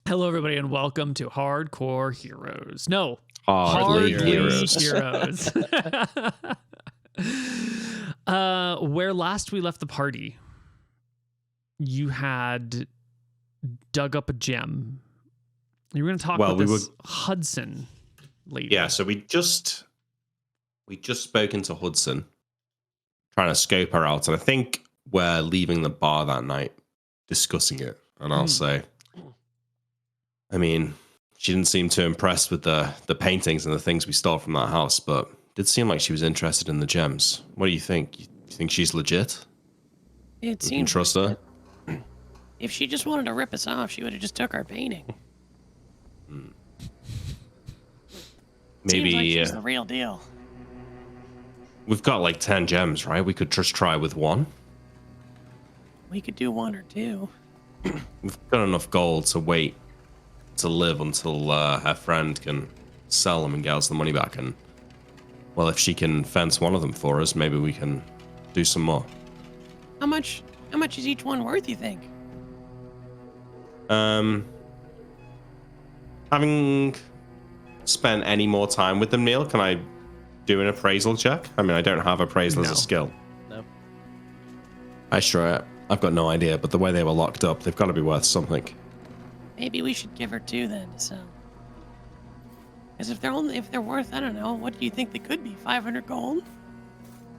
Hello, everybody, and welcome to Hardcore Heroes. No, Hardly Heroes. Where last we left the party, you had dug up a gem. You were going to talk about this Hudson lady. Yeah, so we just spoken to Hudson, trying to scope her out, and I think we're leaving the bar that night discussing it. And I'll say, I mean, she didn't seem too impressed with the paintings and the things we stole from that house, but it did seem like she was interested in the gems. What do you think? You think she's legit? It seems. You can trust her? If she just wanted to rip us off, she would have just took our painting. Maybe seems like she's the real deal. We've got like 10 gems, right? We could just try with one. We could do one or two. We've got enough gold to wait to live until her friend can sell them and get us the money back. And well, if she can fence one of them for us, maybe we can do some more. How much is each one worth, you think? Having spent any more time with them, Neil, can I do an appraisal check? I mean, I don't have appraisal as a skill. No. I've got no idea, but the way they were locked up, they've got to be worth something. Maybe we should give her two then to sell. Because if they're worth, I don't know, what do you think they could be? 500 gold?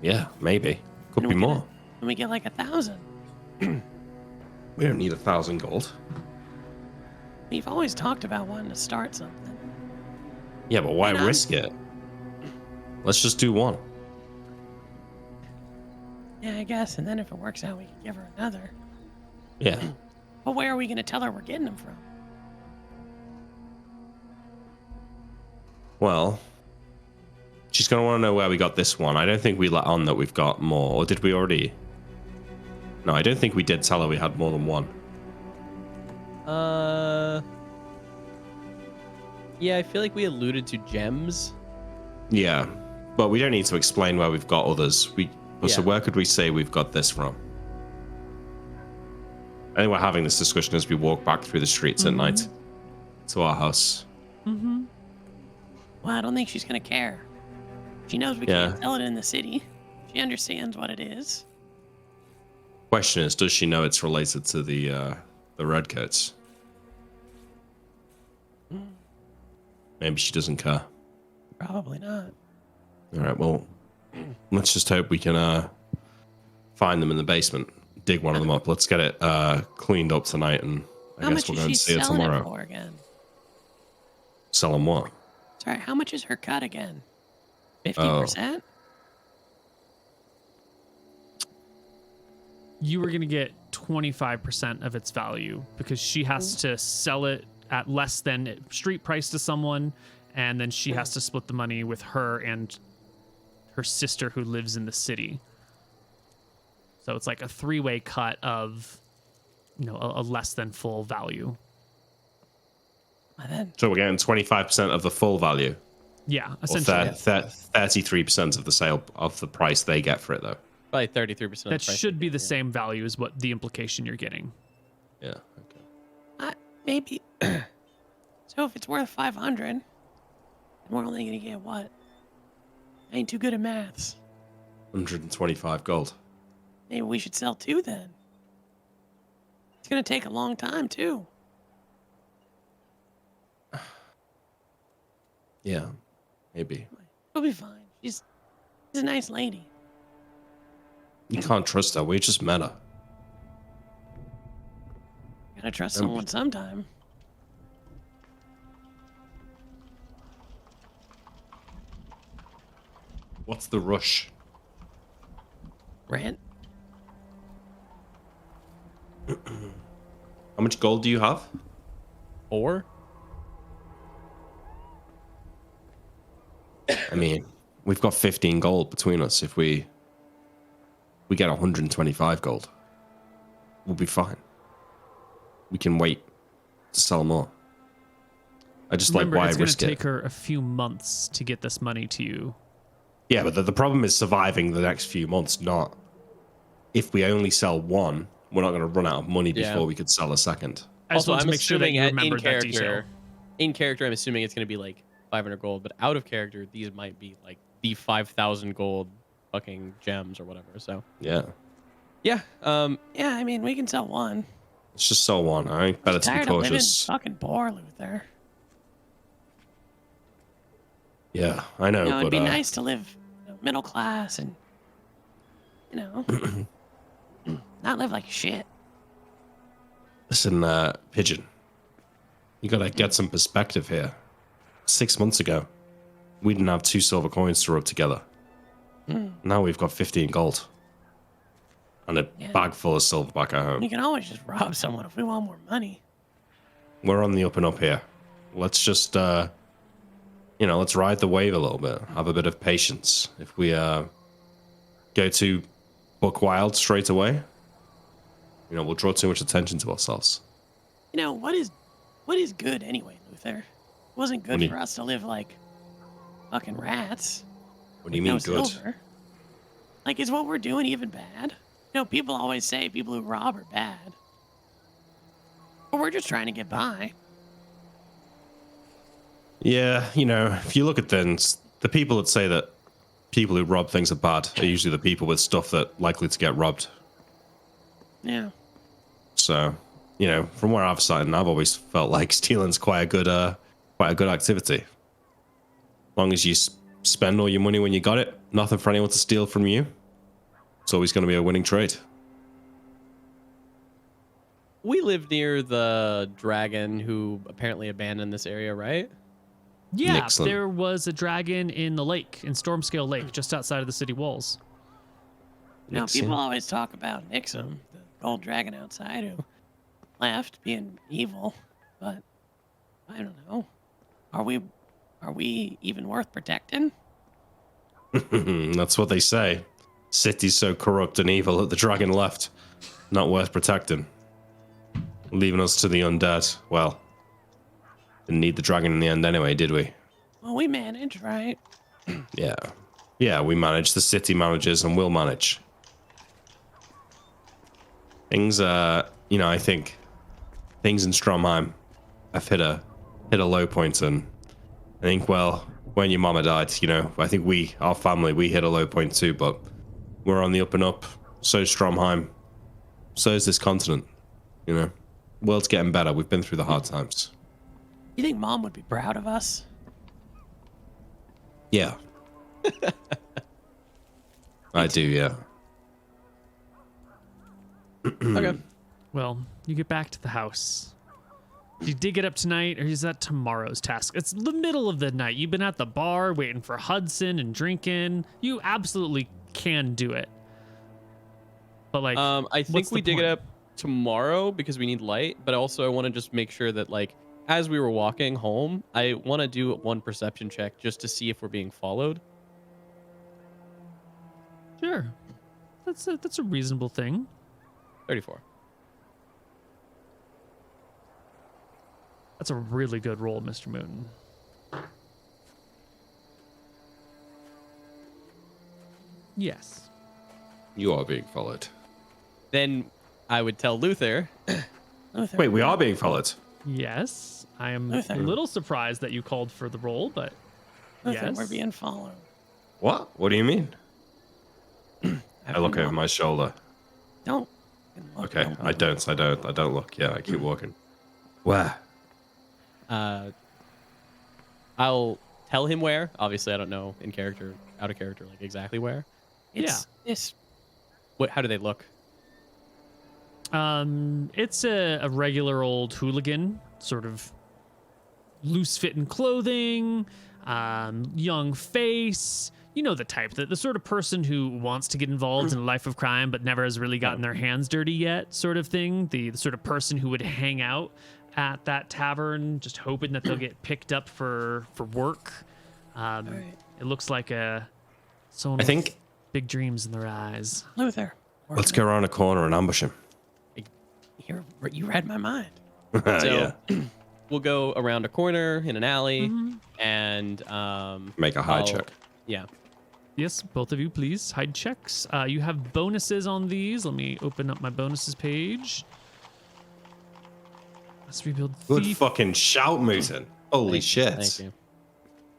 Yeah, maybe. Could be more. And we get like 1,000. We don't need 1,000 gold. We've always talked about wanting to start something. Yeah, but why risk it? Let's just do one. Yeah, I guess. And then if it works out, we can give her another. Yeah. But where are we going to tell her we're getting them from? Well, she's going to want to know where we got this one. I don't think we let on that we've got more. Or did we already? No, I don't think we did tell her we had more than one. Yeah, I feel like we alluded to gems. Yeah, but we don't need to explain where we've got others. So where could we say we've got this from? I think we're having this discussion as we walk back through the streets at night to our house. Well, I don't think she's going to care. She knows we can't sell it in the city. She understands what it is. Question is, does she know it's related to the redcoats? Maybe she doesn't care. Probably not. All right, well, let's just hope we can find them in the basement. Dig one of them up. Let's get it cleaned up tonight, and I guess we'll go and see it tomorrow. It for again? Sell them what? Sorry, how much is her cut again? 50%? You were going to get 25% of its value because she has to sell it at less than street price to someone, and then she has to split the money with her and her sister who lives in the city. So it's like a three-way cut of, a less than full value. So we're getting 25% of the full value. Yeah, essentially. Or 33% of the sale of the price they get for it, though. Probably 33% of the That price. should be the same value as what the implication you're getting. Yeah. Okay. Maybe. So if it's worth 500, then we're only going to get what? I ain't too good at maths. 125 gold. Maybe we should sell two then. It's going to take a long time, too. Yeah, maybe. We'll be fine. She's a nice lady. You can't trust her. We just met her. Gotta trust someone sometime. What's the rush? Rent? How much gold do you have? 4? I mean, we've got 15 gold between us. If we get 125 gold, we'll be fine. We can wait to sell more. I just Remember, like why it's risk going to it. take her a few months to get this money to you. Yeah, but the problem is surviving the next few months, not if we only sell one, we're not going to run out of money before we could sell a second. I just Also, want I'm to make sure that assuming you in remembered that detail. character, in character, I'm assuming it's going to be like 500 gold, but out of character, these might be like the 5,000 gold fucking gems or whatever. So Yeah. yeah, Yeah, I mean, we can sell one. Let's just sell one. I think better to be Tired of living cautious. fucking poor, Luther. Yeah, I know, You know, it'd but be nice to live middle class and, you know, not live like shit. listen, Pigeon, you gotta get some perspective here. 6 months ago, we didn't have 2 silver coins to rub together. Now we've got 15 gold. And a Yeah. bag full of silver back at We home. can always just rob someone if we want more money. We're on the up and up here. Let's just, let's ride the wave a little bit. Have a bit of patience. If we go to Buck Wild straight away, we'll draw too much attention to ourselves. You know, what is good anyway, Luther? It wasn't good What do you- for us to live like fucking rats. What do you with mean no good? silver. Like, is what we're doing even bad? You know, people always say people who rob are bad. But we're just trying to get by. Yeah, if you look at things, the people that say that people who rob things are bad are usually the people with stuff that likely to get robbed. Yeah. So, from where I've sat, and I've always felt like stealing's quite a good activity. As long as you spend all your money when you got it, nothing for anyone to steal from you. It's always going to be a winning trade. we live near the dragon who apparently abandoned this area, right? Yeah, Nixon. there was a dragon in the lake, in Stormscale Lake, just outside of the city walls. You know, Nixon. people always talk about Nixon, the gold dragon outside who left being evil, but I don't know. Are we even worth protecting? That's what they say. City's so corrupt and evil that the dragon left. Not worth protecting. Leaving us to the undead. Well, didn't need the dragon in the end anyway, did we? Well, we manage, right? Yeah. Yeah, we manage. The city manages and will manage. Things, I think things in Stromheim have hit a low point, and I think, well, when your mama died, I think our family, we hit a low point too, but we're on the up and up. So is Stromheim. So is this continent. World's getting better. We've been through the hard times. You think Mom would be proud of us? Yeah. I do, yeah. Okay. Well, you get back to the house. Do you dig it up tonight, or is that tomorrow's task? It's the middle of the night. You've been at the bar waiting for Hudson and drinking. You absolutely can do it. But like, I what's think the we dig it point? up tomorrow because we need light, but also I want to just make sure that like as we were walking home, I want to do one perception check just to see if we're being followed. Sure, that's a reasonable thing. 34. That's a really good roll, Mr. Mooton. Yes. You are being followed. Then I would tell Luther. Luther, Wait, we are being followed. Yes. I am Luther. a little surprised that you called for the roll, but Luther, yes. we're being followed. What? What do you mean? I look don't over my shoulder. Don't. Look, Okay, don't I look. don't look. Yeah, I keep walking. Where? I'll tell him where. Obviously, I don't know in character, out of character, like exactly where. It's How do they look? It's a regular old hooligan, sort of loose fitting clothing, young face. You know the type, the sort of person who wants to get involved in a life of crime but never has really gotten their hands dirty yet, sort of thing. The sort of person who would hang out at that tavern just hoping that they'll get picked up for work. right. It looks like someone I with think big dreams in their eyes. Luther. let's go around a corner and ambush him. You read my mind. So Yeah. we'll go around a corner in an alley Mm-hmm. and Make a high I'll- check. Yeah. Yes, both of you, please. Hide checks. You have bonuses on these. Let me open up my bonuses page. Let's rebuild Good thief. fucking shout, Mutin. Holy shit. Thank you.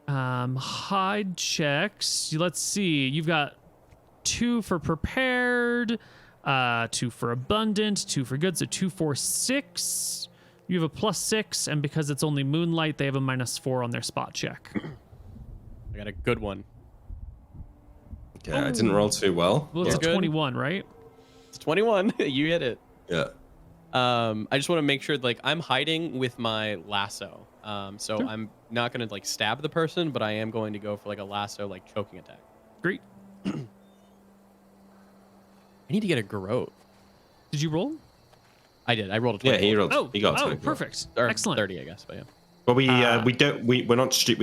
Hide checks. Let's see. You've got 2 for prepared, 2 for abundant, 2 for good. So 2, 4, 6. You have a +6, and because it's only moonlight, they have a -4 on their spot check. I got a good one. Okay, I didn't roll too well. Well, it's a Good. 21, right? It's 21. You hit it. Yeah. I just want to make sure, like, I'm hiding with my lasso. So Sure. I'm not going to, like, stab the person, but I am going to go for, like, a lasso, like, choking attack. Great. I need to get a garrote. Did you roll? I did. I rolled a Yeah, 20. he rolled. Oh, he got oh, 20. perfect. Or Excellent. 30, I guess, but yeah. But we're not we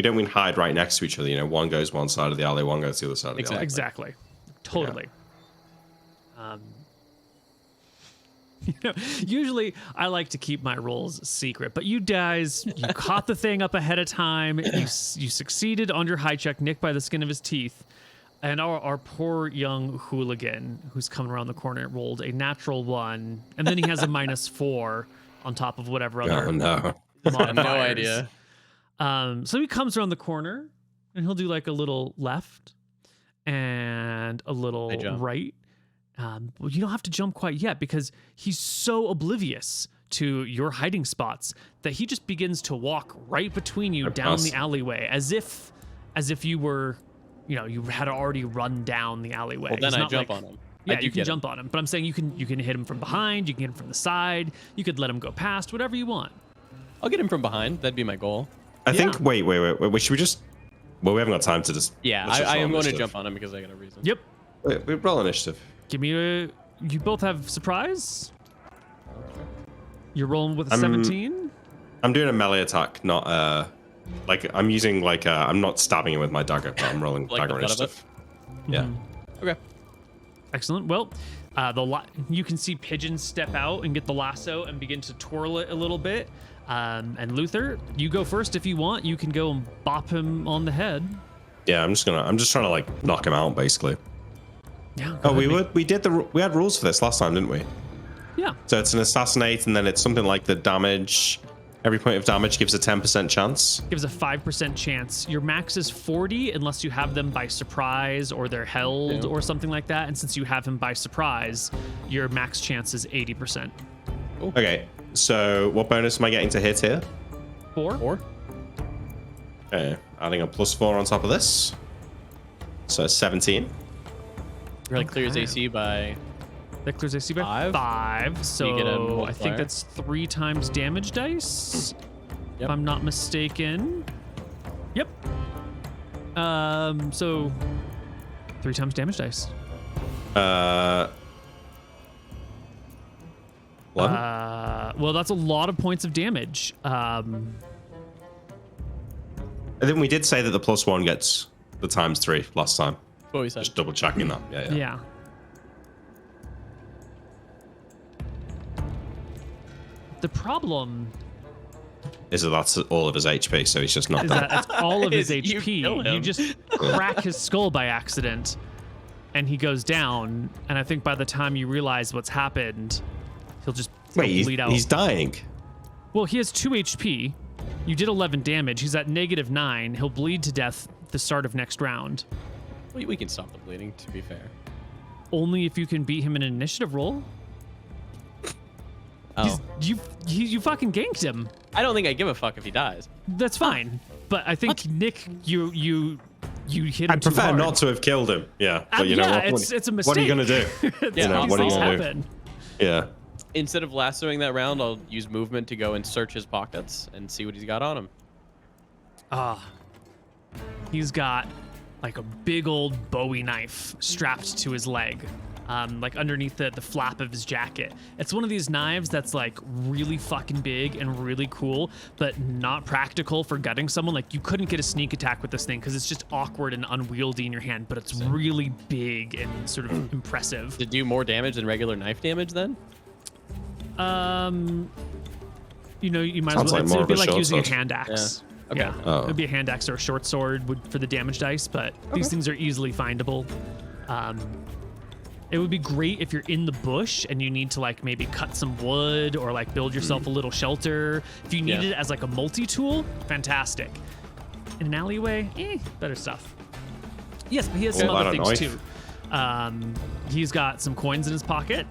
don't mean hide right next to each other. You know, one goes one side of the alley, one goes the other side of the alley. Exactly. Totally. You know, usually I like to keep my rolls secret, but you guys, you caught the thing up ahead of time. You succeeded on your high check, Nick by the skin of his teeth. And our poor young hooligan who's coming around the corner rolled a natural 1, and then he has a -4 on top of whatever other Oh no. modifiers. No idea. So he comes around the corner, and he'll do like a little left and a little I jump. right. Well, you don't have to jump quite yet because he's so oblivious to your hiding spots that he just begins to walk right between you down the alleyway as if you were, you know, you had already run down the alleyway. Well, then He's I not jump like- on him. Yeah, I do you can get him. jump on him, but I'm saying you can hit him from behind, you can hit him from the side, you could let him go past, whatever you want. I'll get him from behind. That'd be my goal. I think. Yeah. Wait. Should we just? Well, we haven't got time to just. Yeah, let's just I roll am going to initiative. jump on him because I got a reason. Yep. Wait, we roll initiative. Give me a. You both have surprise. You're rolling with a I'm- 17. I'm doing a melee attack, not like I'm using like I'm not stabbing him with my dagger, but I'm rolling Like the dagger butt of it? initiative. Yeah. Okay. Excellent. Well, you can see Pigeon step out and get the lasso and begin to twirl it a little bit. And Luther, you go first if you want. You can go and bop him on the head. Yeah, I'm just trying to like knock him out basically. Yeah. Oh, we had rules for this last time, didn't we? Yeah. So it's an assassinate, and then it's something like the damage. Every point of damage gives a 10% chance. Gives a 5% chance. Your max is 40 unless you have them by surprise or they're held or something like that. And since you have him by surprise, your max chance is 80%. Okay, so what bonus am I getting to hit here? 4. 4? Okay, adding a +4 on top of this. So 17. Really clears Okay. AC by... That clears AC by 5? 5. So You get a I think multiplier? that's 3 times damage dice. Yep. If I'm not mistaken. Yep. So 3 times damage dice. 11? Well, that's a lot of points of damage. I think we did say that the +1 gets the ×3 last time. That's what we said. Just double checking that. Yeah. Yeah. The problem Is that that's all of his HP, so he's just not is that. that it's all of his Is you HP. kill You him. just crack his skull by accident, and he goes down. And I think by the time you realize what's happened, he'll just Wait, bleed out. he's dying. Well, he has 2 HP. You did 11 damage. He's at -9. He'll bleed to death the start of next round. We can stop the bleeding, to be fair. Only if you can beat him in an initiative roll. Oh. You fucking ganked him. I don't think I give a fuck if he dies. That's fine. But I think Nick, you hit him I too prefer hard. not to have killed him. Yeah, but you know yeah, what? it's a mistake. What are you gonna do? You know, what are you gonna do? happen. Yeah. Instead of lassoing that round, I'll use movement to go and search his pockets and see what he's got on him. He's got like a big old Bowie knife strapped to his leg, like underneath the flap of his jacket. It's one of these knives that's like really fucking big and really cool, but not practical for gutting someone. Like you couldn't get a sneak attack with this thing because it's just awkward and unwieldy in your hand, but it's really big and sort of impressive. To do more damage than regular knife damage, then? You know, you might Sounds as well. like more It'd be of a like short using a sword. hand axe. Yeah. Okay. Yeah, Oh. it'd be a hand axe or a short sword for the damage dice, but these things are easily findable. It would be great if you're in the bush and you need to like maybe cut some wood or like build yourself a little shelter. If you need it as like a multi-tool, fantastic. In an alleyway, better stuff. Yes, but he has some other things too. He's got some coins in his pocket.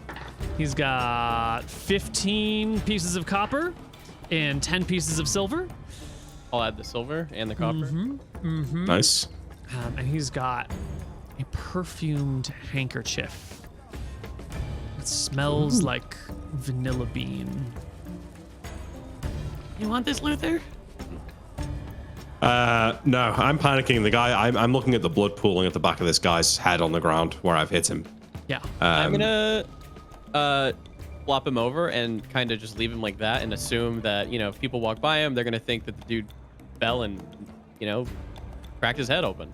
He's got 15 pieces of copper and 10 pieces of silver. I'll add the silver and the copper. Nice. And he's got a perfumed handkerchief. It smells like vanilla bean. You want this, Luther? No, I'm panicking. The guy, I'm looking at the blood pooling at the back of this guy's head on the ground where I've hit him. Yeah. I'm gonna flop him over and kind of just leave him like that and assume that, you know, if people walk by him, they're gonna think that the dude fell and, you know, cracked his head open.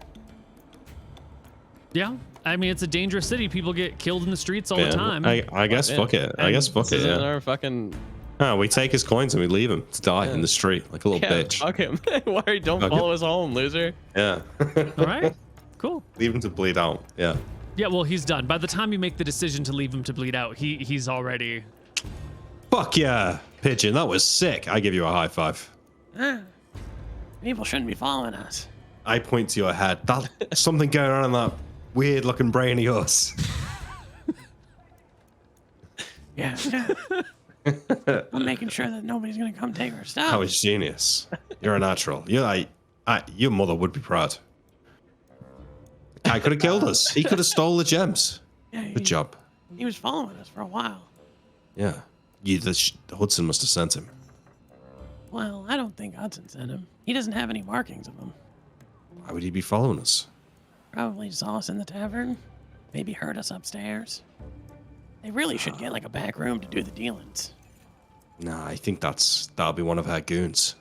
Yeah. I mean, it's a dangerous city. People get killed in the streets all the time. I guess fuck it. I guess fuck it. Yeah. Our fucking. Oh, we take his coins and we leave him to die in the street like a little bitch. Fuck him. Why don't follow us home, loser? Yeah. All right. Cool. Leave him to bleed out. Yeah. Yeah, well, he's done. By the time you make the decision to leave him to bleed out, he's already... Fuck yeah, Pigeon. That was sick. I give you a high five. People shouldn't be following us. I point to your head. That's something going on in that weird looking brain of yours. Yeah. I'm making sure that nobody's gonna come take our stuff. That was genius. You're a natural. Your mother would be proud. I could have killed us. He could have stole the gems. Yeah, Good job. He was following us for a while. Yeah. The Hudson must have sent him. Well, I don't think Hudson sent him. He doesn't have any markings of him. Why would he be following us? Probably saw us in the tavern. Maybe heard us upstairs. They really should get like a back room to do the dealings. Nah, I think that'll be one of our goons.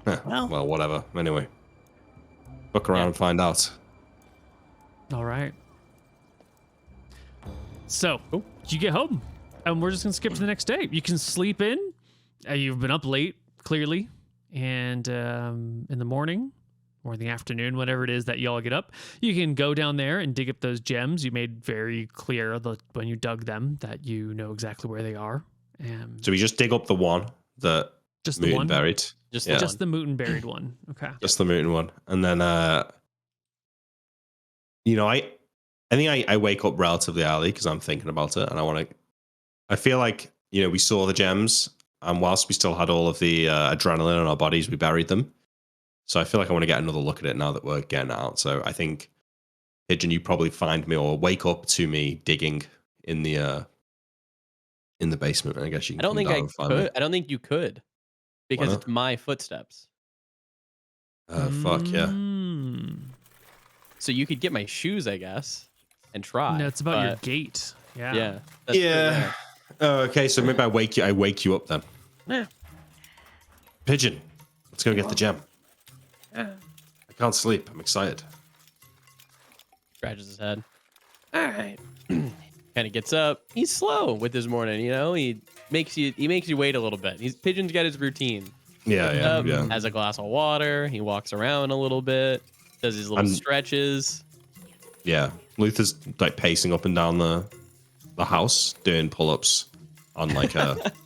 Well, whatever. Anyway. Look around and find out. All right. So, you get home, and we're just going to skip to the next day. You can sleep in. You've been up late, clearly. And in the morning or in the afternoon, whatever it is that y'all get up, you can go down there and dig up those gems. You made very clear when you dug them that you know exactly where they are. So we just dig up the one that just Mutant the one buried. Just the Mutant buried one. Okay. Just the Mutant one. And then, you know, I think I wake up relatively early because I'm thinking about it. And I feel like, you know, we saw the gems. And whilst we still had all of the adrenaline in our bodies, we buried them. So I feel like I want to get another look at it now that we're getting out. So I think, Pigeon, you probably find me or wake up to me digging in the basement. I guess you can. I don't think you could. Because it's my footsteps. Fuck yeah. So you could get my shoes, I guess, and try. No, it's about your gait. Yeah. Yeah. Oh, okay, so maybe I wake you up then. Yeah. Pigeon, let's go get the gem. I can't sleep. I'm excited. Scratches his head. All right. Kind of gets up. He's slow with his morning, you know. He makes you wait a little bit. Pigeon's got his routine. Yeah. Has a glass of water. He walks around a little bit. Does his little stretches. Yeah, Luther's like pacing up and down the house, doing pull-ups on like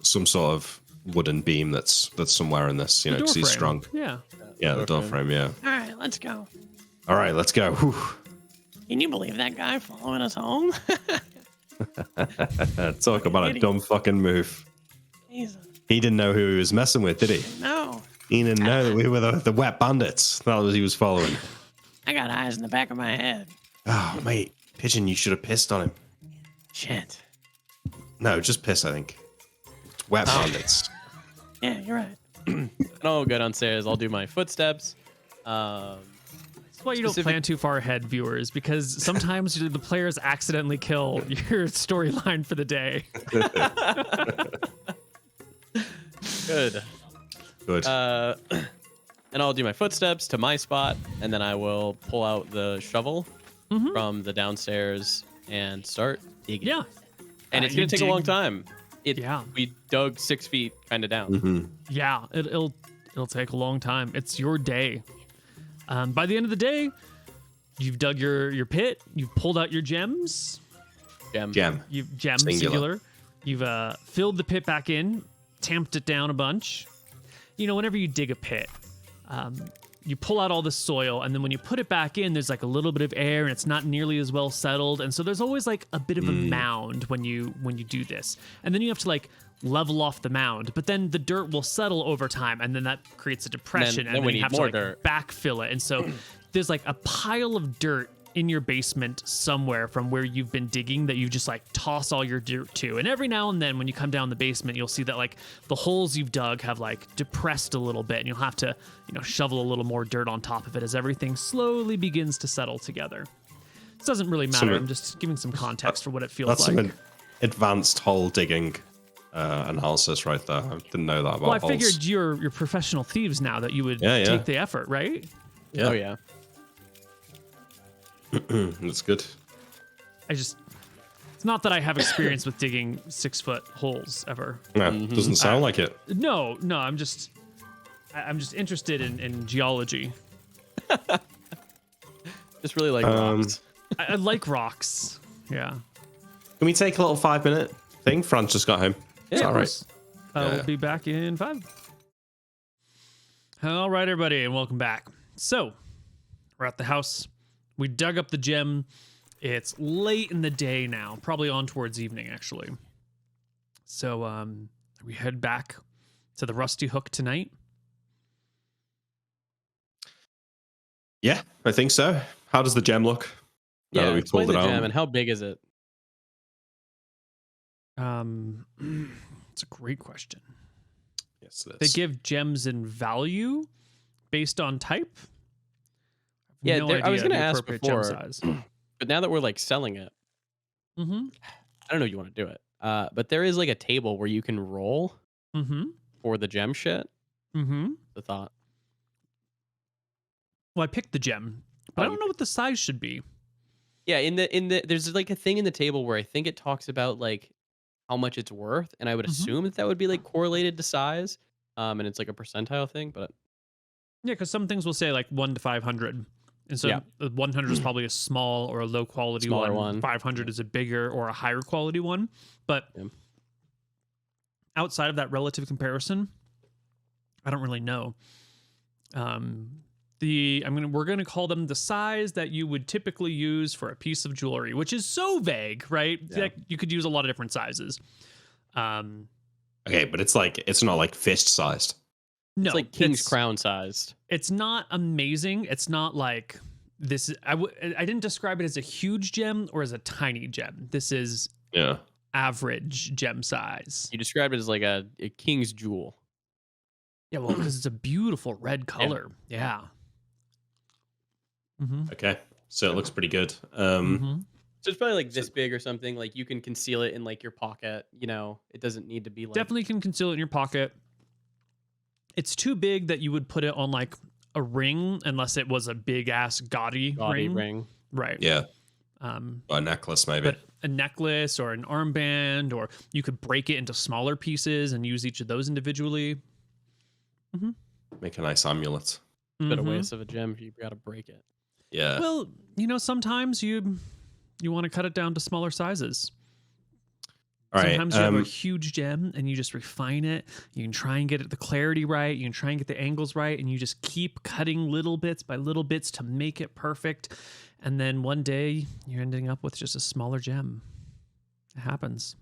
some sort of wooden beam that's somewhere in this, you know, because he's strong. Yeah. Yeah, the door frame. Yeah. All right, let's go. All right, let's go. Whew. Can you believe that guy following us home? Talk about a dumb fucking move. Jesus. He didn't know who he was messing with, did he? No. He didn't know that we were the wet bandits. That was he was following. I got eyes in the back of my head. Oh, mate. Pigeon, you should have pissed on him. Shit. No, just piss, I think. It's wet bandits. Yeah, you're right. And I'll go downstairs. I'll do my footsteps. That's why you don't plan too far ahead, viewers, because sometimes the players accidentally kill your storyline for the day. Good. And I'll do my footsteps to my spot, and then I will pull out the shovel from the downstairs and start digging. Yeah. And it's going to take a long time. Yeah. We dug 6 feet kind of down. Mm-hmm. Yeah, it'll take a long time. It's your day. By the end of the day, you've dug your pit. You've pulled out your gems. Gem. You've gem Singular. singular. You've filled the pit back in, tamped it down a bunch. You know, whenever you dig a pit, you pull out all the soil, and then when you put it back in, there's like a little bit of air, and it's not nearly as well settled, and so there's always like a bit of a mound when you do this, and then you have to like level off the mound, but then the dirt will settle over time, and then that creates a depression, and then we you need have to more like dirt. backfill it, and so there's like a pile of dirt in your basement somewhere from where you've been digging that you just like toss all your dirt to. And every now and then when you come down the basement, you'll see that like the holes you've dug have like depressed a little bit, and you'll have to, you know, shovel a little more dirt on top of it as everything slowly begins to settle together. This doesn't really matter. I'm just giving some context for what it feels That's like. some advanced hole digging analysis right there. I didn't know that about Well, I holes. figured you're professional thieves now, that you would Yeah. take the effort, right? Yeah. Oh yeah. That's good. It's not that I have experience with digging 6-foot holes ever. No, doesn't sound like it. No, I'm just interested in geology. Just really like rocks. I like rocks. Yeah. Can we take a little 5-minute thing? Franz just got home. Is that of right? course. Yeah. We'll be back in 5. All right, everybody, and welcome back. So, we're at the house. We dug up the gem. It's late in the day now, probably on towards evening, actually. So, we head back to the Rusty Hook tonight. Yeah, I think so. How does the gem look? Now that we've Explain pulled the it out. gem and how big is it? It's a great question. Yes, it They is. give gems in value based on type. Yeah, No I was idea gonna the ask appropriate before. gem size. But now that we're like selling it, Mm-hmm. I don't know if you want to do it. But there is like a table where you can roll Mm-hmm. for the gem shit. Mm-hmm. The thought. Well, I picked the gem, but I Oh, don't you know what the size should be. Yeah, in the there's like a thing in the table where I think it talks about like how much it's worth, and I would assume that would be like correlated to size. And it's like a percentile thing, but Yeah, because some things will say like 1 to 500. And so Yeah. 100 is probably a small or a low quality Smaller one. one. 500 is a bigger or a higher quality one. But Yeah. outside of that relative comparison, I don't really know. We're gonna call them the size that you would typically use for a piece of jewelry, which is so vague, right? Yeah. Like, you could use a lot of different sizes. Okay, but it's not like fist sized. No, it's like king's crown sized. It's not amazing. It's not like this. I didn't describe it as a huge gem or as a tiny gem. This is Yeah. average gem size. You described it as like a king's jewel. Yeah, well, because it's a beautiful red color. Yeah. Mm-hmm. Okay. So it looks pretty good. Mm-hmm. So it's probably like this big or something. Like you can conceal it in like your pocket. You know, it doesn't need to be like Definitely can conceal it in your pocket. It's too big that you would put it on like a ring, unless it was a big ass gaudy ring. Right. Yeah. Or a necklace maybe. But a necklace or an armband, or you could break it into smaller pieces and use each of those individually. Make a nice amulet. Bit of Mhm. waste of a gem if you got to break it. Yeah. Well, sometimes you want to cut it down to smaller sizes. All right. Sometimes you have a huge gem and you just refine it. You can try and get the clarity right. You can try and get the angles right. And you just keep cutting little bits by little bits to make it perfect. And then one day you're ending up with just a smaller gem. It happens.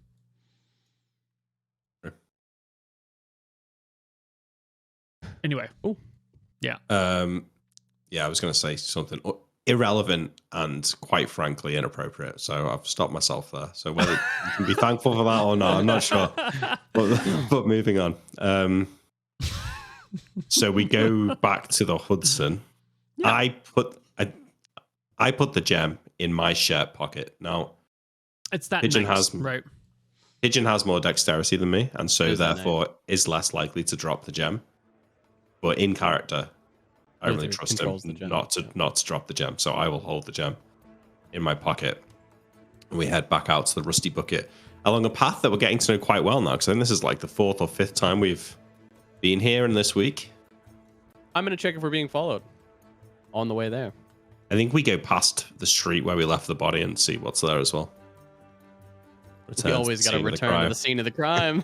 Anyway. Oh. Yeah. Yeah, I was going to say something irrelevant and quite frankly inappropriate. So I've stopped myself there. So whether you can be thankful for that or not, I'm not sure. But moving on. So we go back to the Hudson. Yeah. I put the gem in my shirt pocket. Now, It's that Pigeon nice, has- right? Pigeon has more dexterity than me, and so Is that therefore is less likely to drop the gem. But in character, I really Lizard trust him controls the gem, not to drop the gem. So I will hold the gem in my pocket. And we head back out to the Rusty Bucket along a path that we're getting to know quite well now. Because I think this is like the 4th or 5th time we've been here in this week. I'm gonna check if we're being followed on the way there. I think we go past the street where we left the body and see what's there as well. We always got to return to the scene of the crime.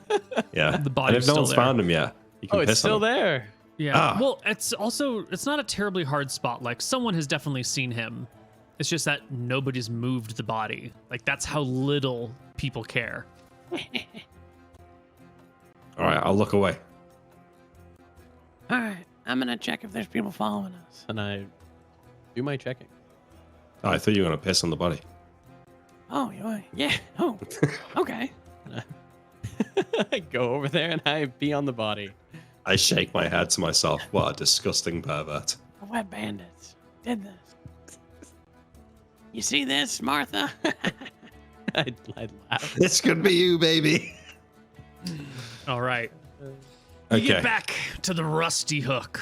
Yeah. The And body's if no still one's there. found him yet, you can Oh, it's piss still on him. there. Yeah. Ah. Well, it's not a terribly hard spot. Like someone has definitely seen him. It's just that nobody's moved the body. Like that's how little people care. All right, I'll look away. All right, I'm gonna check if there's people following us. And I do my checking. Oh, I thought you were going to piss on the body. Oh, yeah. Oh, okay. I go over there and I pee on the body. I shake my head to myself. What a disgusting pervert. The wet bandits did this. You see this, Martha? I'd laugh. This could be you, baby. All right. Okay. You get back to the Rusty Hook.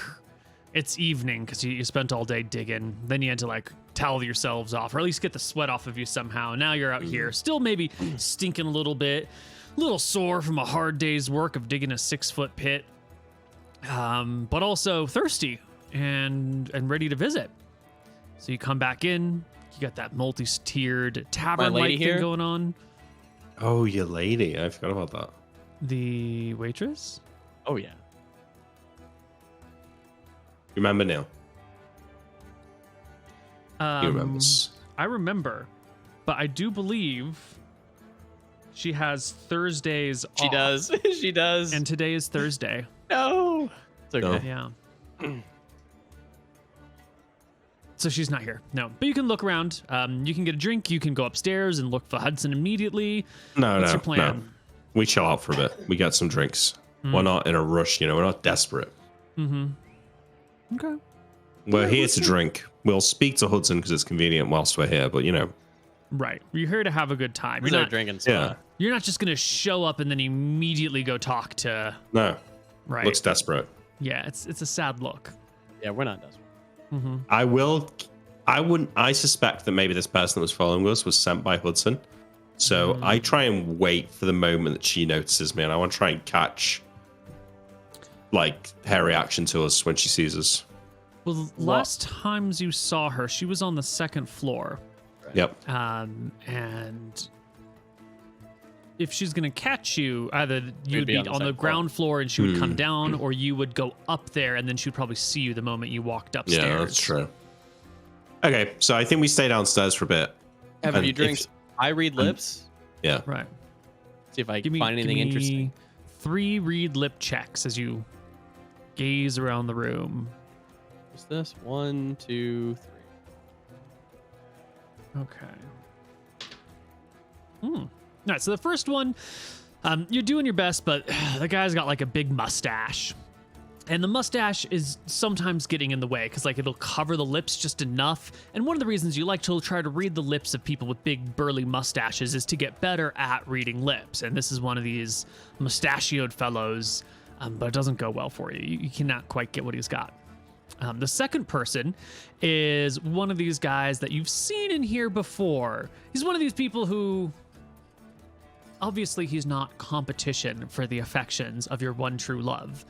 It's evening because you spent all day digging. Then you had to like towel yourselves off, or at least get the sweat off of you somehow. Now you're out here, still maybe stinking a little bit, a little sore from a hard day's work of digging a 6-foot pit, but also thirsty and ready to visit. So you come back in. You got that multi-tiered tavern-like thing here? going on. Oh, your lady. I forgot about that. The waitress. Oh, yeah. Remember, Neil? He remembers. I remember, but I do believe she has Thursdays She off. does. She does. And today is Thursday. no. It's okay. No. Yeah. So she's not here. No. But you can look around. You can get a drink. You can go upstairs and look for Hudson immediately. No, What's no, your plan? no. We chill out for a bit. We get some drinks. We're not in a rush, we're not desperate. Mm-hmm. Okay. We're here to drink. We'll speak to Hudson because it's convenient whilst we're here, but Right. You're here to have a good time. We're You're not not, drinking yeah. spot. you're not just going to show up and then immediately go talk to... No. Right. Looks desperate. Yeah, it's a sad look. Yeah, we're not desperate. Mm-hmm. I suspect that maybe this person that was following us was sent by Hudson. So I try and wait for the moment that she notices me, and I want to try and catch like her reaction to us when she sees us. Well, last times you saw her, she was on the second floor. Yep. And if she's going to catch you, either you'd be on the second ground floor and she would come down, or you would go up there and then she'd probably see you the moment you walked upstairs. Yeah, that's true. Okay, so I think we stay downstairs for a bit. Have a And few drinks. I read lips. Yeah. Right. See if I Give me, find anything give me interesting. 3 read lip checks as you gaze around the room. What's this? 1, 2, 3. Okay. All right, so the first one, you're doing your best, but the guy's got like a big mustache. And the mustache is sometimes getting in the way because like it'll cover the lips just enough. And one of the reasons you like to try to read the lips of people with big burly mustaches is to get better at reading lips. And this is one of these mustachioed fellows, but it doesn't go well for you. You cannot quite get what he's got. The second person is one of these guys that you've seen in here before. He's one of these people who, obviously, he's not competition for the affections of your one true love.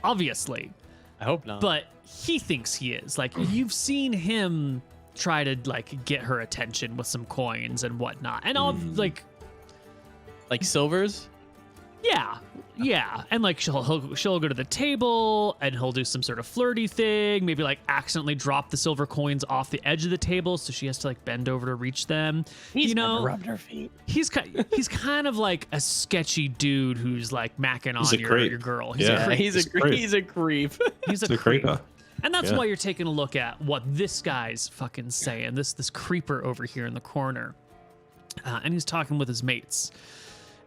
Obviously. I hope not. But he thinks he is. Like, you've seen him try to, like, get her attention with some coins and whatnot. And all, like silvers? Yeah. And, like, she'll go to the table and he'll do some sort of flirty thing. Maybe, like, accidentally drop the silver coins off the edge of the table so she has to, like, bend over to reach them. He's never rubbed her feet. He's kind of like a sketchy dude who's, like, macking on your girl. He's Yeah. a creep. He's a creep. He's a It's a creeper. And that's Yeah. why you're taking a look at what this guy's fucking saying. This creeper over here in the corner. And he's talking with his mates.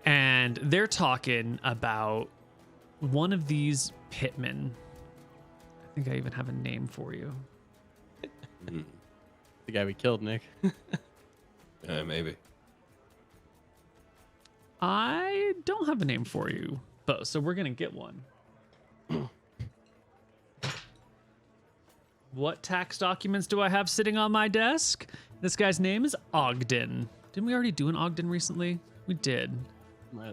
And they're talking about one of these pitmen. I think I even have a name for you. The guy we killed, Nick. Yeah, maybe. I don't have a name for you, both, so we're going to get one. What tax documents do I have sitting on my desk? This guy's name is Ogden. Didn't we already do an Ogden recently? We did.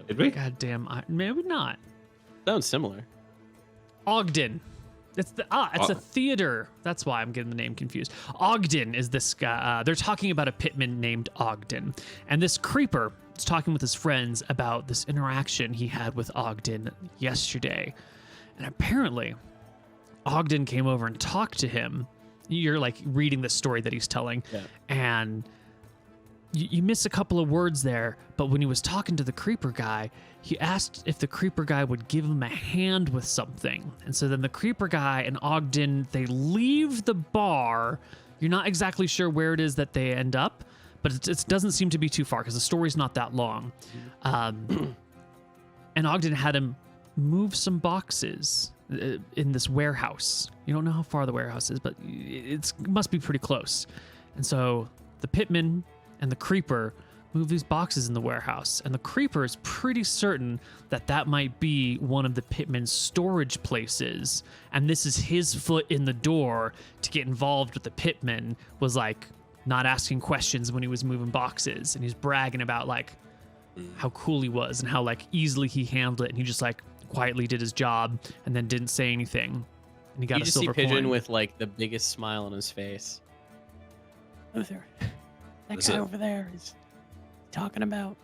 Did we? God damn, maybe not. Sounds similar. Ogden. It's a theater. That's why I'm getting the name confused. Ogden is this guy. They're talking about a pitman named Ogden, and this creeper is talking with his friends about this interaction he had with Ogden yesterday. And apparently, Ogden came over and talked to him. You're like reading the story that he's telling, and you miss a couple of words there. But when he was talking to the creeper guy, he asked if the creeper guy would give him a hand with something. And so then the creeper guy and Ogden, they leave the bar. You're not exactly sure where it is that they end up, but it doesn't seem to be too far because the story's not that long. And Ogden had him move some boxes in this warehouse. You don't know how far the warehouse is, but it must be pretty close. And so the pitman and the creeper move these boxes in the warehouse, and the creeper is pretty certain that that might be one of the pitman's storage places, and this is his foot in the door to get involved with the pitman, was like not asking questions when he was moving boxes, and he's bragging about like how cool he was and how like easily he handled it, and he just like quietly did his job and then didn't say anything, and he got You a just see silver Pigeon coin. with like the biggest smile on his face. Luther, that Is guy it- over there is talking about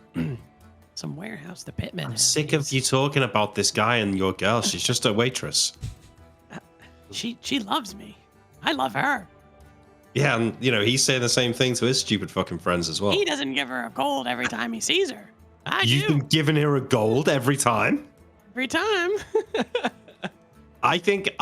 some warehouse the pitman I'm has. sick of you talking about this guy and your girl. She's just a waitress. She loves me. I love her. Yeah, and he's saying the same thing to his stupid fucking friends as well. He doesn't give her a gold every time he sees her. I You've do. been giving her a gold every time. Every time. I think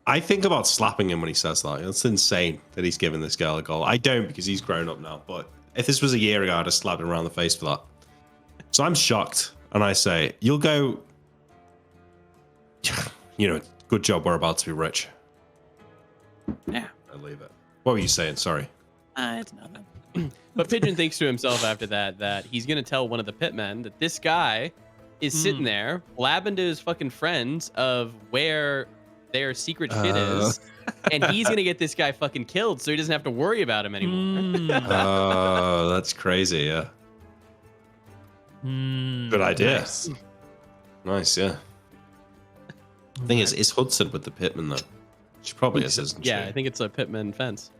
I think about slapping him when he says that. It's insane that he's giving this girl a gold. I don't, because he's grown up now. But if this was a year ago, I'd have slapped him around the face for that. So I'm shocked, and I say, "You'll go. Good job. We're about to be rich." Yeah. I leave it. What were you saying? Sorry. It's nothing. But Pigeon thinks to himself after that he's gonna tell one of the pitmen that this guy is sitting there blabbing to his fucking friends of where their secret shit is, and he's gonna get this guy fucking killed, so he doesn't have to worry about him anymore. Oh, that's crazy. Yeah. Good idea. Nice. Yeah. The thing is Hudson with the pitman though? She probably is, isn't she? Yeah, I think it's a pitman fence.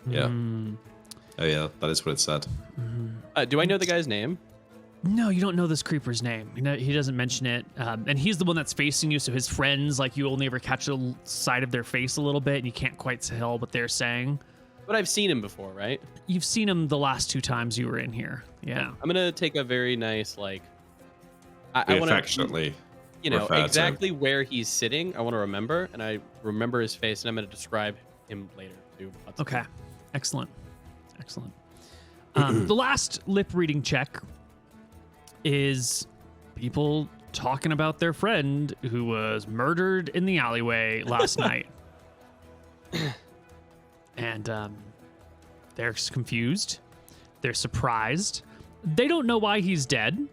Yeah. Oh yeah, that is what it said. Do I know the guy's name? No, you don't know this creeper's name. He doesn't mention it. And he's the one that's facing you, so his friends, like, you only ever catch the side of their face a little bit, and you can't quite tell what they're saying. But I've seen him before, right? You've seen him the last 2 times you were in here. Yeah. I'm gonna take a very nice, like, I We want to, affectionately. you know, refer to him. exactly where he's sitting. I want to remember, and I remember his face, and I'm gonna describe him later too. Okay. Excellent. The last lip reading check is people talking about their friend who was murdered in the alleyway last night. And they're confused. They're surprised. They don't know why he's dead.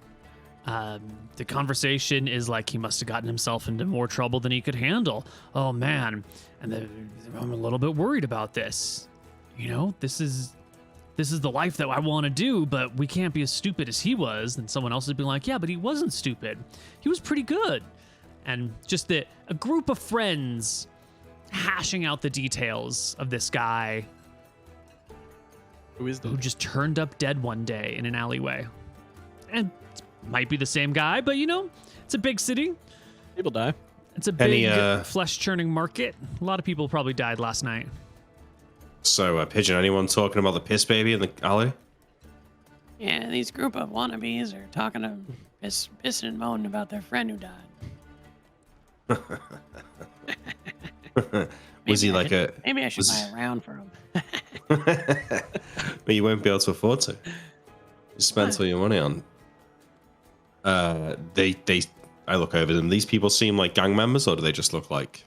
The conversation is like he must have gotten himself into more trouble than he could handle. Oh, man. And I'm a little bit worried about this. You know, this is the life that I want to do, but we can't be as stupid as he was. And someone else would be like, yeah, but he wasn't stupid. He was pretty good. And just a group of friends hashing out the details of this guy Who is who just turned up dead one day in an alleyway. And it might be the same guy, but you know, it's a big city. People die. It's a Any, big flesh-churning market. A lot of people probably died last night. So, Pigeon, anyone talking about the piss baby in the alley? Yeah, these group of wannabes are talking to pissing and moaning about their friend who died. Was he like Maybe I should was- buy a round for him. but you won't be able to afford to. You spent all your money on. I look over them. These people seem like gang members, or do they just look like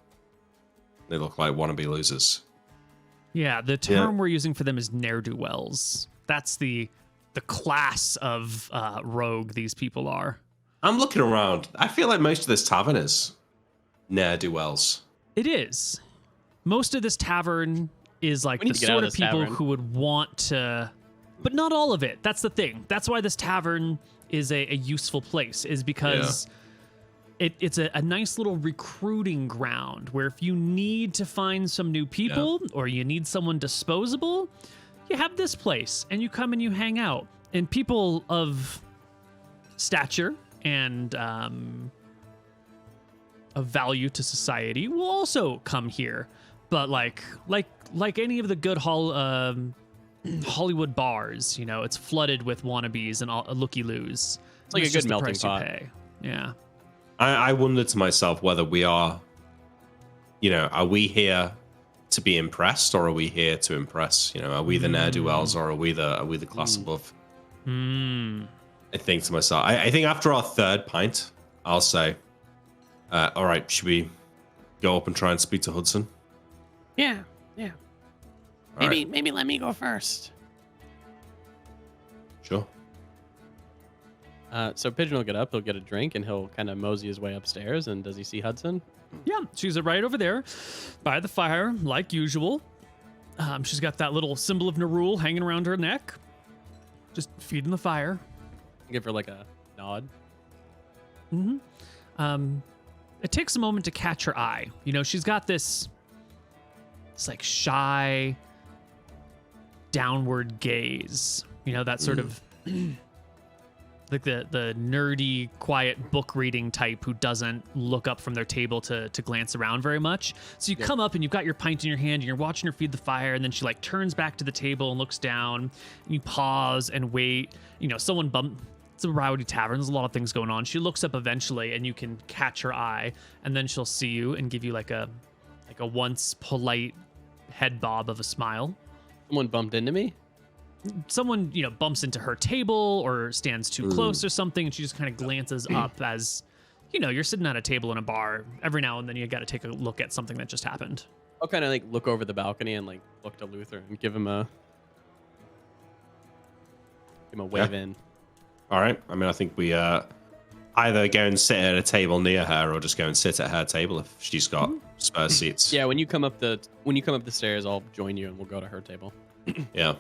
wannabe losers? Yeah, the term we're using for them is ne'er-do-wells. That's the class of rogue these people are. I'm looking around. I feel like most of this tavern is ne'er-do-wells. It is. Most of this tavern is like We the need to get out sort of of this people tavern. who would want to, but not all of it. That's the thing. That's why this tavern is a useful place, is because it's a nice little recruiting ground where if you need to find some new people or you need someone disposable, you have this place and you come and you hang out. And people of stature and of value to society will also come here. But like any of the good Hollywood bars, you know, it's flooded with wannabes and looky-loos. It's like a good melting pot. Pay. Yeah. I wonder to myself whether we are, you know, are we here to be impressed or are we here to impress? You know, are we the ne'er-do-wells or are we the class above? I think to myself, I think after our third pint, I'll say, all right, should we go up and try and speak to Hudson? Yeah. Maybe let me go first. Sure. So Pigeon will get up, he'll get a drink, and he'll kind of mosey his way upstairs. And does he see Hudson? Yeah, she's right over there by the fire, like usual. She's got that little symbol of Nerul hanging around her neck, just feeding the fire. Give her like a nod. It takes a moment to catch her eye. You know, she's got this like shy, downward gaze. You know, that sort of like the nerdy, quiet book reading type who doesn't look up from their table to glance around very much. So you come up and you've got your pint in your hand and you're watching her feed the fire, and then she like turns back to the table and looks down. And you pause and wait. You know, someone it's a rowdy tavern. There's a lot of things going on. She looks up eventually and you can catch her eye, and then she'll see you and give you like a once polite head bob of a smile. Someone bumped into me? Someone, you know, bumps into her table or stands too close or something, and she just kind of glances up as, you know, you're sitting at a table in a bar. Every now and then you got to take a look at something that just happened. I'll kind of like look over the balcony and like look to Luther and give him a wave in. All right. I mean, I think we either go and sit at a table near her or just go and sit at her table if she's got spare seats. Yeah, when you come up the stairs, I'll join you and we'll go to her table. Yeah.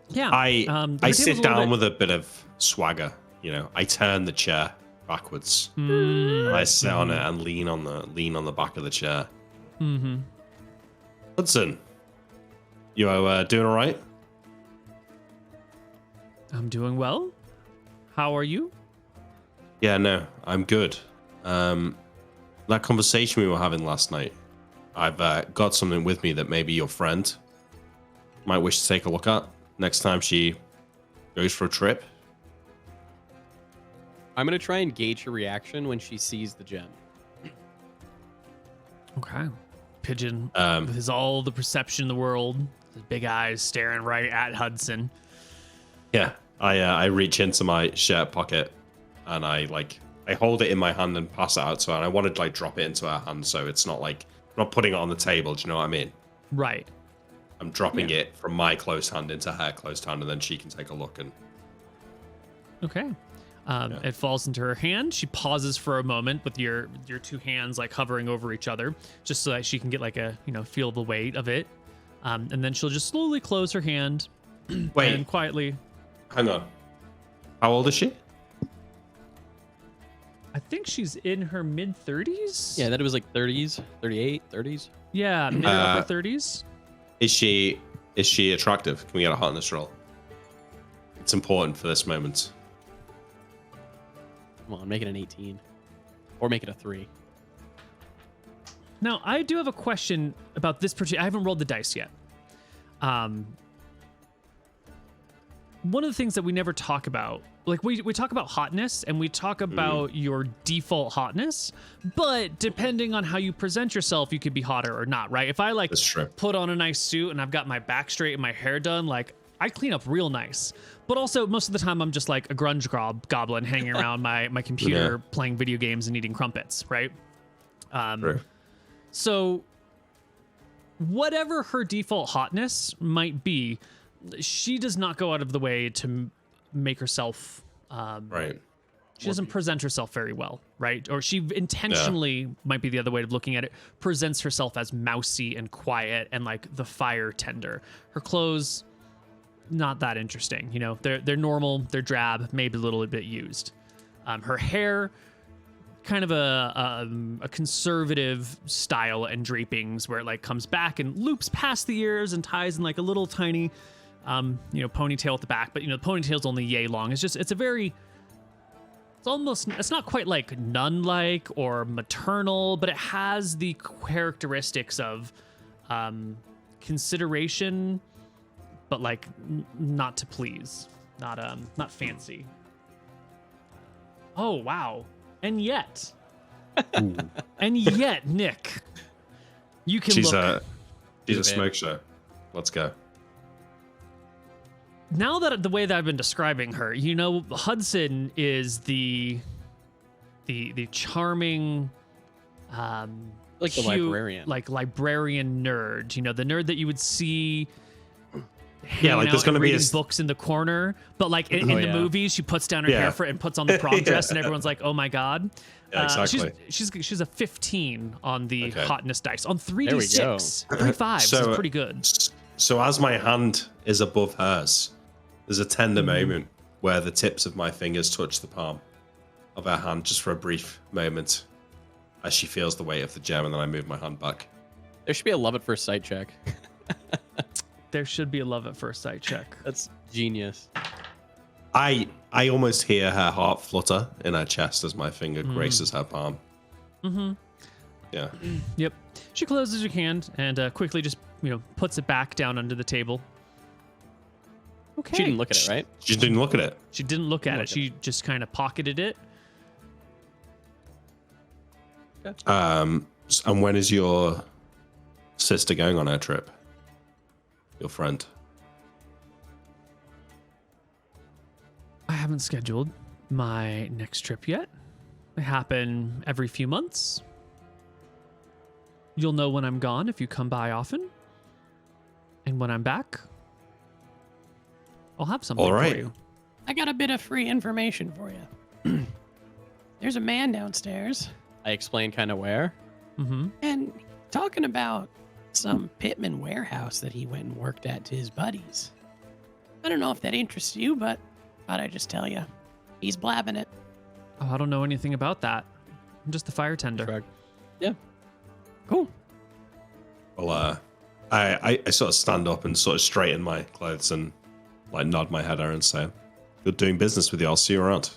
Yeah. I sit down with a bit of swagger. You know, I turn the chair backwards. And I sit on it and lean on the back of the chair. Hudson, you doing all right? I'm doing well. How are you? Yeah, no, I'm good. That conversation we were having last night, I've got something with me that maybe your friend might wish to take a look at next time she goes for a trip. I'm going to try and gauge her reaction when she sees the gem. Okay. Pigeon, with all the perception in the world, his big eyes staring right at Hudson. Yeah, I reach into my shirt pocket and I hold it in my hand and pass it out to her. And I wanted to like drop it into her hand so it's not like I'm not putting it on the table. Do you know what I mean? Right. I'm dropping it from my closed hand into her closed hand, and then she can take a look. And okay, it falls into her hand. She pauses for a moment with your two hands like hovering over each other, just so that she can get like a feel the weight of it. And then she'll just slowly close her hand. Wait, and quietly. Hang on. How old is she? I think she's in her mid 30s. Yeah, that it was like 30s, 38, 30s. Yeah, mid or upper 30s. Is she attractive? Can we get a hotness roll? It's important for this moment. Come on, make it an 18. Or make it a 3. Now, I do have a question about this particular. I haven't rolled the dice yet. One of the things that we never talk about, like we talk about hotness and we talk about your default hotness, but depending on how you present yourself, you could be hotter or not, right? If I like put on a nice suit and I've got my back straight and my hair done, like I clean up real nice. But also most of the time I'm just like a grunge goblin hanging around my computer playing video games and eating crumpets, right? So whatever her default hotness might be, she does not go out of the way to make herself right. She doesn't present herself very well, right? Or she intentionally might be the other way of looking at it, presents herself as mousy and quiet and like the fire tender. Her clothes, not that interesting, you know. They're normal, they're drab, maybe a little bit used. Her hair, kind of a conservative style and drapings where it like comes back and loops past the ears and ties in like a little tiny, ponytail at the back. But the ponytail's only yay long. It's not quite like nun-like or maternal, but it has the characteristics of consideration, but like not to please, not fancy. Oh wow! And yet, Nick, you can She's look. She's a smoke show. Let's go. Now that the way that I've been describing her, Hudson is the charming, Like the cute, librarian. like librarian nerd. The nerd that you would see. Yeah, like there's going to be reading books in the corner, but like in the movies, she puts down her hair for and puts on the prom dress, and everyone's like, "Oh my god!" Yeah, exactly. She's a 15 on the hotness dice on There we go. 3d6, 3 5s is pretty good. So as my hand is above hers, there's a tender moment where the tips of my fingers touch the palm of her hand just for a brief moment as she feels the weight of the gem, and then I move my hand back. There should be a love at first sight check. There should be a love at first sight check. That's genius. I almost hear her heart flutter in her chest as my finger graces her palm. Mm-hmm. Yeah. Yep. She closes her hand and quickly just puts it back down under the table. Okay. She didn't look at it, right? She didn't look at it. She didn't look at it. She just kind of pocketed it. And when is your sister going on her trip? Your friend? I haven't scheduled my next trip yet. They happen every few months. You'll know when I'm gone if you come by often. And when I'm back, I'll have something All right. for you. I got a bit of free information for you. There's a man downstairs, I explained kind of where. Mm-hmm. and talking about some Pittman warehouse that he went and worked at to his buddies. I don't know if that interests you, but thought I'd just tell you. He's blabbing it. Oh, I don't know anything about that. I'm just the fire tender. Shrug. Cool. Well, I sort of stand up and sort of straighten my clothes and like nod my head at her and say, "Good doing business with you. I'll see you around."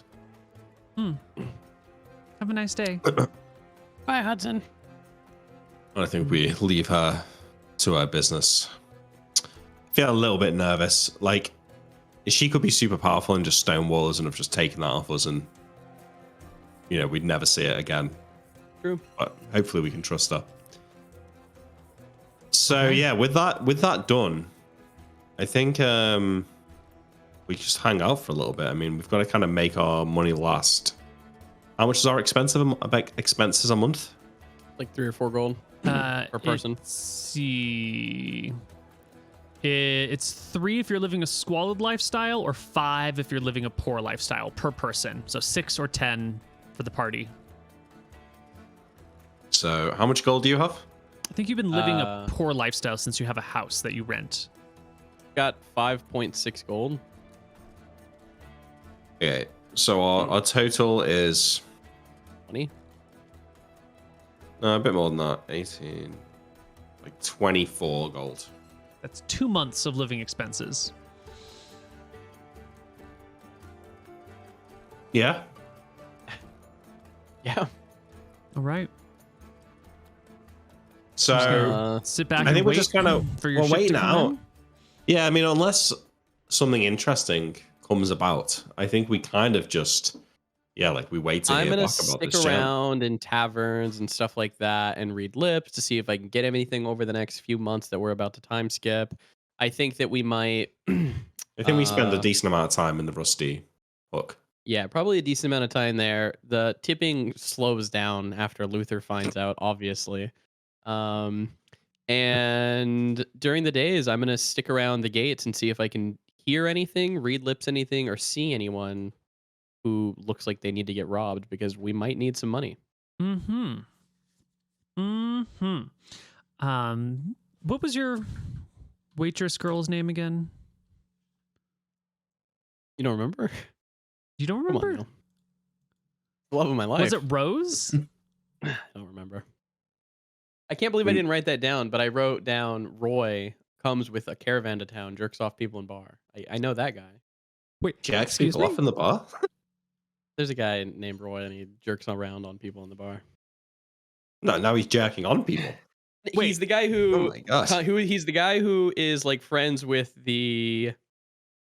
Have a nice day. Bye, Hudson. I think we leave her to her business. Feel a little bit nervous. Like, she could be super powerful and just stonewall us and have just taken that off us, and we'd never see it again. True. But hopefully we can trust her. So yeah, with that done, I think we just hang out for a little bit. I mean, we've got to kind of make our money last. How much is our expenses a month? Like 3 or 4 gold per person. Let's see. It's 3 if you're living a squalid lifestyle, or 5 if you're living a poor lifestyle per person. So 6 or 10 for the party. So how much gold do you have? I think you've been living a poor lifestyle since you have a house that you rent. Got 5.6 gold. Okay, so our total is 20. no, a bit more than that. 18, like 24 gold. That's 2 months of living expenses. Yeah. Yeah. All right. So Sit back. I think and we're wait just kind of for your we're ship waiting to come out. in. Yeah, I mean, unless something interesting comes about, I think we kind of just we wait to I'm hear gonna back about stick this jam. around in taverns and stuff like that and read lips to see if I can get anything over the next few months that we're about to time skip. I think that we might. I think we spend a decent amount of time in the Rusty Hook. Yeah, probably a decent amount of time there. The tipping slows down after Luther finds out, obviously. And during the days, I'm gonna stick around the gates and see if I can hear anything, read lips anything, or see anyone who looks like they need to get robbed, because we might need some money. Mm-hmm. What was your waitress girl's name again? You don't remember? You don't Come on, remember? Neil. The love of my life. Was it Rose? I don't remember. I can't believe I didn't write that down, but I wrote down Roy comes with a caravan to town, jerks off people in bar. I know that guy. Wait, Jacks excuse people me? off in the bar. There's a guy named Roy, and he jerks around on people in the bar. No, now he's jerking on people. Wait. He's the guy Oh who, my gosh. he's the guy who is like friends with the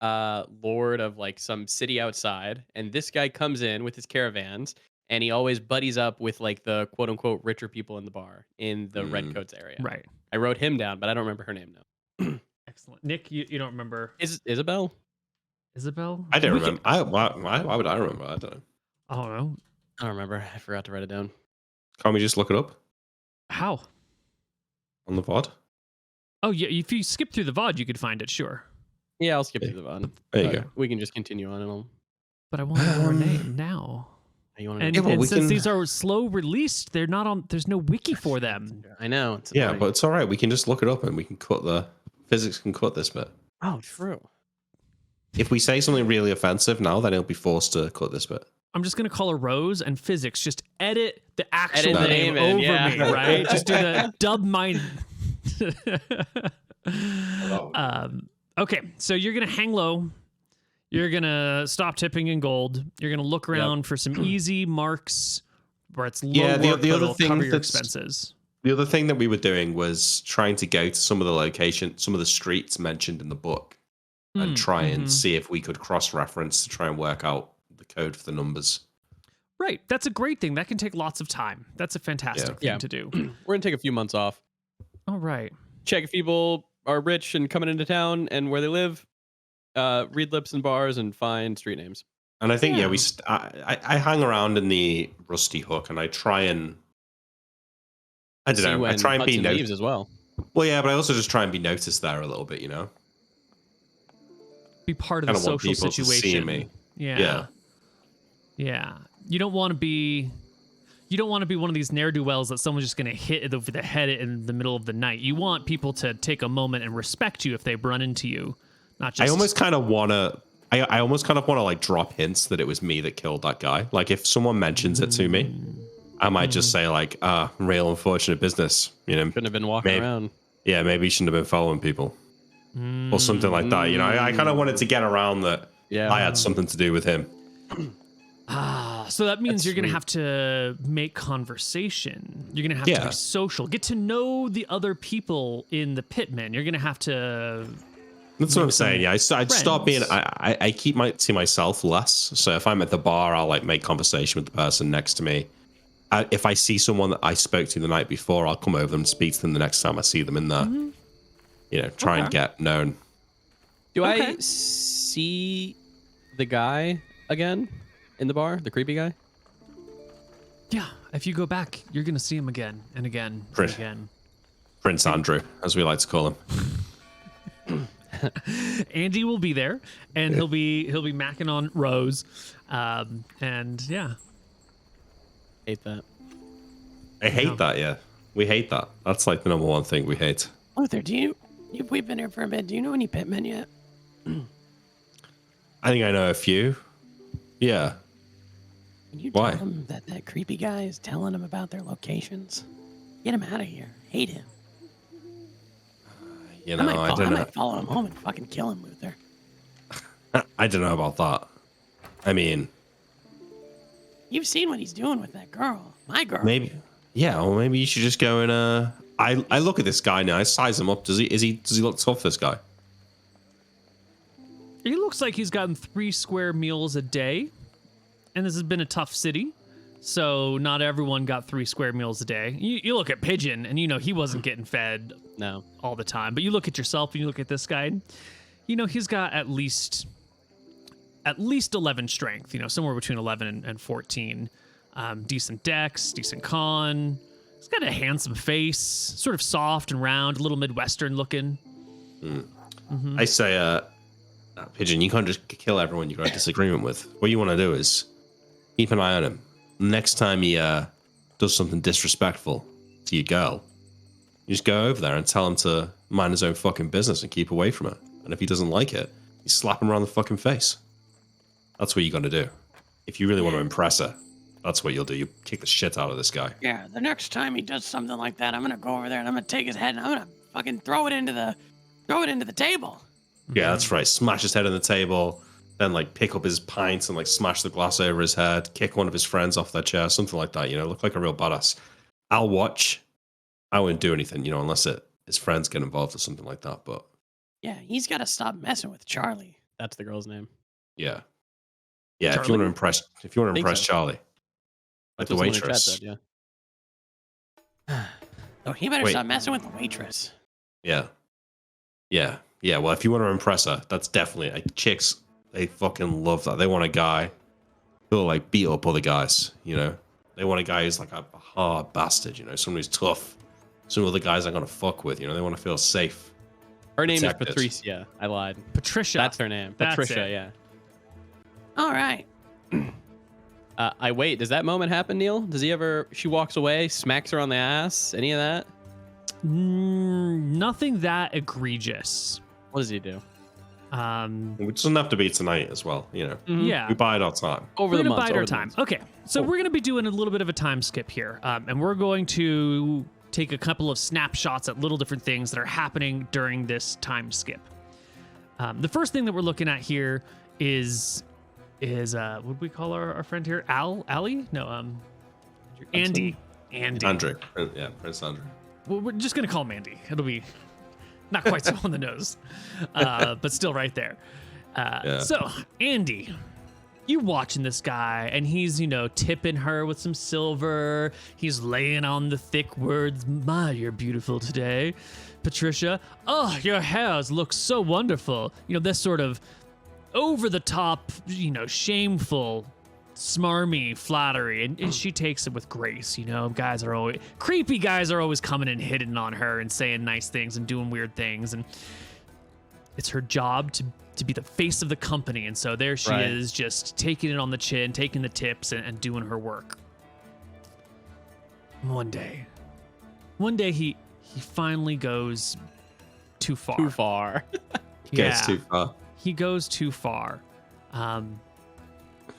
lord of like some city outside, and this guy comes in with his caravans, and he always buddies up with like the quote unquote richer people in the bar in the Redcoats area. Right. I wrote him down, but I don't remember her name now. Excellent. Nick, you don't remember Is Isabel? Isabel? I don't We can- remember. Why would I remember? I don't know. I don't know. I don't remember. I forgot to write it down. Can't we just look it up How? on the VOD? Oh, yeah. If you skip through the VOD, you could find it, sure. Yeah, I'll skip through the VOD. There you go. We can just continue on, and I'll. But I want her name now. You want to? And, Yeah, well, and we since can- these are slow released, they're not on. There's no wiki for them. I know. It's Yeah, annoying. but it's all right. We can just look it up and we can cut the physics. Can cut this bit. Oh, true. If we say something really offensive now, then he'll be forced to cut this bit. I'm just gonna call her Rose, and physics just edit the actual Edit the name name in, over yeah. me, right? Just do the dub mine. Okay, so you're gonna hang low. You're gonna stop tipping in gold. You're gonna look around for some easy marks where it's low Yeah, the work, but other it'll thing cover your that's- expenses. The other thing that we were doing was trying to go to some of the locations, some of the streets mentioned in the book, and try and see if we could cross-reference to try and work out the code for the numbers. Right, that's a great thing. That can take lots of time. That's a fantastic thing Yeah. to do. We're gonna take a few months off. All right. Check if people are rich and coming into town and where they live. Read lips and bars and find street names. And I think, Yeah. I hang around in the Rusty Hook and I try and, I don't See know, I when try and be Hudson noticed. leaves as well. Well, yeah, but I also just try and be noticed there a little bit, you know? Be part of the Kinda want social people to see situation. me. Yeah. Yeah. Yeah. You don't want to be one of these ne'er-do-wells that someone's just going to hit over the head in the middle of the night. You want people to take a moment and respect you if they run into you. Not just I almost kind of want to, I almost kind of want to like drop hints that it was me that killed that guy. Like if someone mentions it to me, I might just say like, real unfortunate business, you know? Shouldn't have been walking Maybe. around. Yeah, maybe you shouldn't have been following people. Or something like that. You know, I kind of wanted to get around that Yeah. I had something to do with him. so that means That's you're going to sweet. have to make conversation. You're going to have to Yeah. be social. Get to know the other people in the pitman. You're going to have to That's what I'm saying. Yeah, I'd stop being. friends. I keep to myself less. So if I'm at the bar, I'll like make conversation with the person next to me. If I see someone that I spoke to the night before, I'll come over and speak to them the next time I see them in there. You know, try and get known. Do I Okay. see the guy again in the bar? The creepy guy? Yeah, if you go back, you're going to see him again and again and Chris. again. Prince Andrew, as we like to call him. Andy will be there, and he'll be macking on Rose, and yeah, Hate that. I hate No. that. Yeah, we hate that. That's like the number one thing we hate. Luther, we've been here for a bit. Do you know any pitmen yet? I think I know a few. Yeah. Can you Why? tell them that that creepy guy is telling them about their locations? Get him out of here. Hate him. You I know, might, I I don't know. might follow him home and fucking kill him, Luther. I don't know about that. I mean, You've seen what he's doing with that girl. My girl. maybe. Yeah, or maybe you should just go and. I look at this guy now. I size him up. Does he look tough? This guy. he looks like he's gotten 3 square meals a day, and this has been a tough city, so not everyone got 3 square meals a day. You look at Pigeon, and you know he wasn't getting fed No. all the time, but you look at yourself and you look at this guy, you know he's got at least 11 strength, you know, somewhere between 11 and 14. Decent dex, decent con. He's got a handsome face, sort of soft and round, a little Midwestern looking. I say, Pigeon, you can't just kill everyone you got a disagreement with. What you want to do is keep an eye on him. Next time he does something disrespectful to your girl, you just go over there and tell him to mind his own fucking business and keep away from her. And if he doesn't like it, you slap him around the fucking face. That's what you got to do if you really want to impress her. That's what you'll do. You kick the shit out of this guy. Yeah, the next time he does something like that, I'm gonna go over there and I'm gonna take his head and I'm gonna fucking throw it into the table. Yeah, that's right. Smash his head on the table, then like pick up his pint and like smash the glass over his head, kick one of his friends off their chair, something like that. Look like a real badass. I'll watch. I won't do anything, unless his friends get involved or something like that. But Yeah, he's gotta stop messing with Charlie. That's the girl's name. yeah, yeah. If Charlie? you want to impress so. Charlie, like the That's what someone in chat waitress. said, yeah. So he better Wait. stop messing with the waitress. Yeah, yeah, yeah. Well, if you want to impress her, that's definitely chicks. They fucking love that. They want a guy who'll like beat up other guys. They want a guy who's like a hard bastard. Someone who's tough. Some other guys aren't gonna fuck with. They want to feel safe. Her name is Protected. Patricia. I lied. Patricia. That's her name. That's Patricia, it. yeah. All right. I wait. Does that moment happen, Neil? Does he ever? She walks away, smacks her on the ass. Any of that? Nothing that egregious. What does he do? It doesn't have to be tonight as well. Yeah. We buy it our time. Over We're the gonna months. bide over our the time. months. Okay, so we're gonna be doing a little bit of a time skip here, and we're going to take a couple of snapshots at little different things that are happening during this time skip. The first thing that we're looking at here is what would we call our friend here? Ali? No, Andy. Andrew. Yeah, Prince Andrew. Well, we're just gonna call him Andy. It'll be not quite so on the nose, but still right there. Yeah. So, Andy, you watching this guy, and he's, tipping her with some silver. He's laying on the thick words, "My, you're beautiful today." Patricia, "Oh, your hairs look so wonderful." This sort of over-the-top, shameful, smarmy flattery, and she takes it with grace. Creepy guys are always coming and hitting on her and saying nice things and doing weird things, and it's her job to be the face of the company, and so there she Right. is, just taking it on the chin, taking the tips, and doing her work. One day he finally goes too far. Too far. Gets too far. He goes too far.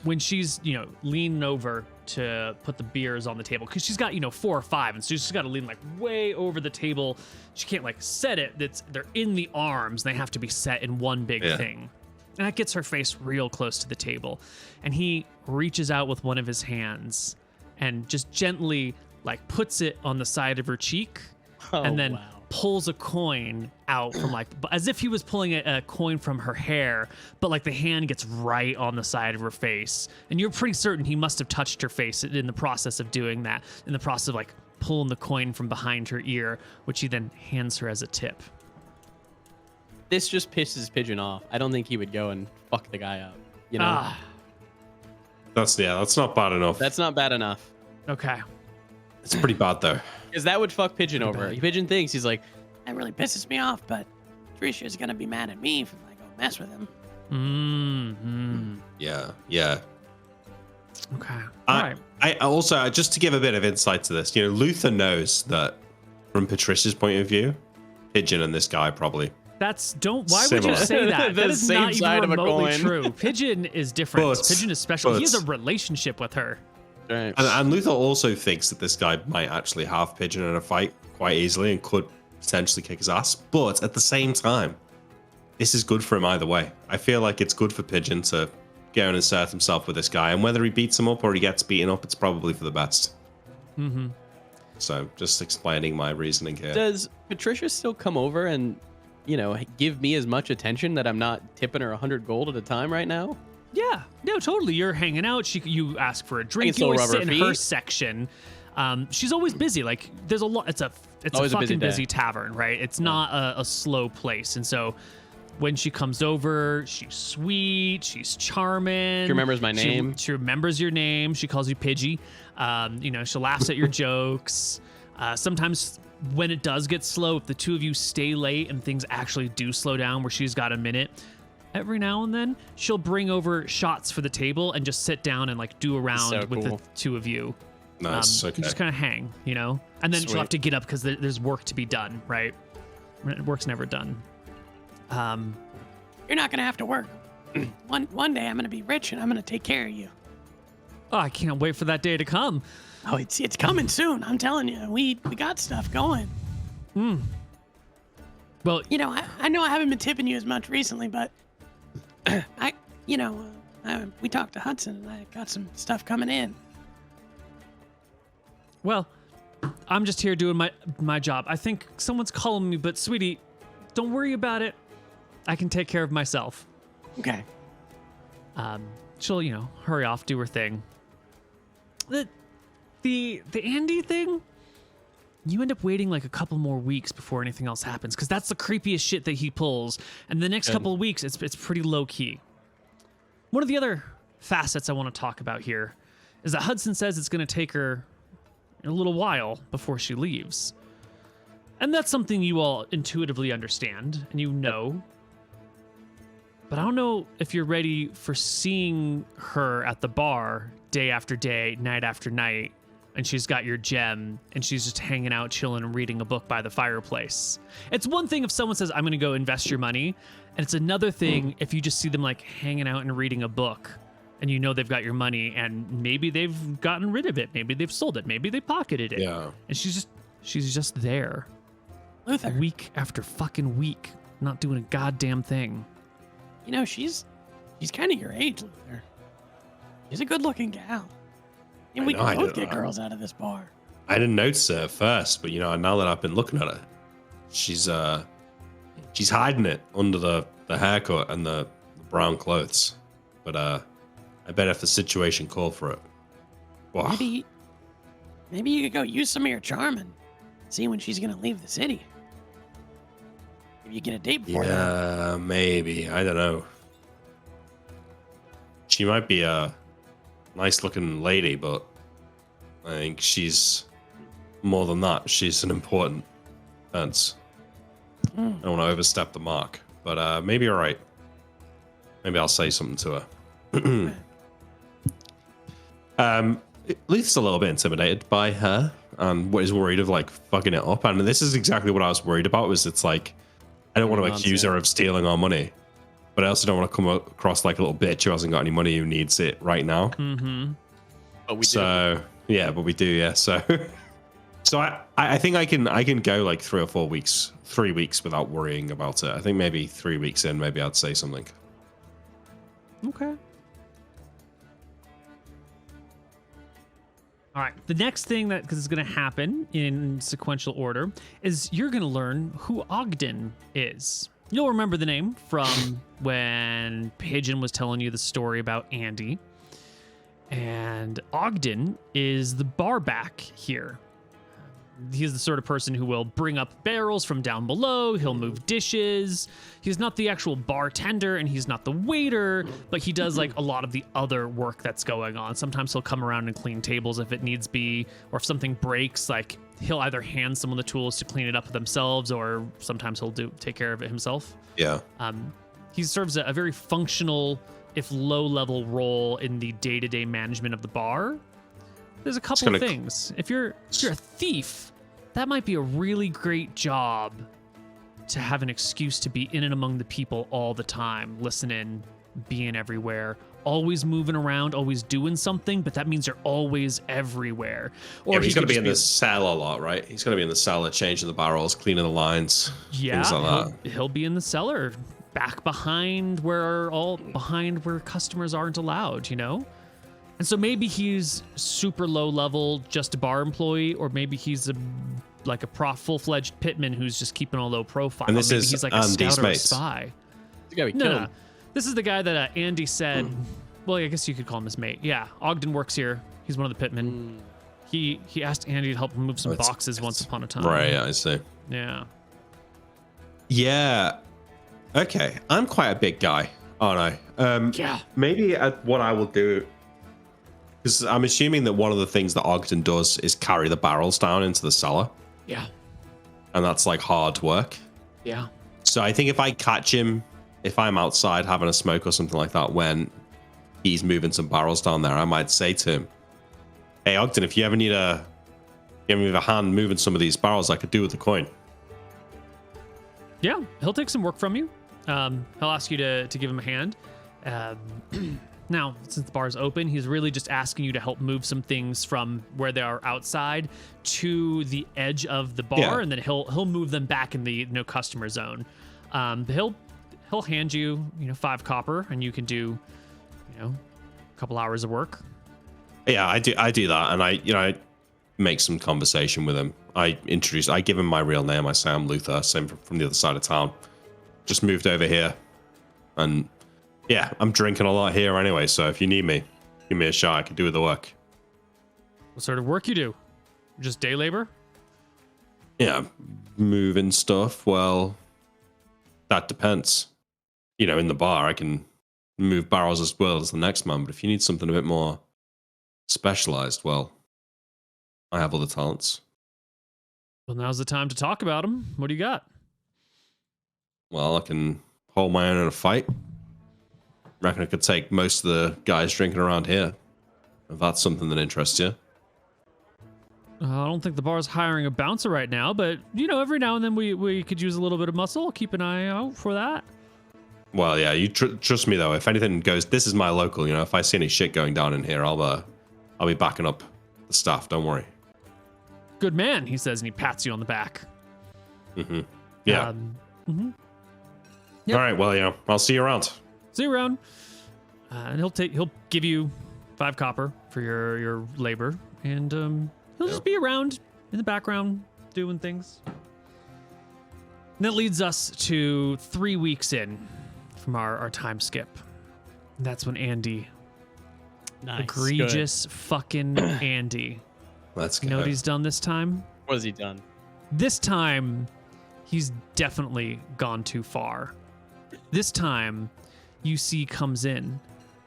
When she's, leaning over to put the beers on the table, because she's got, 4 or 5, and so she's got to lean like way over the table. She can't like set it. They're in the arms. They have to be set in one big thing. And that gets her face real close to the table. And he reaches out with one of his hands and just gently like puts it on the side of her cheek, and then pulls a coin out from as if he was pulling a coin from her hair, but like the hand gets right on the side of her face, and you're pretty certain he must have touched her face in the process of doing that, in the process of like pulling the coin from behind her ear, which he then hands her as a tip. This just pisses Pigeon off. I don't think he would go and fuck the guy up. That's not bad enough. That's not bad enough. Okay. It's pretty bad though. Because that would fuck Pigeon over. bad. Pigeon thinks he's like, That really pisses me off, but Tricia's gonna be mad at me if I go mess with him. Mm-hmm. Yeah. Okay. All right. I also, just to give a bit of insight to this, Luther knows that from Patricia's point of view, Pigeon and this guy probably. Why would Similar. you say that? The That is same not side even of a remotely coin. true. Pigeon is different. But- Pigeon is special. He but- has a relationship with her. right. And Luther also thinks that this guy might actually have Pigeon in a fight quite easily and could potentially kick his ass. But at the same time, this is good for him either way. I feel like it's good for Pigeon to go and insert himself with this guy. And whether he beats him up or he gets beaten up, it's probably for the best. Mm-hmm. So just explaining my reasoning here. Does Patricia still come over and, give me as much attention that I'm not tipping her 100 gold at a time right now? Yeah, no, totally. You're hanging out. You ask for a drink. You still always rub sit her in her feet. section. She's always busy. Like there's a lot. It's a Always a busy fucking day. busy tavern, right? It's not a slow place. And so when she comes over, she's sweet. She's charming. She remembers my name. She remembers your name. She calls you Pidgey. She laughs at your jokes. Sometimes when it does get slow, if the two of you stay late and things actually do slow down where she's got a minute, every now and then she'll bring over shots for the table and just sit down and like do a round So with the cool. two of you. Nice. You Okay. just kind of hang, and then she'll Sweet. have to get up because there's work to be done, right? Work's never done. You're not gonna have to work. One day I'm gonna be rich and I'm gonna take care of you. Oh, I can't wait for that day to come. Oh, it's coming soon. I'm telling you, we got stuff going. Well, You know, I know I haven't been tipping you as much recently, but we talked to Hudson and I got some stuff coming in. well, I'm just here doing my job. I think someone's calling me, but sweetie, don't worry about it. I can take care of myself. Okay. She'll, hurry off, do her thing. The Andy thing, you end up waiting like a couple more weeks before anything else happens, because that's the creepiest shit that he pulls. And the next couple of weeks, it's pretty low key. One of the other facets I want to talk about here is that Hudson says it's going to take her a little while before she leaves. And that's something you all intuitively understand and you know. But I don't know if you're ready for seeing her at the bar day after day, night after night, and she's got your gem and she's just hanging out, chilling and reading a book by the fireplace. It's one thing if someone says, I'm going to go invest your money. And it's another thing if you just see them like hanging out and reading a book and you know they've got your money and maybe they've gotten rid of it. Maybe they've sold it. Maybe they pocketed it. Yeah. And she's just there. Luther. Week after fucking week, not doing a goddamn thing. You know, she's kind of your age, Luther. She's a good-looking gal. And we know, I can both do. get girls out of this bar. I didn't notice her at first, but now that I've been looking at her, she's hiding it under the haircut and the brown clothes. But I bet if the situation called for it. Wow. Maybe you could go use some of your charm and see when she's gonna leave the city. Maybe you get a date before that. Yeah, maybe. I don't know. She might be a nice looking lady, but I think she's more than that. She's an important fence. I don't want to overstep the mark, but maybe you're right. Maybe I'll say something to her. Leith's a little bit intimidated by her and what is worried of like fucking it up. And this is exactly what I was worried about. Was it's like I don't want to accuse her of stealing our money, but I also don't want to come across like a little bitch who hasn't got any money who needs it right now. Mm-hmm. But we do. So yeah, but we do, yeah. So I think I can go like 3 or 4 weeks, 3 weeks without worrying about it. I think maybe 3 weeks in, maybe I'd say something. Okay. All right. The next thing that is going to happen in sequential order is you're going to learn who Ogden is. You'll remember the name from when Pigeon was telling you the story about Andy. And Ogden is the barback here. He's the sort of person who will bring up barrels from down below. He'll move dishes. He's not the actual bartender and he's not the waiter, but he does like a lot of the other work that's going on. Sometimes he'll come around and clean tables if it needs be, or if something breaks, like he'll either hand someone the tools to clean it up themselves, or sometimes he'll take care of it himself. Yeah. He serves a very functional, if low-level role in the day-to-day management of the bar. There's a couple of things. If you're a thief, that might be a really great job to have an excuse to be in and among the people all the time, listening, being everywhere, always moving around, always doing something, but that means you're always everywhere. Or yeah, he's going to be in the cell a lot, right? He's going to be in the cellar, changing the barrels, cleaning the lines, things like that. He'll be in the cellar, back behind where customers aren't allowed, you know? And so maybe he's super low level, just a bar employee, or maybe he's a full-fledged pitman who's just keeping a low profile. And this maybe is he's like a scout or a spy. The guy we killed. No. This is the guy that Andy said. Well, I guess you could call him his mate. Yeah, Ogden works here. He's one of the pitmen. He asked Andy to help him move some boxes once upon a time. Right, I see. Yeah. Yeah. Okay, I'm quite a big guy, aren't I? Yeah. Maybe what I will do, because I'm assuming that one of the things that Ogden does is carry the barrels down into the cellar. Yeah. And that's like hard work. Yeah. So I think if I catch him, if I'm outside having a smoke or something like that, when he's moving some barrels down there, I might say to him, "Hey Ogden, if you ever need a hand moving some of these barrels, I could do with the coin." Yeah, he'll take some work from you. He'll ask you to give him a hand. Now, since the bar is open, he's really just asking you to help move some things from where they are outside to the edge of the bar, Yeah. and then he'll move them back in the no customer zone. He'll hand you 5 copper, and you can do a couple hours of work. Yeah, I do that, and I make some conversation with him. I give him my real name. I say I'm Luther, same from the other side of town. Just moved over here, and yeah, I'm drinking a lot here anyway. So if you need me, give me a shot. I can do the work. What sort of work you do? Just day labor? Yeah, moving stuff. Well, that depends. In the bar, I can move barrels as well as the next man. But if you need something a bit more specialized, well, I have other talents. Well, now's the time to talk about them. What do you got? Well, I can hold my own in a fight. Reckon I could take most of the guys drinking around here. If that's something that interests you. I don't think the bar's hiring a bouncer right now, but every now and then we could use a little bit of muscle. Keep an eye out for that. Well, yeah, you trust me though. If anything goes, this is my local. If I see any shit going down in here, I'll be backing up the staff. Don't worry. Good man, he says, and he pats you on the back. Mm-hmm. Yeah. Yep. All right. Well, I'll see you around. See you around. And he'll give you 5 copper for your labor, and he'll just be around in the background doing things. And that leads us to 3 weeks in from our time skip. And that's when Andy, Nice. egregious fucking Andy. Let's go. You know what he's done this time? What has he done? This time, he's definitely gone too far. This time, you see comes in.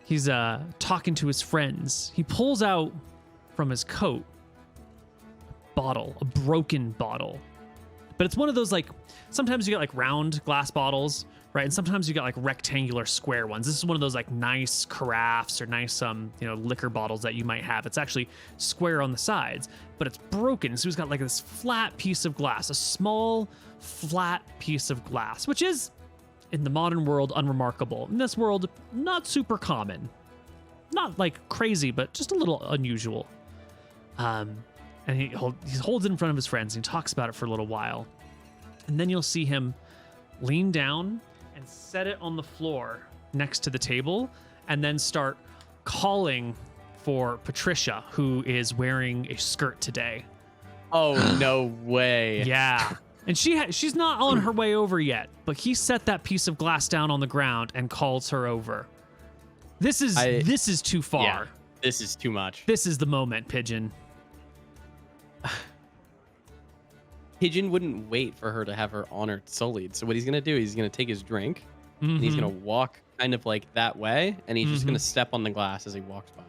He's talking to his friends. He pulls out from his coat a broken bottle. But it's one of those, sometimes you get round glass bottles, right? And sometimes you get rectangular square ones. This is one of those nice carafes or nice liquor bottles that you might have. It's actually square on the sides, but it's broken. So he's got this flat piece of glass, a small flat piece of glass, which is in the modern world unremarkable. In this world, not super common. Not crazy, but just a little unusual. And he holds it in front of his friends and he talks about it for a little while. And then you'll see him lean down and set it on the floor next to the table and then start calling for Patricia, who is wearing a skirt today. Oh, no way. Yeah. And she's not on her way over yet, but he set that piece of glass down on the ground and calls her over. This is too far. Yeah, this is too much. This is the moment, Pigeon. Pigeon wouldn't wait for her to have her honor sullied. So what he's going to do, he's going to take his drink and he's going to walk kind of that way. And he's just going to step on the glass as he walks by.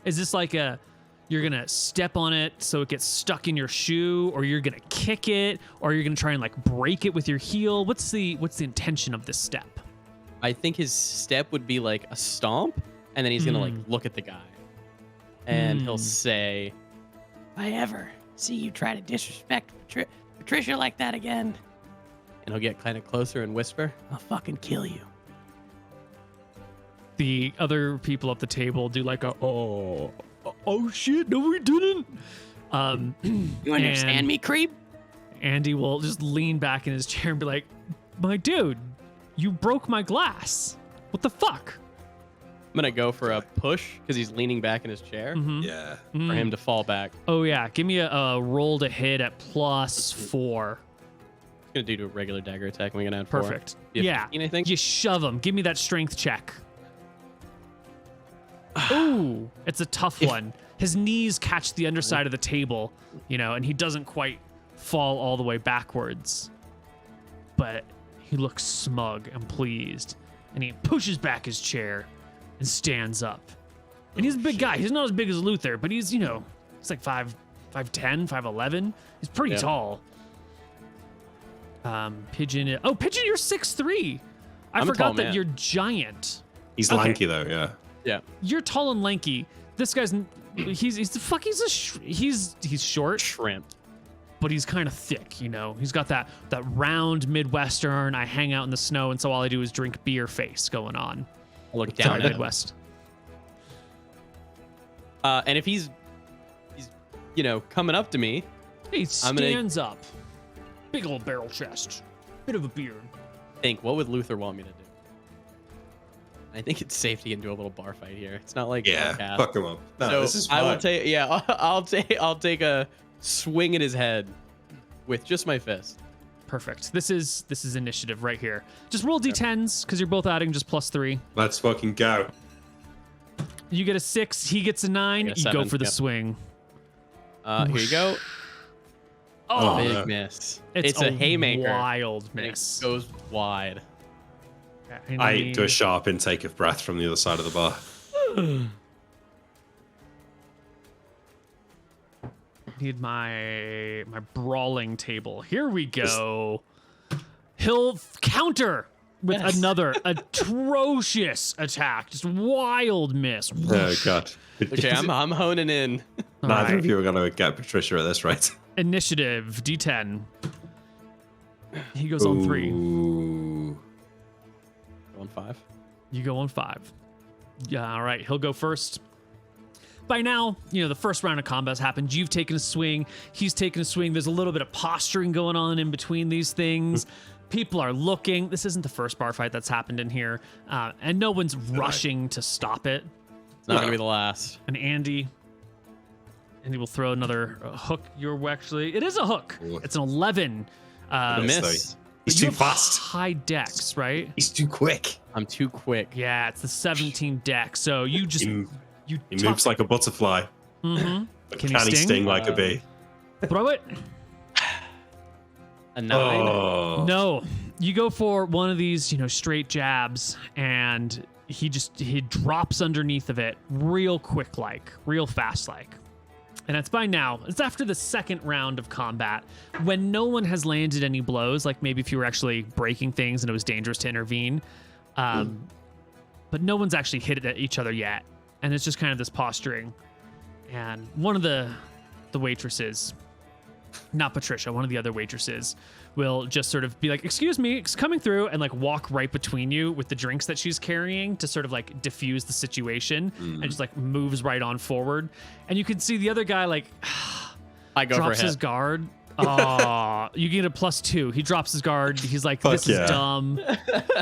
Is this you're going to step on it so it gets stuck in your shoe, or you're going to kick it, or you're going to try and break it with your heel? What's the intention of this step? I think his step would be a stomp, and then he's going to look at the guy. And he'll say, If I ever see you try to disrespect Patricia like that again, and he'll get kind of closer and whisper, I'll fucking kill you. The other people at the table do oh shit, no we didn't. You understand me, creep? Andy will just lean back in his chair and be like, my dude, you broke my glass. What the fuck? I'm going to go for a push because he's leaning back in his chair Yeah. for him to fall back. Oh yeah, give me a roll to hit at +4. I'm going to do a regular dagger attack. We're going to add 4. Perfect. You have Yeah, 15, I think? you shove him. Give me that strength check. Ooh, it's a tough one. His knees catch the underside of the table, and he doesn't quite fall all the way backwards. But he looks smug and pleased, and he pushes back his chair and stands up. And he's a big guy. He's not as big as Luther, but he's, he's 5'10", 5'11". He's pretty tall. Pigeon, you're 6'3". I I'm a forgot tall that man. you're giant. He's Okay. lanky though. Yeah. Yeah. You're tall and lanky. This guy's he's short, Shrimp. but he's kind of thick, you know. He's got that round Midwestern, I hang out in the snow, and so all I do is drink beer face going on. I look down at him. Midwest. And if he's coming up to me, He stands up. Big old barrel chest. Bit of a beard. what would Luther want me to do? I think it's safe to get into a little bar fight here. It's not like Yeah, fuck him up. No, so this is I will fine. take. Yeah, I'll take a swing at his head with just my fist. Perfect. This is initiative right here. Just roll d10s because you're both adding just +3. Let's fucking go. You get a 6, he gets a 9. get a You go 7, for the yep. swing. Here you go. Oh, Big no. miss. it's It's a haymaker. Wild And miss. it goes wide. Okay, I do a sharp intake of breath from the other side of the bar. Need my brawling table. Here we go. He'll counter with Yes. another atrocious attack. Just wild miss. Oh god. Okay, I'm honing in. All Neither right. of you are gonna get Patricia at this rate. Initiative D10. He goes on 3. Ooh. On 5. You go on 5. Yeah, all right. He'll go first. By now, the first round of combat's happened. You've taken a swing. He's taken a swing. There's a little bit of posturing going on in between these things. People are looking. This isn't the first bar fight that's happened in here. And no one's rushing to stop it. It's not gonna be the last. And Andy will throw another hook your way. Actually, it is a hook. Ooh. It's an 11. Miss. He's You too have fast. high dex, right? He's too quick. I'm too quick. Yeah, it's the 17 dex. So you just He, you he moves like a butterfly. Mm-hmm. But Can can he he sting? sting like a bee? Throw it. A 9. Oh. No, you go for one of these, straight jabs, and he drops underneath of it real quick, real fast, And it's by now. It's after the second round of combat when no one has landed any blows. Like maybe if you were actually breaking things and it was dangerous to intervene, but no one's actually hit it at each other yet, and it's just kind of this posturing. And one of the waitresses, not Patricia, one of the other waitresses, will just sort of be like, "Excuse me, it's coming through," and walk right between you with the drinks that she's carrying to sort of diffuse the situation, and just moves right on forward. And you can see the other guy I go drops for a his hit. guard. Oh, you get a +2. He drops his guard. He's like, Fuck "This yeah. is dumb.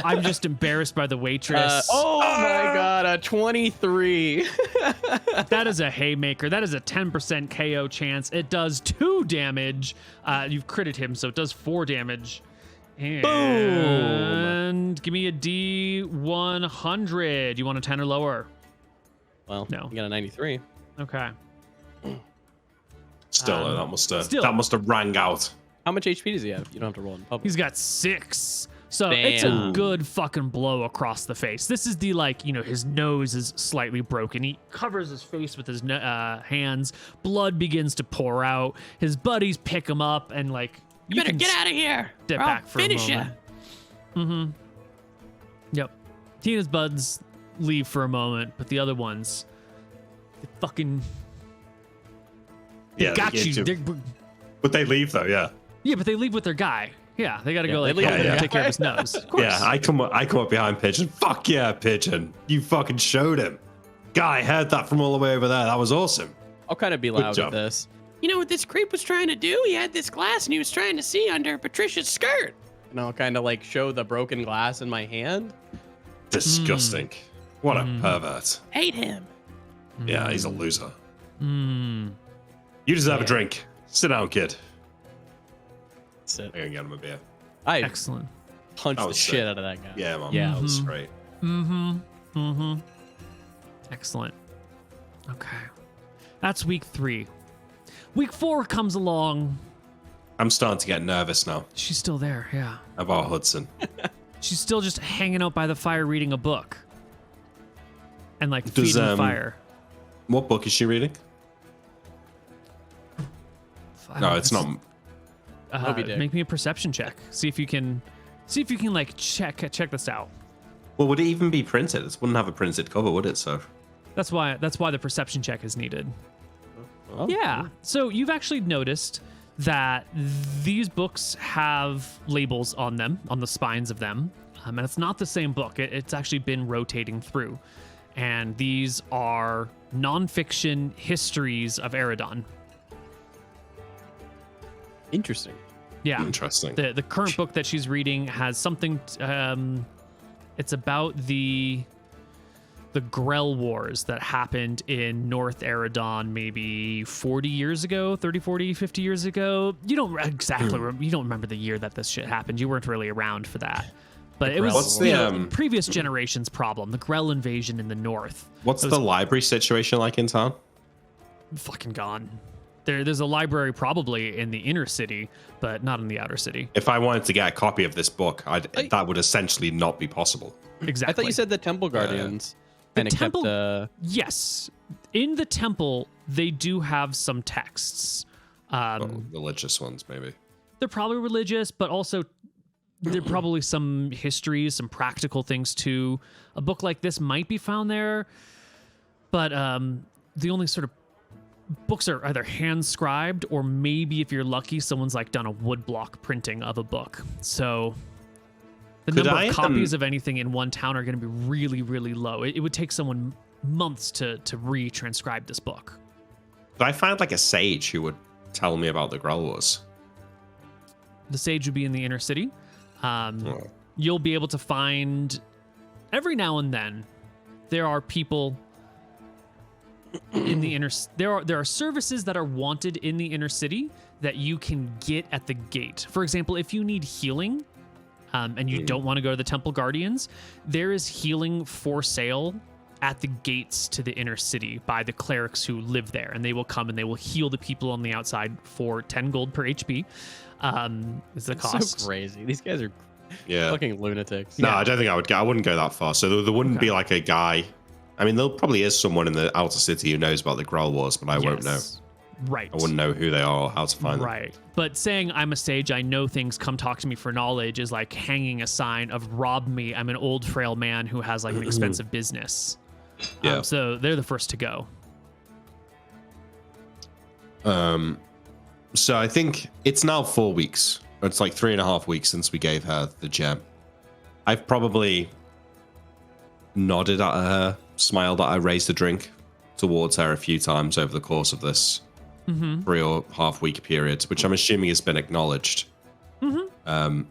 I'm just embarrassed by the waitress." My god, a 23. That is a haymaker. That is a 10% KO chance. It does 2 damage. You've critted him, so it does 4 damage. And give me a D100. You want a 10 or lower? Well, No. you got a 93. Okay. Still, still. that must have rang out. How much HP does he have? You don't have to roll in public. He's got 6. So it's a Damn. good fucking blow across the face. This is the his nose is slightly broken. He covers his face with his hands. Blood begins to pour out. His buddies pick him up and You better get out of here. step or I'll back for a finish ya. moment. Yep. He and his buds leave for a moment, but the other ones, they fucking Yeah, got they you. get you. They're- But they leave though, yeah. Yeah, but they leave with their guy. Yeah, they got to Yeah, go they help leave him with take care of his nose. Of course. Yeah, I come up behind Pigeon. Fuck yeah, Pigeon. You fucking showed him. Guy heard that from all the way over there. That was awesome. I'll kind of be loud with job. this. You know what this creep was trying to do? He had this glass and he was trying to see under Patricia's skirt. And I'll kind of show the broken glass in my hand. Disgusting. What a pervert. Hate him. Yeah, he's a loser. Mm. You deserve a drink. Sit down, kid. Sit. I'm gonna get him a beer. I Excellent. punched That the was shit sick. out of that guy. Yeah, man. Yeah. That was great. Excellent. Okay. That's week 3. Week 4 comes along. I'm starting to get nervous now She's still there, yeah. about Hudson. She's still just hanging out by the fire reading a book. And Does, feeding the fire. What book is she reading? No, it's not. Moby Dick. Make me a perception check. See if you can check this out. Well, would it even be printed? It wouldn't have a printed cover, would it? So That's why the perception check is needed. Oh, Yeah. So you've actually noticed that these books have labels on them, on the spines of them, and it's not the same book. It's actually been rotating through, and these are nonfiction histories of Eridon. Interesting. Yeah, Interesting. The current book that she's reading has something. It's about the Grell Wars that happened in North Eridon maybe 40 years ago, 30, 40, 50 years ago. You don't exactly you don't remember the year that this shit happened. You weren't really around for that. But it was What's the, previous generation's problem, the Grell invasion in the north. What's the library situation like in town? Fucking gone. There's a library probably in the inner city, but not in the outer city. If I wanted to get a copy of this book, that would essentially not be possible. Exactly. I thought you said the Temple Guardians kind of kept. Yes, in the temple they do have some texts. Religious ones, maybe. They're probably religious, but also there are probably some histories, some practical things too. A book like this might be found there, but the only sort of books are either hand scribed or maybe if you're lucky, someone's like done a woodblock printing of a book. So the number of copies of anything in one town are going to be really, really low. It would take someone months to re-transcribe this book. But I found like a sage who would tell me about the Grell Wars. The sage would be in the inner city. You'll be able to find every now and then there are people in the inner. There are services that are wanted in the inner city that you can get at the gate. For example, if you need healing, and you don't want to go to the Temple Guardians, there is healing for sale at the gates to the inner city by the clerics who live there, and they will come and they will heal the people on the outside for 10 gold per HP. Is the cost. So crazy. These guys are Yeah. fucking lunatics. No, I don't think I would. I wouldn't go that far. So there wouldn't be like a guy. I mean, there probably is someone in the outer city who knows about the Grell Wars, but I won't know. Right. I wouldn't know who they are or how to find them. Right. But saying I'm a sage, I know things, come talk to me for knowledge is like hanging a sign of rob me. I'm an old frail man who has like an expensive business. Yeah. So they're the first to go. So I think it's now 4 weeks. Or it's like 3.5 weeks since we gave her the gem. I've probably nodded at her, smiled at her, raised a drink towards her a few times over the course of this 3.5 week period, which I'm assuming has been acknowledged. Half of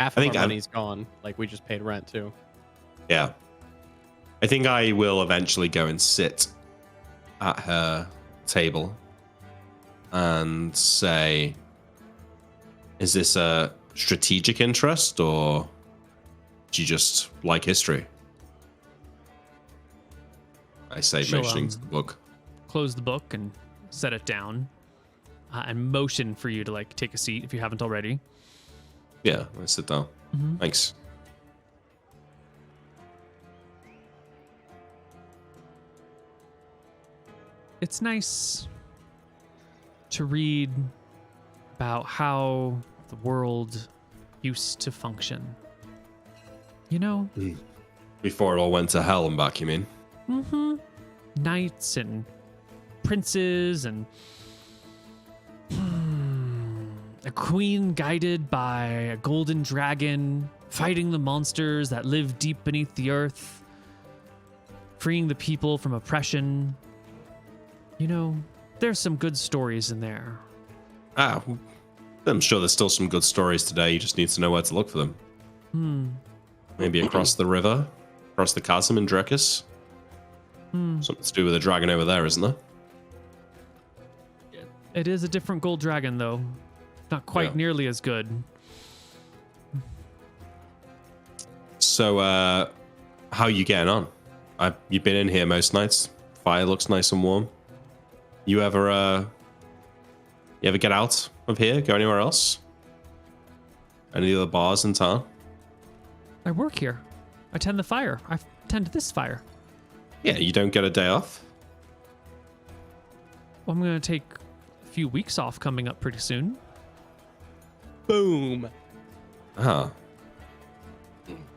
our money's gone. Like we just paid rent too. Yeah. I think I will eventually go and sit at her table and say, is this a strategic interest or do you just like history? I say, She'll, motioning to the book. Close the book and set it down, and motion for you to like take a seat if you haven't already. Yeah, I sit down. Thanks. It's nice to read about how the world used to function. You know? Before it all went to hell and back, you mean? Knights and princes and a queen guided by a golden dragon, fighting the monsters that live deep beneath the earth, freeing the people from oppression. You know, there's some good stories in there. I'm sure there's still some good stories today. You just need to know where to look for them. Maybe across the river, across the chasm in Drekis. Something to do with a dragon over there, isn't there? It is a different gold dragon, though. Not quite nearly as good. So, how are you getting on? You've been in here most nights. Fire looks nice and warm. You ever get out of here? Go anywhere else? Any other bars in town? I work here. I tend the fire. I tend this fire. Yeah, you don't get a day off? Well, I'm going to take a few weeks off coming up pretty soon. Boom.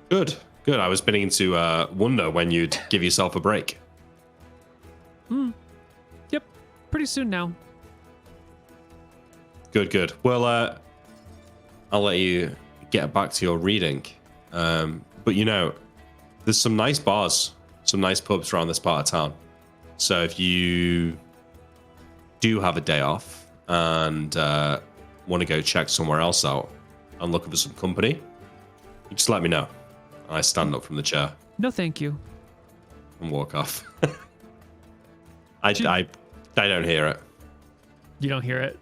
Good. I was beginning to wonder when you'd give yourself a break. Yep. Pretty soon now. Good. Well, I'll let you get back to your reading. But there's some nice bars, some nice pubs around this part of town. So if you do have a day off and want to go check somewhere else out and looking for some company, you just let me know. I stand up from the chair No, thank you. and walk off. I don't hear it. You don't hear it.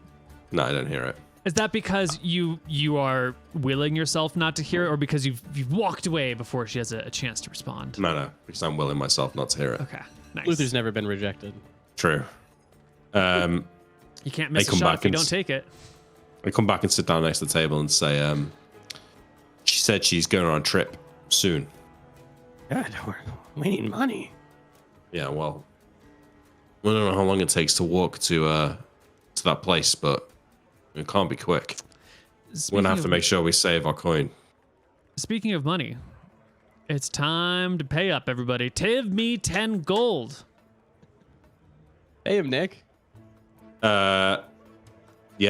No, I don't hear it. Is that because you are willing yourself not to hear it, or because you've walked away before she has a chance to respond? No, because I'm willing myself not to hear it. Okay, nice. Luther's never been rejected. True. You can't miss I a come shot back if you and don't take it. I come back and sit down next to the table and say, she said she's going on a trip soon. God, we need money. Yeah, well, I don't know how long it takes to walk to that place, but it can't be quick. We're gonna have to make sure we save our coin. Speaking of money, it's time to pay up, everybody. Give me 10 gold. Pay him, Nick. Yeah.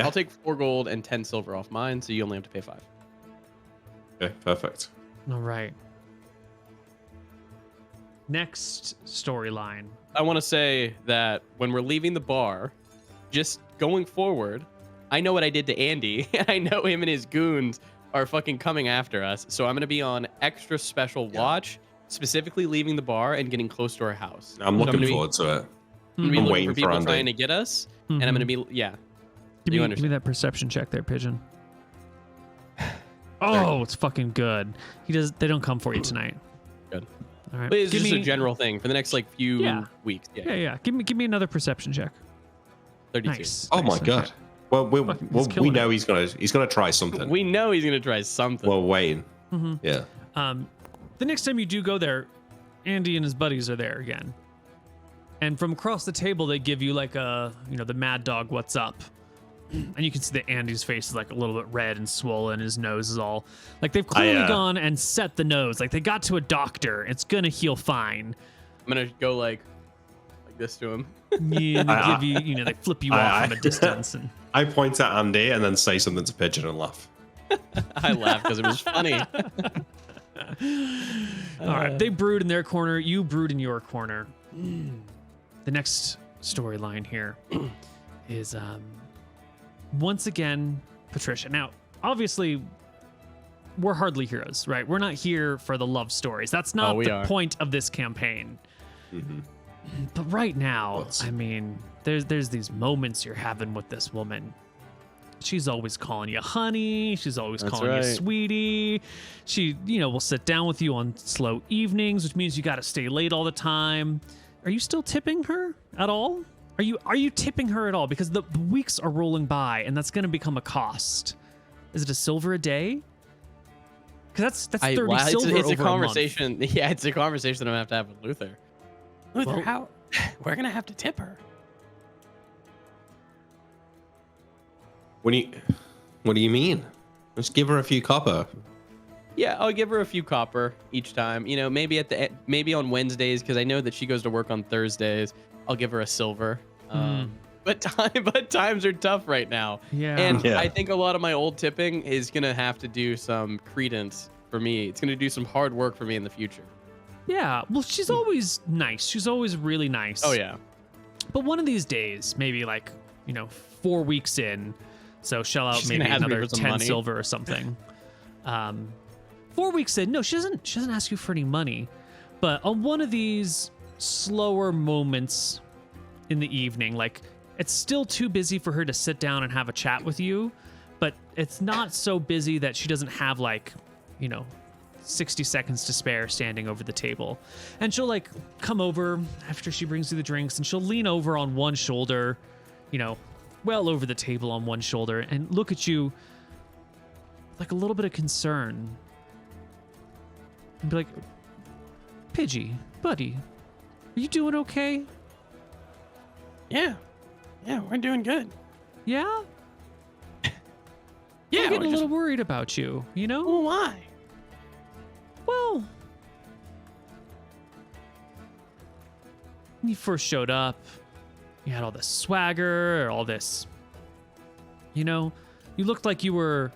I'll take 4 gold and 10 silver off mine, so you only have to pay 5. Okay, perfect. All right. Next storyline. I want to say that when we're leaving the bar, just going forward, I know what I did to Andy, and I know him and his goons are fucking coming after us. So I'm going to be on extra special watch, specifically leaving the bar and getting close to our house. I'm So looking forward to it. I'm I'm looking waiting for for people Andy. trying to get us, and I'm going to be, yeah. Give me that perception check there, Pigeon. Oh, it's fucking good. They don't come for you tonight. Good. All right. But it's just a general thing for the next few weeks. Yeah. Give me another perception check. 32. Nice. Oh my nice, god. okay. Well, we killing know it. he's gonna try something. We know he's gonna try something. Well, waiting. Yeah. The next time you do go there, Andy and his buddies are there again. And from across the table, they give you the mad dog, what's up? And you can see that Andy's face is like a little bit red and swollen. His nose is all they've clearly gone and set the nose. Like they got to a doctor. It's gonna heal fine. I'm gonna go like this to him. Yeah, they give you, they flip you off from a distance. And I point at Andy and then say something to Pigeon and laugh. I laughed because it was funny. all right, they brewed in their corner. You brewed in your corner. The next storyline here is once again Patricia. Now, obviously, we're hardly heroes, right? We're not here for the love stories. That's not the point of this campaign. Mm-hmm. But right now, I mean, there's these moments you're having with this woman. She's always calling you honey. She's always calling you sweetie. She, will sit down with you on slow evenings, which means you got to stay late all the time. Are you still tipping her at all? Are you tipping her at all? Because the weeks are rolling by, and that's going to become a cost. Is it a silver a day? Because that's 30 silver it's over a conversation. A month. Yeah, it's a conversation I'm gonna have to have with Luther. Luther, how? We're gonna have to tip her. What do you mean? Just give her a few copper. Yeah, I'll give her a few copper each time. Maybe on Wednesdays because I know that she goes to work on Thursdays. I'll give her a silver. But times are tough right now. Yeah. And I think a lot of my old tipping is gonna have to do some credence for me. It's gonna do some hard work for me in the future. Yeah. Well, she's always nice. She's always really nice. Oh yeah. But one of these days, maybe 4 weeks in, so shell out She's maybe gonna ask me another for some 10 money. silver or something. 4 weeks in, no, she doesn't ask you for any money, but on one of these slower moments in the evening, it's still too busy for her to sit down and have a chat with you, but it's not so busy that she doesn't have 60 seconds to spare standing over the table. And she'll come over after she brings you the drinks, and she'll lean over on one shoulder, well over the table on one shoulder, and look at you a little bit of concern. And be like, Pidgey, buddy, are you doing okay? Yeah, we're doing good. Yeah? Yeah, I'm getting we're a just. little worried about you, Well, why? Well, when you first showed up, you had all this swagger, all this You know, you looked like you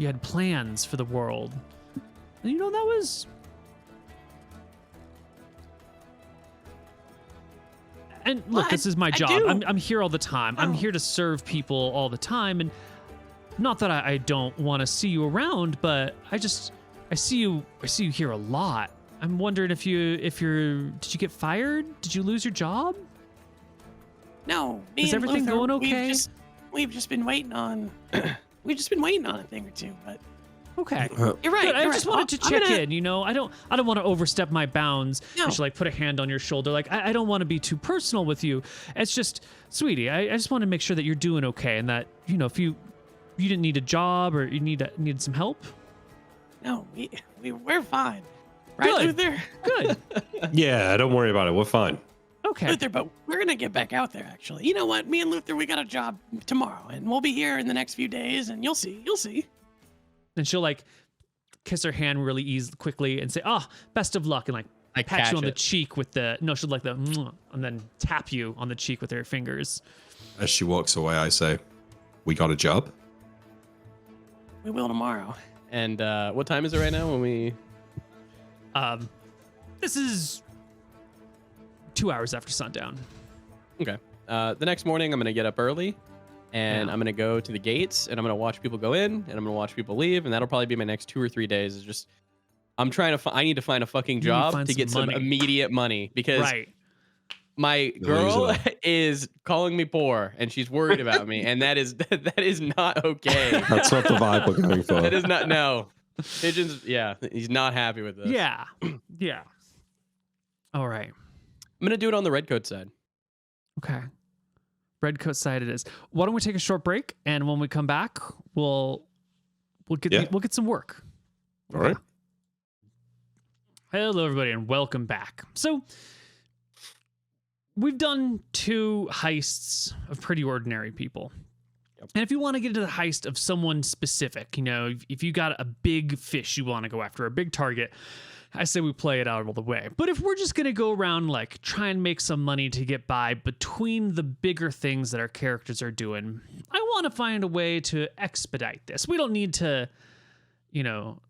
had plans for the world. And you know, that was... And look, Well, this is my I job. do. I'm here all the time. I'm Oh. here to serve people all the time. And not that I don't want to see you around, but I see you here a lot. I'm wondering did you get fired? Did you lose your job? No, me Is and everything Luther, going okay? We've just been waiting on we've just been waiting on a thing or two, but Okay. you're right. Good. I you're just right. wanted to I'm check gonna- in, you know. I don't want to overstep my bounds. No. I should like put a hand on your shoulder. Like I don't want to be too personal with you. It's just, sweetie, I just want to make sure that you're doing okay and that, you know, if you didn't need a job or you needed some help. No, we're fine. Right, Good. Luther? Good. Yeah, don't worry about it. We're fine. Okay. Luther, but we're gonna get back out there actually. You know what? Me and Luther, we got a job tomorrow and we'll be here in the next few days and you'll see. And she'll like kiss her hand really quickly and say, "Oh, best of luck," and like I pat catch you on the it. cheek with the she'll like the "Mwah," and then tap you on the cheek with her fingers. As she walks away, I say, "We got a job." We will tomorrow. And what time is it right now when we... This is 2 hours after sundown. Okay. The next morning, I'm going to get up early and Yeah. I'm going to go to the gates and I'm going to watch people go in and I'm going to watch people leave. And that'll probably be my next 2 or 3 days. Is just, I'm trying to, I need to find a fucking need to job find to some get some money. immediate money because Right. my You're girl losing is calling me poor and she's worried about me. And that is not okay. That's not the vibe we're going for. That is not, no. Pigeon's, yeah, he's not happy with this. Yeah. Yeah. All right. I'm going to do it on the redcoat side. Okay. Redcoat side it is. Why don't we take a short break, and when we come back, we'll get some work. All right. Hello, everybody, and welcome back. So, we've done 2 heists of pretty ordinary people. Yep. And if you want to get into the heist of someone specific, you know, if you got a big fish you want to go after, a big target, I say we play it out all the way. But if we're just going to go around, like, try and make some money to get by between the bigger things that our characters are doing, I want to find a way to expedite this. We don't need to, you know,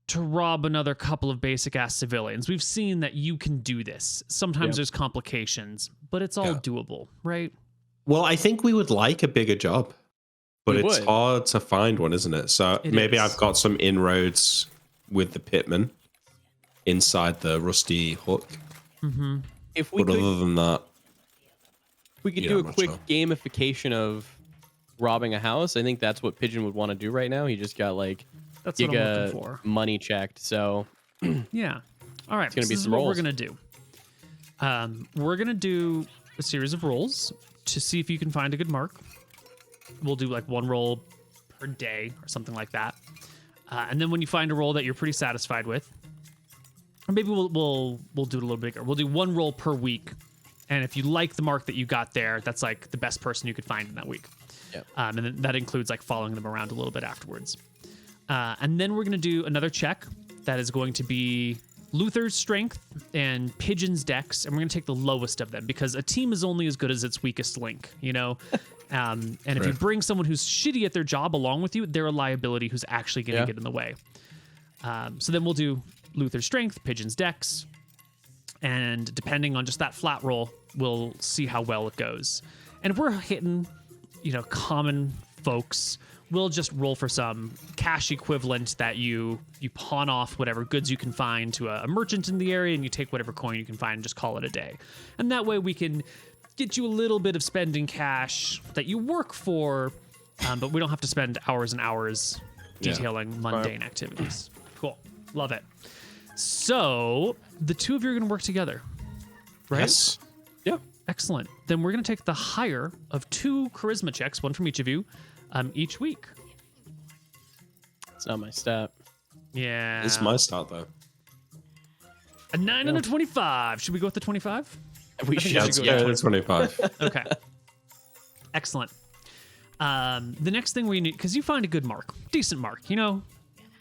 to rob another couple of basic ass civilians. We've seen that you can do this. Sometimes Yep. there's complications, but it's all Yeah. doable, right? Well, I think we would like a bigger job, but We it's would. hard to find one, isn't it? So It maybe is. I've got some inroads with the pitman inside the rusty hook. Mm-hmm. If we But could, other than that, we could Yeah, do a I'm not quick sure. gamification of robbing a house. I think that's what Pigeon would want to do right now. He just got like That's what I'm giga looking for. money checked. So Yeah. All right. It's gonna be this is some what we're rolls. gonna do. We're gonna do a series of rolls to see if you can find a good mark. We'll do like 1 roll per day or something like that. And then when you find a roll that you're pretty satisfied with, or maybe we'll do it a little bigger. We'll do 1 roll per week, and if you like the mark that you got there, that's like the best person you could find in that week. Yep. And then that includes like following them around a little bit afterwards. And then we're gonna do another check that is going to be Luther's strength and Pigeon's dex, and we're gonna take the lowest of them because a team is only as good as its weakest link, you know. And if you Right. bring someone who's shitty at their job along with you, they're a liability who's actually gonna Yeah. get in the way. So then we'll do Luther's strength, Pigeon's dex, and depending on just that flat roll, we'll see how well it goes. And if we're hitting, you know, common folks, we'll just roll for some cash equivalent that you pawn off whatever goods you can find to a merchant in the area, and you take whatever coin you can find and just call it a day. And that way we can get you a little bit of spending cash that you work for, but we don't have to spend hours and hours Yeah. detailing mundane activities. Cool. Love it. So the 2 of you are going to work together, right? yes. yeah, Excellent. Then we're going to take the higher of 2 charisma checks, 1 from each of you, each week. it's not my stat. Yeah. It's my start, though. A 9 and a 25. Should we go with the 25? We think should we That's should go. go yeah, 25. Okay. Excellent. The next thing we need, because you find a good mark, decent mark, you know,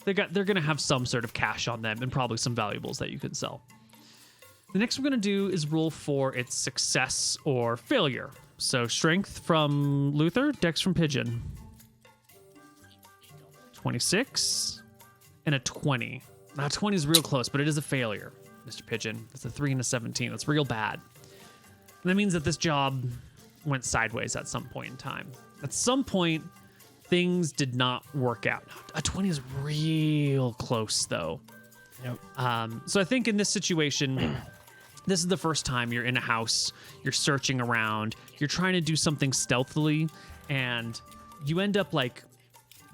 they're going to have some sort of cash on them and probably some valuables that you can sell. The next we're going to do is roll for its success or failure. So strength from Luther, dex from Pigeon. 26 and a 20. Now 20 is real close, but it is a failure, Mr. Pigeon. It's a 3 and a 17. That's real bad. And that means that this job went sideways at some point in time. At some point, things did not work out. A 20 is real close, though. Yep. So I think in this situation, this is the first time you're in a house, you're searching around, you're trying to do something stealthily, and you end up like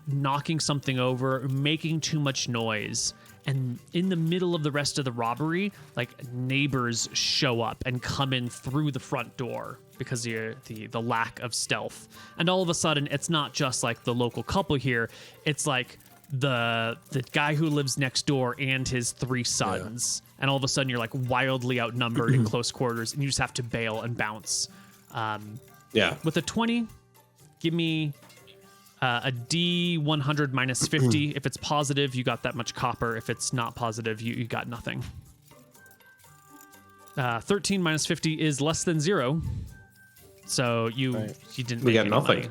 knocking something over, making too much noise. And in the middle of the rest of the robbery, like neighbors show up and come in through the front door because of the lack of stealth. And all of a sudden, it's not just like the local couple here. It's like the guy who lives next door and his 3 sons. Yeah. And all of a sudden, you're like wildly outnumbered in close quarters, and you just have to bail and bounce. With a 20, give me a D100 minus 50. If it's positive, you got that much copper. If it's not positive, you got nothing. 13 minus 50 is less than 0. So you didn't make get any nothing. money.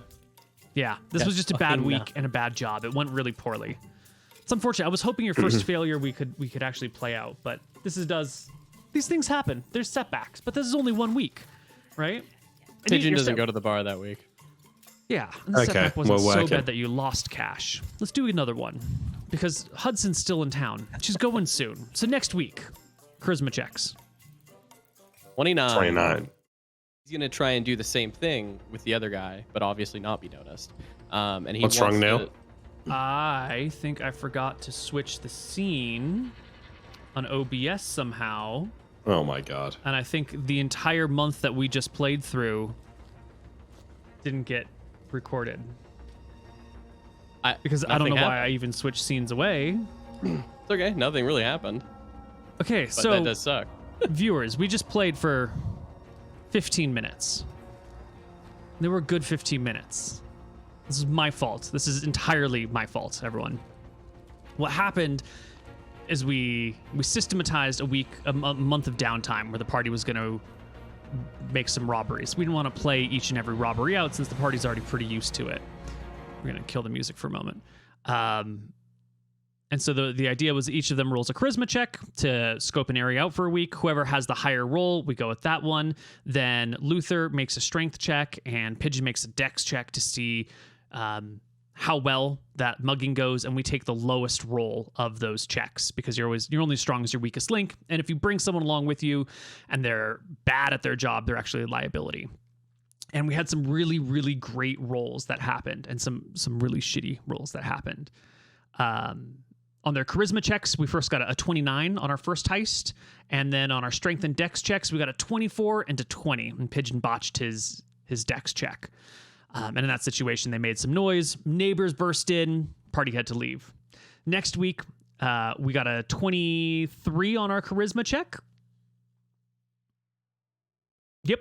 Yeah, this was just a bad week and a bad job. It went really poorly. It's unfortunate. I was hoping your first failure we could actually play out, but these things happen. There's setbacks, but this is only 1 week, right? Pigeon doesn't go to the bar that week. Yeah, and the setback wasn't so bad that you lost cash. Let's do another one, because Hudson's still in town. She's going soon. So next week, charisma checks. 29. He's going to try and do the same thing with the other guy, but obviously not be noticed. And he What's wrong now? I think I forgot to switch the scene on OBS somehow. Oh my god. And I think the entire month that we just played through didn't get recorded. Because I don't know why I even switched scenes away. It's okay. Nothing really happened. Okay, But so that does suck. viewers, we just played for 15 minutes. They were a good 15 minutes. This is my fault. This is entirely my fault, everyone. What happened is we systematized a month of downtime where the party was going to make some robberies. We didn't want to play each and every robbery out since the party's already pretty used to it. We're going to kill the music for a moment. And so the idea was each of them rolls a charisma check to scope an area out for a week. Whoever has the higher roll, we go with that one. Then Luther makes a strength check and Pigeon makes a dex check to see how well that mugging goes, and we take the lowest roll of those checks because you're only as strong as your weakest link. And if you bring someone along with you and they're bad at their job, they're actually a liability. And we had some really, really great rolls that happened and some really shitty rolls that happened. On their charisma checks, we first got a 29 on our first heist, and then on our strength and dex checks, we got a 24 and a 20, and Pigeon botched his dex check. And in that situation, they made some noise. Neighbors burst in. Party had to leave. Next week, we got a 23 on our charisma check. Yep.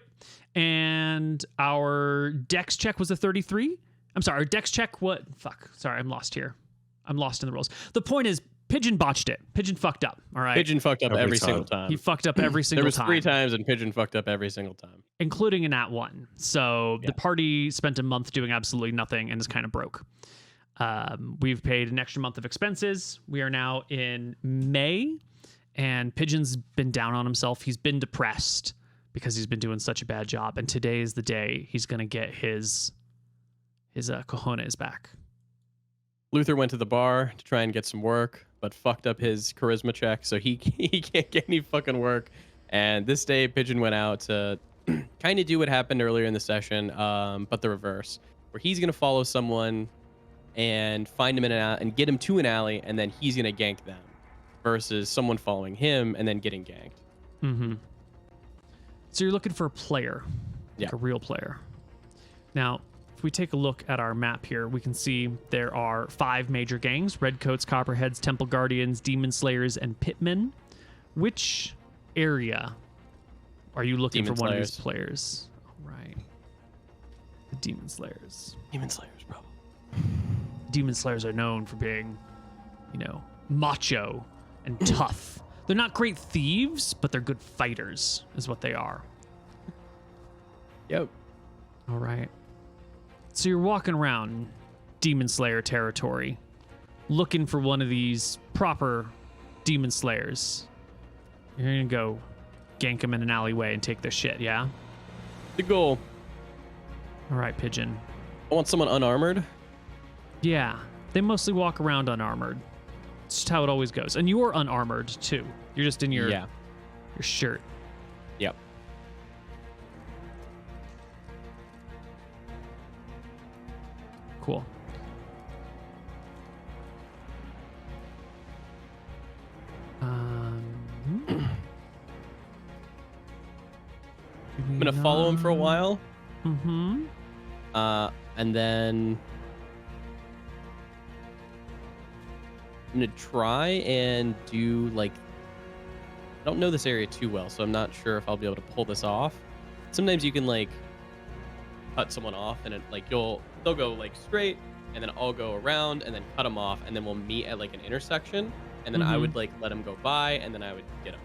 And our dex check was a 33. I'm sorry, our dex check, what? Fuck. Sorry, I'm lost here. I'm lost in the rolls. The point is, Pigeon botched it. Pigeon fucked up, all right? Pigeon fucked up every single time. He fucked up every single time. There was 3 times, and Pigeon fucked up every single time. Including in that one. So the party spent a month doing absolutely nothing and is kind of broke. We've paid an extra month of expenses. We are now in May, and Pigeon's been down on himself. He's been depressed because he's been doing such a bad job. And today is the day he's going to get his cojones back. Luther went to the bar to try and get some work, but fucked up his charisma check, so he can't get any fucking work. And this day, Pigeon went out to kind of do what happened earlier in the session, but the reverse, where he's going to follow someone and find him in an alley and get him to an alley, and then he's going to gank them, versus someone following him and then getting ganked. Mm-hmm. So you're looking for a player, like a real player. Now, if we take a look at our map here, we can see there are 5 major gangs: Redcoats, Copperheads, Temple Guardians, Demon Slayers, and Pitmen. Which area are you looking for one of these players? All right. The Demon Slayers. Demon Slayers, bro. Demon Slayers are known for being, macho and tough. They're not great thieves, but they're good fighters, is what they are. Yep. All right. So you're walking around Demon Slayer territory, looking for one of these proper Demon Slayers. You're gonna go gank them in an alleyway and take their shit, yeah? The goal. All right, Pigeon. I want someone unarmored. Yeah, they mostly walk around unarmored. It's just how it always goes. And you're unarmored, too. You're just in your shirt. Yep. Cool. I'm gonna follow him for a while. Mm-hmm. And then I'm gonna try and do like, I don't know this area too well, so I'm not sure if I'll be able to pull this off. Sometimes you can like cut someone off and it like they'll go like straight and then I'll go around and then cut them off and then we'll meet at like an intersection and then I would like let him go by and then I would get him.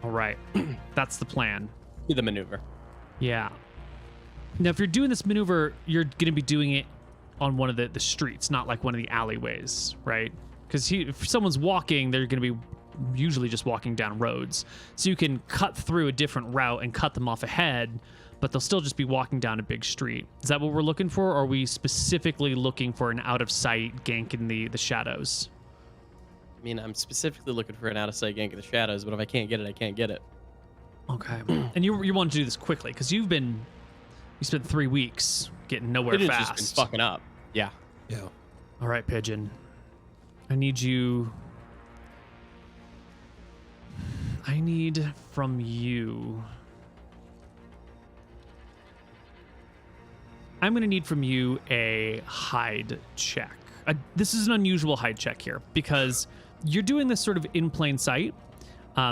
All right. That's the plan. Do the maneuver. Yeah. Now, if you're doing this maneuver, you're going to be doing it on one of the streets, not like one of the alleyways, right? Because if someone's walking, they're going to be usually just walking down roads. So you can cut through a different route and cut them off ahead, but they'll still just be walking down a big street. Is that what we're looking for? Or are we specifically looking for an out-of-sight gank in the shadows? I mean, I'm specifically looking for an out-of-sight gank in the shadows, but if I can't get it, I can't get it. Okay. And you want to do this quickly, because you spent 3 weeks getting nowhere It has fast. just been fucking up. Yeah. Yeah. All right, Pigeon. I need from you. I'm going to need from you a hide check. This is an unusual hide check here because you're doing this sort of in plain sight.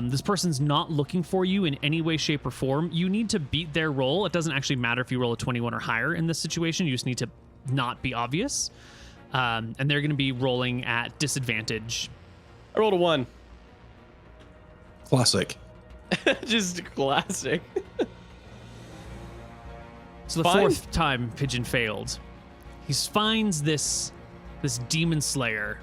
This person's not looking for you in any way, shape, or form. You need to beat their roll. It doesn't actually matter if you roll a 21 or higher in this situation. You just need to not be obvious. And they're going to be rolling at disadvantage. I rolled a 1. Classic. Just classic. So the fourth time Pigeon failed, he finds this demon slayer,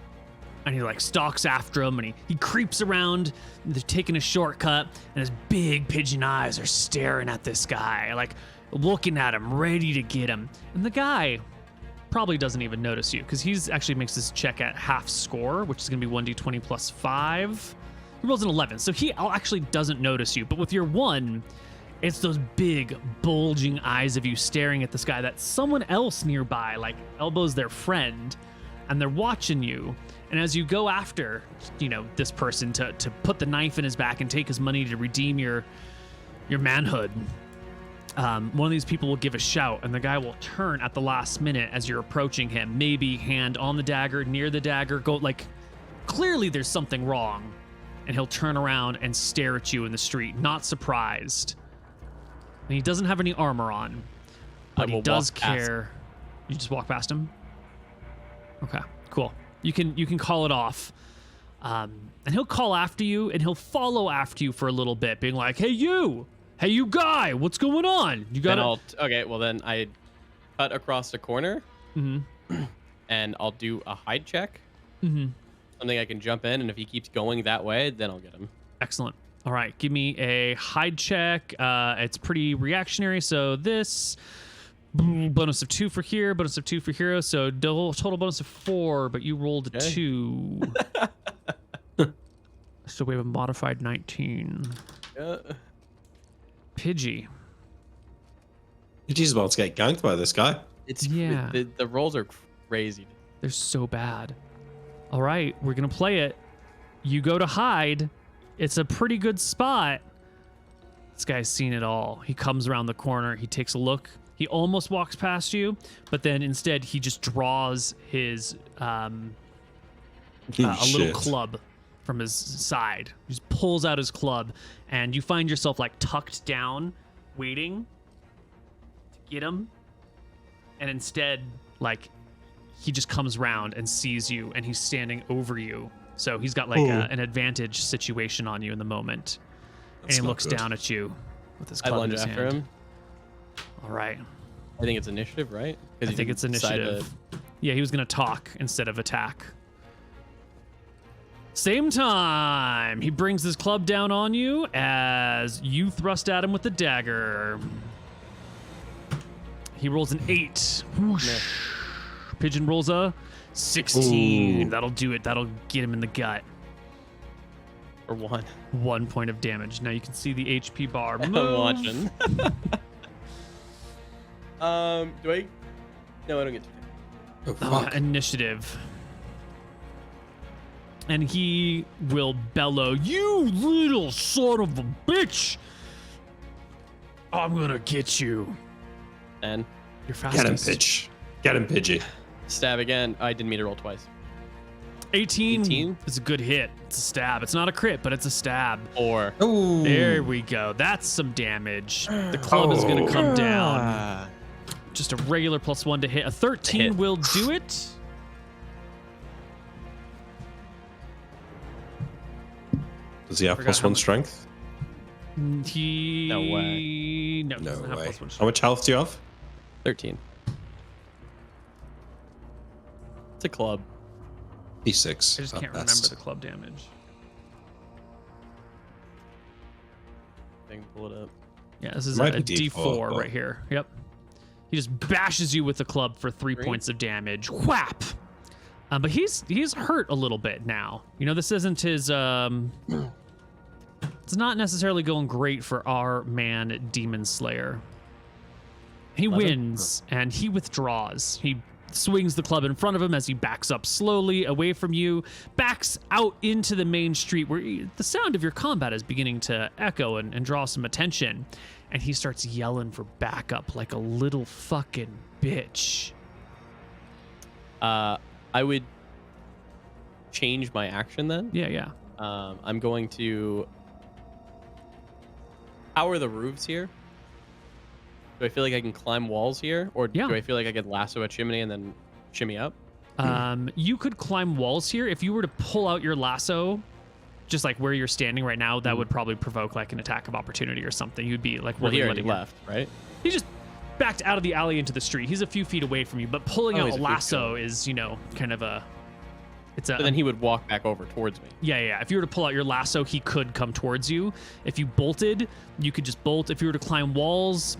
and he like stalks after him, and he creeps around. They're taking a shortcut, and his big pigeon eyes are staring at this guy, like looking at him, ready to get him. And the guy probably doesn't even notice you because he's actually makes this check at half score, which is going to be 1d20 plus 5. He rolls an 11, so he actually doesn't notice you. But with your 1, it's those big, bulging eyes of you staring at this guy that someone else nearby, like, elbows their friend, and they're watching you. And as you go after, this person to put the knife in his back and take his money to redeem your manhood, one of these people will give a shout, and the guy will turn at the last minute as you're approaching him. Maybe hand on the dagger, near the dagger, go like, clearly there's something wrong. And he'll turn around and stare at you in the street, not surprised. And he doesn't have any armor on, but he does care. You just walk past him? Okay, cool. You can call it off. And he'll call after you, and he'll follow after you for a little bit, being like, hey, you guy, what's going on? You got Okay, well then I cut across the corner, and I'll do a hide check. Something I can jump in, and if he keeps going that way, then I'll get him. Excellent. All right, give me a hide check. It's pretty reactionary, so this bonus of 2 for here, bonus of 2 for hero, so total bonus of 4, but you rolled a 2. So we have a modified 19. Pidgey. Pidgey's about to get ganked by this guy. The rolls are crazy. They're so bad. All right, we're going to play it. You go to hide. It's a pretty good spot. This guy's seen it all. He comes around the corner. He takes a look. He almost walks past you, but then instead he just draws his a little club from his side. He just pulls out his club, and you find yourself like tucked down, waiting to get him. And instead, like, he just comes around and sees you, and he's standing over you, So he's got like an advantage situation on you in the moment. That's and he not looks good. down at you with his I club in lunge his after hand. him. All right. I think it's initiative, right? 'Cause I he think it's didn't decide initiative. Yeah, he was going to talk instead of attack. Same time, he brings his club down on you as you thrust at him with the dagger. He rolls an 8. Whoosh. No. Pigeon rolls a 16. Ooh. That'll do it. That'll get him in the gut. For 1. 1 point of damage. Now you can see the HP bar move. I'm watching. Do I? No, I don't get to. Oh, fuck. Initiative. And he will bellow, "You little son of a bitch! I'm gonna get you." And You're Get him, fastest. Pidge. Get him, Pidgey. stab again. I didn't mean to roll twice. 18 18? is a good hit. It's a stab. It's not a crit, but it's a stab. 4. Oh, There we go. That's some damage. The club is going to come down. Just a regular +1 to hit. A 13 Hit. will do it. Does he have Forgot how +1 much- strength? He... No way. No, No doesn't have way. +1 strength. How much health do you have? 13. It's a club. D6. I just at can't best. remember the club damage. I can pull it up. Yeah, this is Might a be D4 but- right here. Yep. He just bashes you with the club for 3 Three? points of damage. Whap! But he's hurt a little bit now. You know, this isn't his... It's not necessarily going great for our man, Demon Slayer. He 11? wins, and he withdraws. He swings the club in front of him as he backs up slowly away from you, backs out into the main street where the sound of your combat is beginning to echo and draw some attention. And he starts yelling for backup like a little fucking bitch. I would change my action then. Yeah, yeah. I'm going to. How are the roofs here? Do I feel like I can climb walls here, or Yeah. do I feel like I could lasso a chimney and then shimmy up? You could climb walls here. If you were to pull out your lasso, just like where you're standing right now, that would probably provoke like an attack of opportunity or something. You'd be like Well, really he already letting your- left, right? He just backed out of the alley into the street. He's a few feet away from you, but pulling Oh, out he's a a few lasso feet. is, you know, kind of a. It's a. But then he would walk back over towards me. Yeah. If you were to pull out your lasso, he could come towards you. If you bolted, you could just bolt. If you were to climb walls,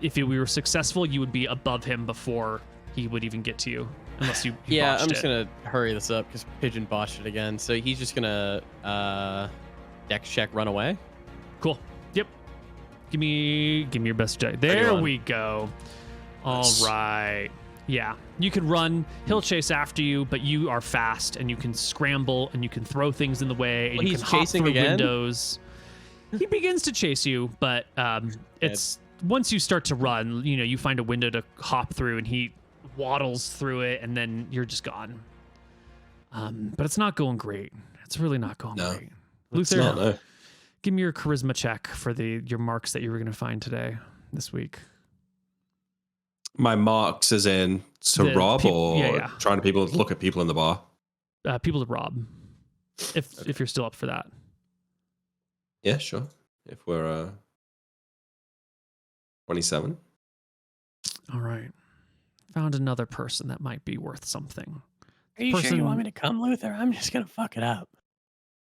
we were successful, you would be above him before he would even get to you, unless you. Yeah, botched I'm just it. gonna hurry this up because Pigeon botched it again. So he's just gonna dex check, run away. Cool. Yep. Give me your best check. There 31. we go. All Nice. right. Yeah. You can run. He'll chase after you, but you are fast and you can scramble and you can throw things in the way and Well, you he's can hop chasing through again? windows. He begins to chase you, but it's once you start to run, you know, you find a window to hop through and he waddles through it and then you're just gone. But it's not going great. It's really not going No. great. It's Luther, not, no. give me your charisma check for your marks that you were going to find this week. My marks is in to The rob peop- or yeah. trying to look at people in the bar. People to rob, if you're still up for that. Yeah, sure. If we're 27. All right. Found another person that might be worth something. Are you sure Person- you want me to come, Luther? I'm just gonna fuck it up.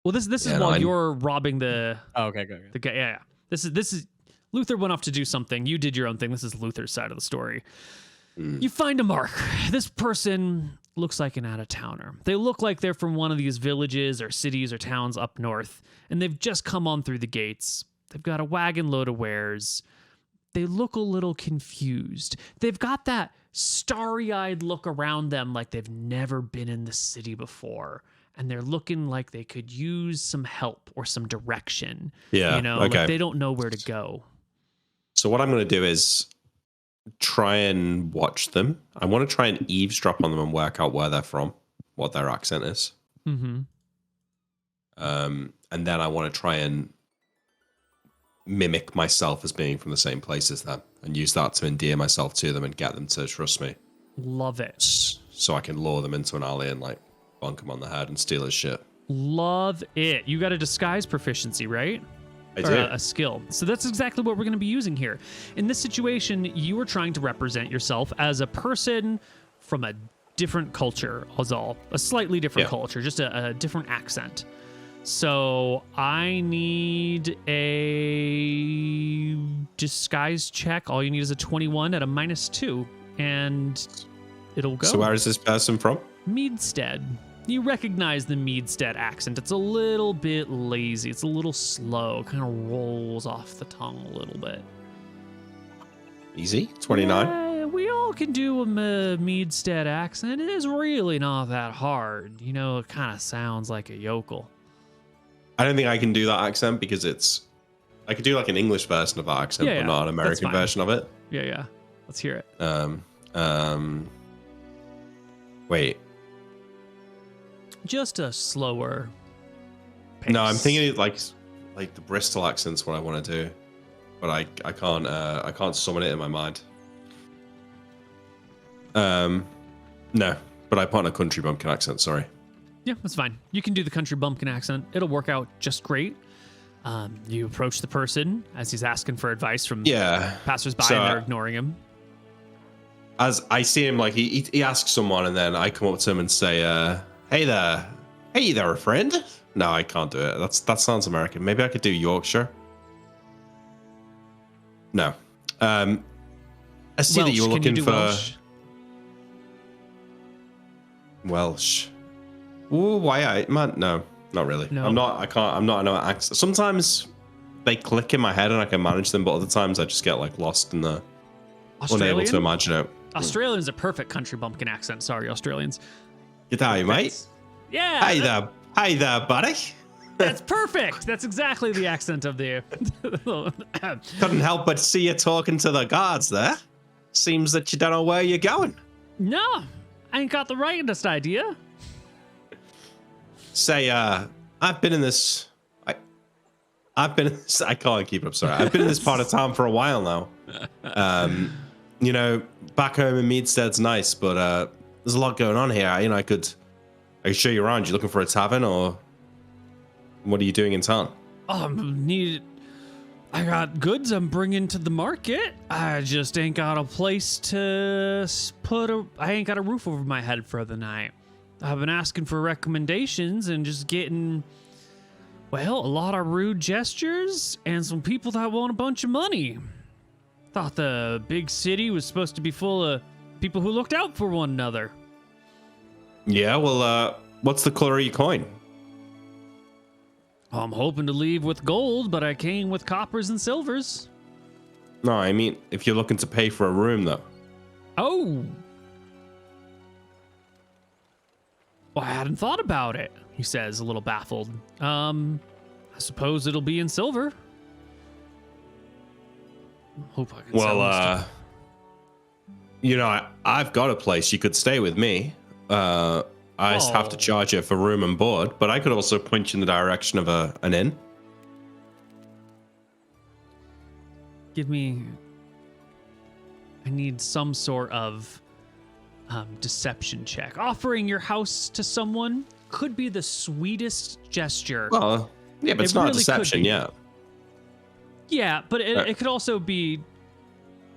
Well, this is Yeah, while no, you're robbing the Oh, okay, good. guy. Yeah. This is Luther went off to do something. You did your own thing. This is Luther's side of the story. Mm. You find a mark. This person looks like an out-of-towner. They look like they're from one of these villages or cities or towns up north, and they've just come on through the gates. They've got a wagon load of wares. They look a little confused. They've got that starry-eyed look around them like they've never been in the city before. And they're looking like they could use some help or some direction. Yeah. You know, okay. like they don't know where to go. So what I'm going to do is try and watch them. I want to try and eavesdrop on them and work out where they're from, what their accent is. Mm-hmm. And then I want to try and mimic myself as being from the same place as them and use that to endear myself to them and get them to trust me. Love it. So I can lure them into an alley and like bonk him on the head and steal his shit. Love it. You got a disguise proficiency, right? I Or do. a skill. So that's exactly what we're going to be using here. In this situation, you are trying to represent yourself as a person from a different culture, Azal. A slightly different culture, just a different accent. So I need a disguise check. All you need is a 21 at a -2, and it'll go. So where is this person from? Meadstead. You recognize the Meadstead accent. It's a little bit lazy. It's a little slow. Kind of rolls off the tongue a little bit. Easy. 29. Yeah, we all can do a Meadstead accent. It is really not that hard. You know, it kind of sounds like a yokel. I don't think I can do that accent because I could do like an English version of that accent, Yeah, but not an that's American fine. version of it. Yeah. Let's hear it. Wait. Just a slower pace. No, I'm thinking like the Bristol accent's what I want to do, but I can't summon it in my mind. No, but I put on a country bumpkin accent. Sorry. Yeah, that's fine. You can do the country bumpkin accent. It'll work out just great. You approach the person as he's asking for advice from passersby, So, and they're ignoring him. As I see him, like he asks someone, and then I come up to him and say, "Hey there, a friend." No, I can't do it. That sounds American. Maybe I could do Yorkshire. No. I see that you were Welsh. Can looking do for Welsh? Welsh. Ooh, man? No, not really. No. I'm not. I can't. I'm not. I know accent. Sometimes they click in my head and I can manage them, but other times I just get like lost in the unable to imagine it. Australian's a perfect country bumpkin accent. Sorry, Australians. G'day, mate. Yeah. Hey there, buddy. That's perfect. That's exactly the accent of the. Couldn't help but see you talking to the guards there. Seems that you don't know where you're going. No, I ain't got the rightest idea. Say, I've been in this. I can't keep up. Sorry, I've been in this part of town for a while now. You know, back home in Meadstead's nice, but there's a lot going on here. You know, I could show you around. You looking for a tavern, or what are you doing in town? I got goods I'm bringing to the market. I just ain't got a place to I ain't got a roof over my head for the night. I've been asking for recommendations and just getting, well, a lot of rude gestures and some people that want a bunch of money. Thought the big city was supposed to be full of people who looked out for one another. Yeah, well, what's the color of your coin? I'm hoping to leave with gold, but I came with coppers and silvers. No, I mean, if you're looking to pay for a room, though. Oh. Well, I hadn't thought about it, he says, a little baffled. I suppose it'll be in silver. Hope I can sell this to- you know, I've got a place. You could stay with me. I just have to charge you for room and board, but I could also point you in the direction of an inn. I need some sort of deception check. Offering your house to someone could be the sweetest gesture. Well, yeah, but it's not a deception, yeah. Yeah, but it could also be.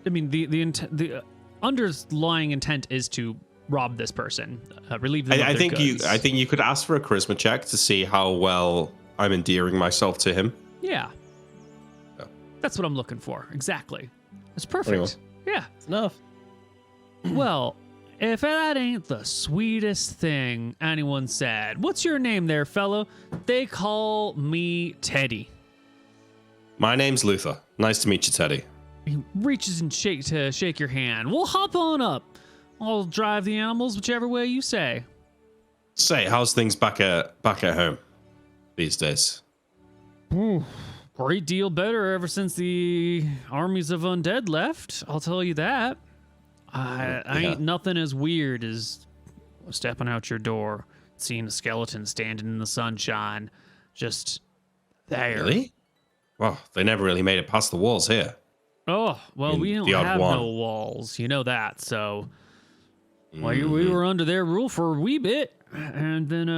I mean, the underlying intent is to rob this person, relieve them of I their think goods. I think you could ask for a charisma check to see how well I'm endearing myself to him. Yeah. Yeah. That's what I'm looking for. Exactly. That's perfect. Anyway. Yeah. It's enough. Well, if that ain't the sweetest thing anyone said. What's your name there, fellow? They call me Teddy. My name's Luther. Nice to meet you, Teddy. He reaches and shake your hand. We'll hop on up. I'll drive the animals whichever way you say. Say, how's things back at home these days? Great deal better ever since the armies of undead left. I'll tell you that. I ain't nothing as weird as stepping out your door, seeing a skeleton standing in the sunshine, just there. Really? Well, they never really made it past the walls here. Oh, well, we don't The odd have one. no walls. You know that, so Well, we were under their rule for a wee bit, and then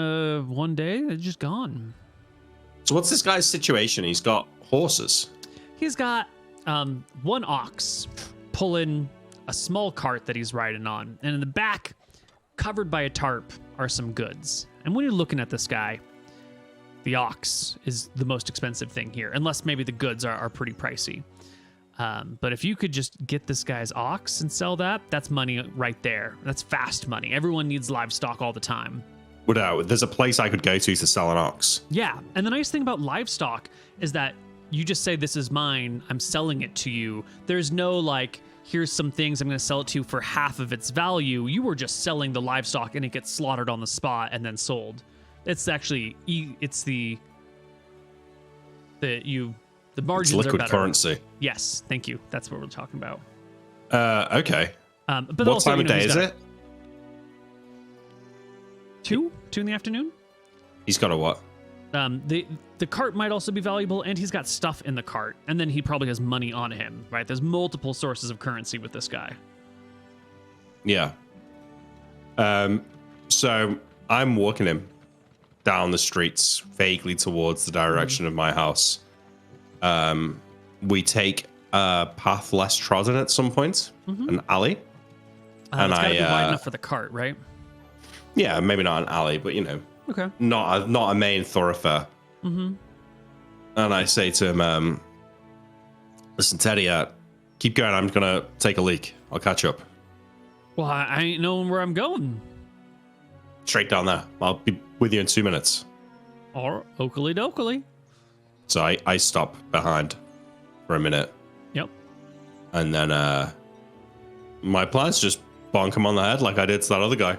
one day they're just gone. So what's this guy's situation? He's got horses. He's got one ox pulling a small cart that he's riding on, and in the back, covered by a tarp, are some goods. And when you're looking at this guy, the ox is the most expensive thing here, unless maybe the goods are pretty pricey. But if you could just get this guy's ox and sell that, that's money right there. That's fast money. Everyone needs livestock all the time. There's a place I could go to sell an ox. Yeah, and the nice thing about livestock is that you just say, this is mine, I'm selling it to you. There's no like, here's some things I'm going to sell it to you for half of its value. You were just selling the livestock and it gets slaughtered on the spot and then sold. It's actually, it's the margins It's liquid are better. currency. Yes, thank you. That's what we're talking about. Okay. But What also, time of day he's is got it? 2 in the afternoon. He's got a what? The cart might also be valuable, and he's got stuff in the cart, and then he probably has money on him, right? There's multiple sources of currency with this guy. Yeah. So I'm walking him down the streets, vaguely towards the direction of my house. We take a path less trodden at some point, an alley. And it's gotta be wide enough for the cart, right? Yeah, maybe not an alley, but Okay. not a main thoroughfare. Mm-hmm. And I say to him, listen, Teddy, keep going. I'm gonna take a leak. I'll catch up. Well, I ain't knowing where I'm going. Straight down there. I'll be with you in 2 minutes. Or oakley dokley. So I stop behind for a minute. Yep. And then my plan is just bonk him on the head like I did to that other guy.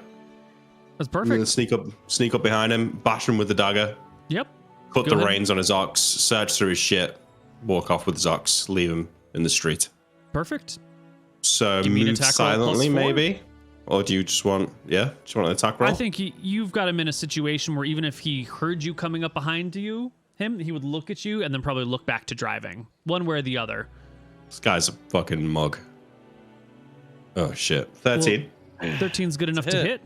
That's I'm gonna perfect. sneak up behind him, bash him with the dagger, Yep. put Go the ahead. reins on his ox, search through his shit, walk off with his ox, leave him in the street. Perfect. So Give me an move attack roll silently, +4? maybe? Or do you just want, an attack roll? I think you've got him in a situation where even if he heard you coming up behind him, he would look at you and then probably look back to driving. One way or the other. This guy's a fucking mug. Oh, shit. 13. Well, 13's good enough to hit. hit.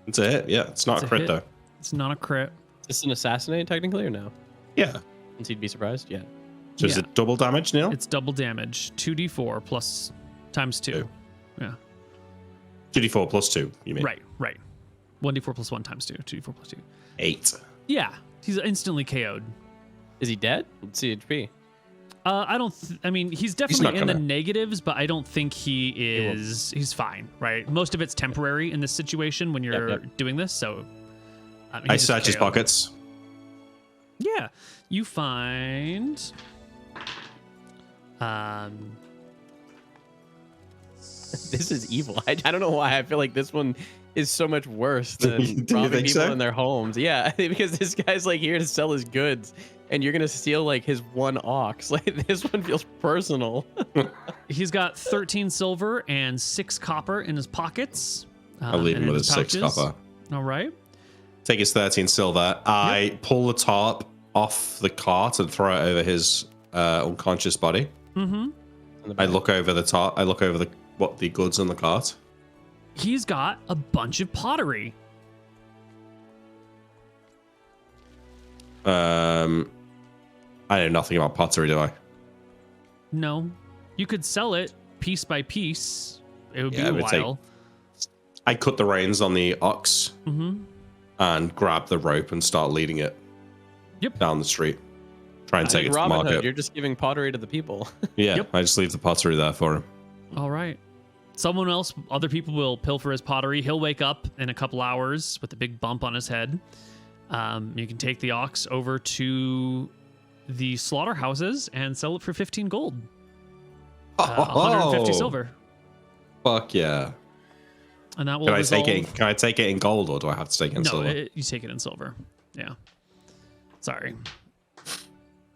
It's a hit. Yeah, it's not It's a a crit, hit. though. It's not a crit. Is this an assassinate technically or no? Yeah. Since he'd be surprised. Yeah. So is Yeah. it double damage, Neil? It's double damage. 2d4 plus times 2. Two. Yeah. 2d4 plus 2, you mean? Right. 1d4 plus 1 times 2. 2d4 plus 2. 8. Yeah. He's instantly KO'd. Is he dead? Let's see HP. I mean, he's definitely not in the gonna- negatives, but I don't think he's fine, right? Most of it's temporary in this situation when you're Yep. doing this, so. I he's just search his KO'd. pockets. Yeah. You find. This is evil. I don't know why. I feel like this one is so much worse Do than you robbing think people so? in their homes. Yeah, because this guy's like here to sell his goods, and you're gonna steal like his one ox. Like this one feels personal. He's got 13 silver and 6 copper in his pockets. I'll leave and him in with his 6 pouches. copper. All right. Take his 13 silver. I pull the tarp off the cart and throw it over his unconscious body. Mm-hmm. I look over the tarp. I look over the goods on the cart. He's got a bunch of pottery. I know nothing about pottery, do I? No. You could sell it piece by piece. It would be Yeah, a it would take- while. I cut the reins on the ox and grab the rope and start leading it down the street. Try and take it to the Robin Hood, market. you're just giving pottery to the people. Yeah, Yep. I just leave the pottery there for him. All right. Other people will pilfer his pottery. He'll wake up in a couple hours with a big bump on his head. You can take the ox over to the slaughterhouses and sell it for 15 gold. 150 silver. Fuck yeah. And that will Can I resolve... take it in gold, or do I have to take it in silver? You take it in silver. Yeah. Sorry.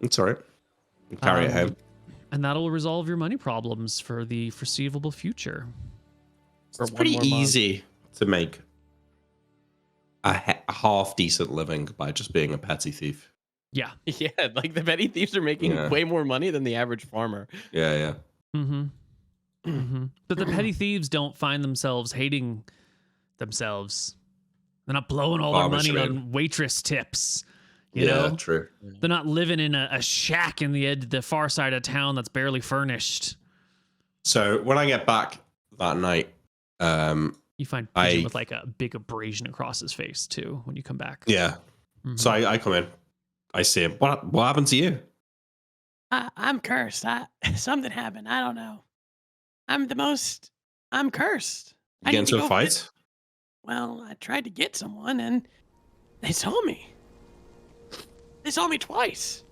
It's alright. Carry it home. And that'll resolve your money problems for the foreseeable future. For It's one pretty more month. easy to make a half decent living by just being a petty thief. Yeah. Yeah, like the petty thieves are making Yeah. way more money than the average farmer. Yeah. Mm-hmm. But the petty thieves don't find themselves hating themselves. They're not blowing all Barber their money shop. on waitress tips. You Yeah, know? true. They're not living in a shack in the far side of town that's barely furnished. So when I get back that night, You find Pigeon with like a big abrasion across his face too when you come back. yeah. Mhm. So I come in. I see him. What happened to you? I'm cursed. Something happened. I don't know. I'm cursed. You I get need to into a go fight? Well, I tried to get someone and they saw me. They saw me twice.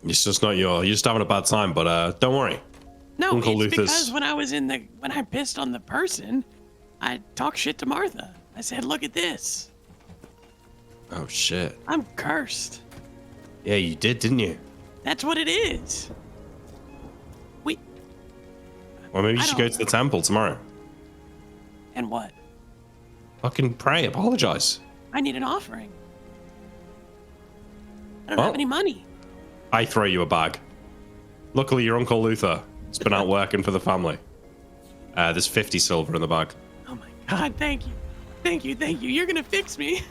It's just not you're just having a bad time, but don't worry. No, Uncle it's Luther's- because when I pissed on the person, I talked shit to Martha. I said, "Look at this. Oh shit. I'm cursed." Yeah, you did, didn't you? That's what it is. Well, maybe you I should go don't to the temple tomorrow. And what? Fucking pray, apologize. I need an offering. I don't Well- have any money. I throw you a bag. Luckily, your Uncle Luther has been out working for the family. There's 50 silver in the bag. Oh my God! Thank you, thank you, thank you. You're gonna fix me.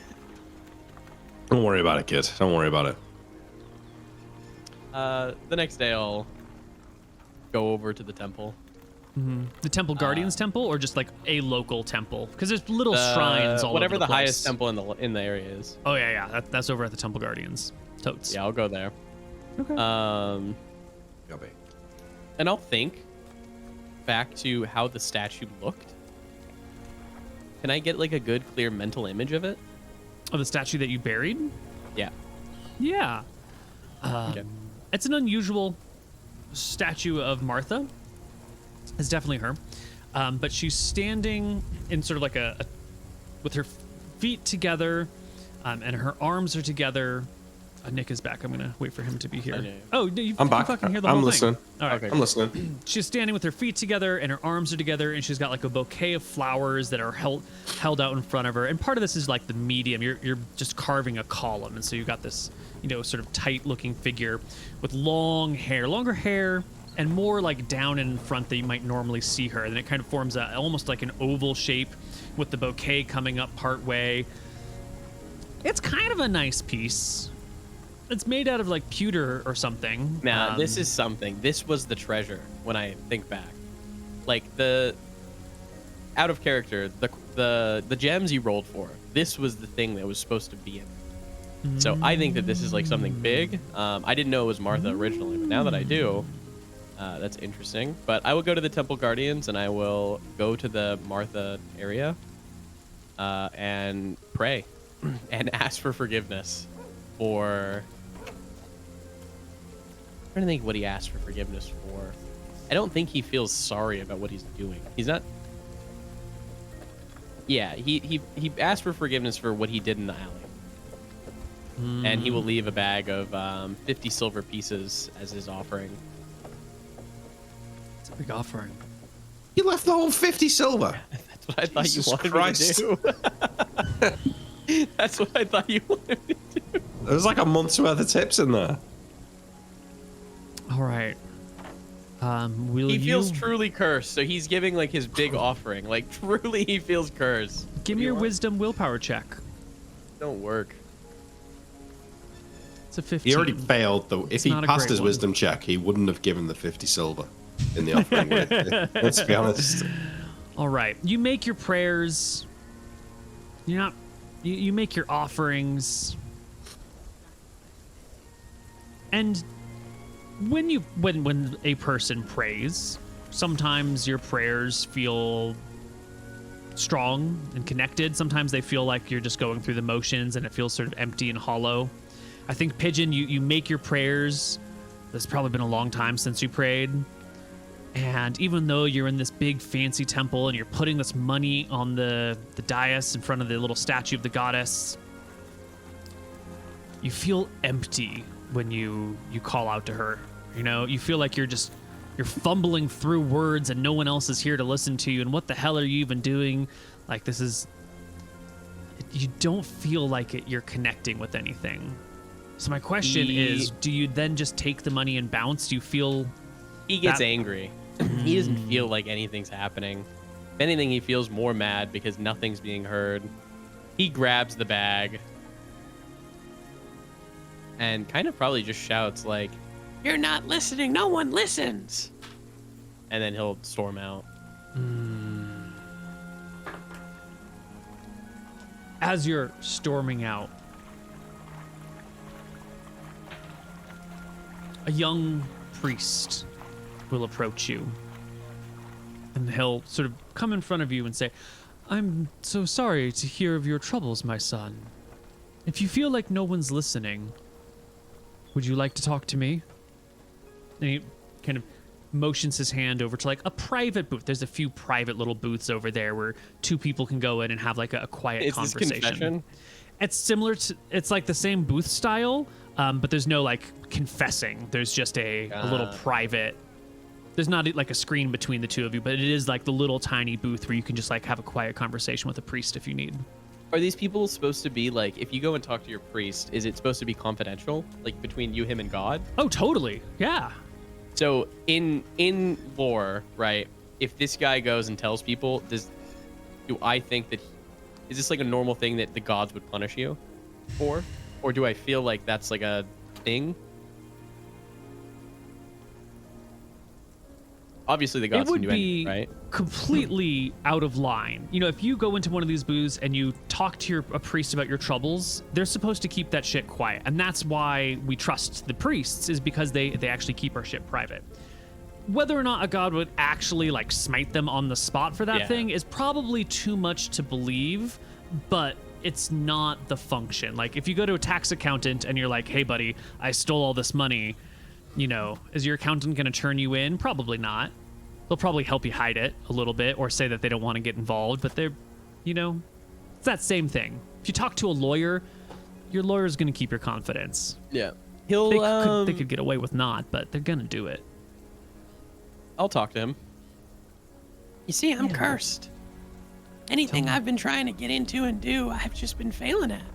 Don't worry about it, kid. Don't worry about it. The next day I'll go over to the temple. The Temple Guardians temple, or just like a local temple? Because there's little shrines all whatever over the the highest place. temple in the area is. Oh yeah. That's over at the Temple Guardians. Totes. Yeah, I'll go there. Okay. And I'll think back to how the statue looked. Can I get like a good, clear mental image of it? Oh, the statue that you buried? Yeah. Yeah. Okay. It's an unusual statue of Martha. It's definitely her. But she's standing in sort of like a with her feet together, and her arms are together. Nick is back. I'm gonna wait for him to be I here. know. Oh, you I'm back. fucking hear the I'm whole listening. thing. All right. Okay. I'm listening. She's standing with her feet together and her arms are together, and she's got like a bouquet of flowers that are held out in front of her. And part of this is like the medium. You're just carving a column, and so you've got this, sort of tight-looking figure with longer hair, and more like down in front that you might normally see her. And then it kind of forms almost like an oval shape with the bouquet coming up part way. It's kind of a nice piece. It's made out of like pewter or something. Now, this is something. This was the treasure when I think back. Like out of character, the gems you rolled for. This was the thing that was supposed to be in it. So I think that this is like something big. I didn't know it was Martha originally, but now that I do, that's interesting. But I will go to the Temple Guardians and I will go to the Martha area and pray and ask for forgiveness for. I'm trying to think what he asked for forgiveness for. I don't think he feels sorry about what he's doing. He's not. Yeah, he asked for forgiveness for what he did in the alley, and he will leave a bag of 50 silver pieces as his offering. It's a big offering. You left the whole 50 silver. That's what I thought Jesus you wanted Christ. me to do. That's what I thought you wanted me to do. There's like a month's worth of tips in there. All right. Will He feels you truly cursed, so he's giving like his big offering. Like truly, he feels cursed. give me your wisdom willpower check? Don't work. It's a 15. He already failed, though. If he not a passed great his one. wisdom check, he wouldn't have given the 50 silver in the offering. would he? Let's be honest. All right. You make your prayers. You make your offerings. And when a person prays, sometimes your prayers feel strong and connected. Sometimes they feel like you're just going through the motions and it feels sort of empty and hollow. I think, Pigeon, you make your prayers. It's probably been a long time since you prayed. And even though you're in this big fancy temple and you're putting this money on the dais in front of the little statue of the goddess, you feel empty when you call out to her. You feel like you're fumbling through words and no one else is here to listen to you. And what the hell are you even doing? Like, you don't feel like you're connecting with anything. So my question is, do you then just take the money and bounce? Do you feel He gets that- angry. He doesn't feel like anything's happening. If anything, he feels more mad because nothing's being heard. He grabs the bag and kind of probably just shouts like, You're not listening. No one listens. and then he'll storm out. As you're storming out, a young priest will approach you, and he'll sort of come in front of you and say, I'm so sorry to hear of your troubles, my son. If you feel like no one's listening, would you like to talk to me? And he kind of motions his hand over to like a private booth. There's a few private little booths over there where two people can go in and have like a quiet Is this conversation. confession? It's similar to, it's like the same booth style, but there's no like confessing. There's just a little private. There's not like a screen between the two of you, but it is like the little tiny booth where you can just like have a quiet conversation with a priest if you need. Are these people supposed to be like, if you go and talk to your priest, is it supposed to be confidential, like between you, him, and God? Oh, totally. Yeah. So in lore, right? If this guy goes and tells people, do I think that is this like a normal thing that the gods would punish you for, or do I feel like that's like a thing? Obviously, the gods It would can do anything, be right? completely out of line. You know, if you go into one of these booths and you talk to a priest about your troubles, they're supposed to keep that shit quiet. And that's why we trust the priests, is because they actually keep our shit private. Whether or not a god would actually like smite them on the spot for that thing is probably too much to believe, but it's not the function. Like if you go to a tax accountant and you're like, hey buddy, I stole all this money, you know, is your accountant going to turn you in? Probably not. They'll probably help you hide it a little bit or say that they don't want to get involved, but they're, you know, it's that same thing. If you talk to a lawyer, your lawyer's going to keep your confidence. Yeah. He'll. They could get away with not, but they're going to do it. I'll talk to him. You see, I'm cursed. Anything I've been trying to get into and do, I've just been failing at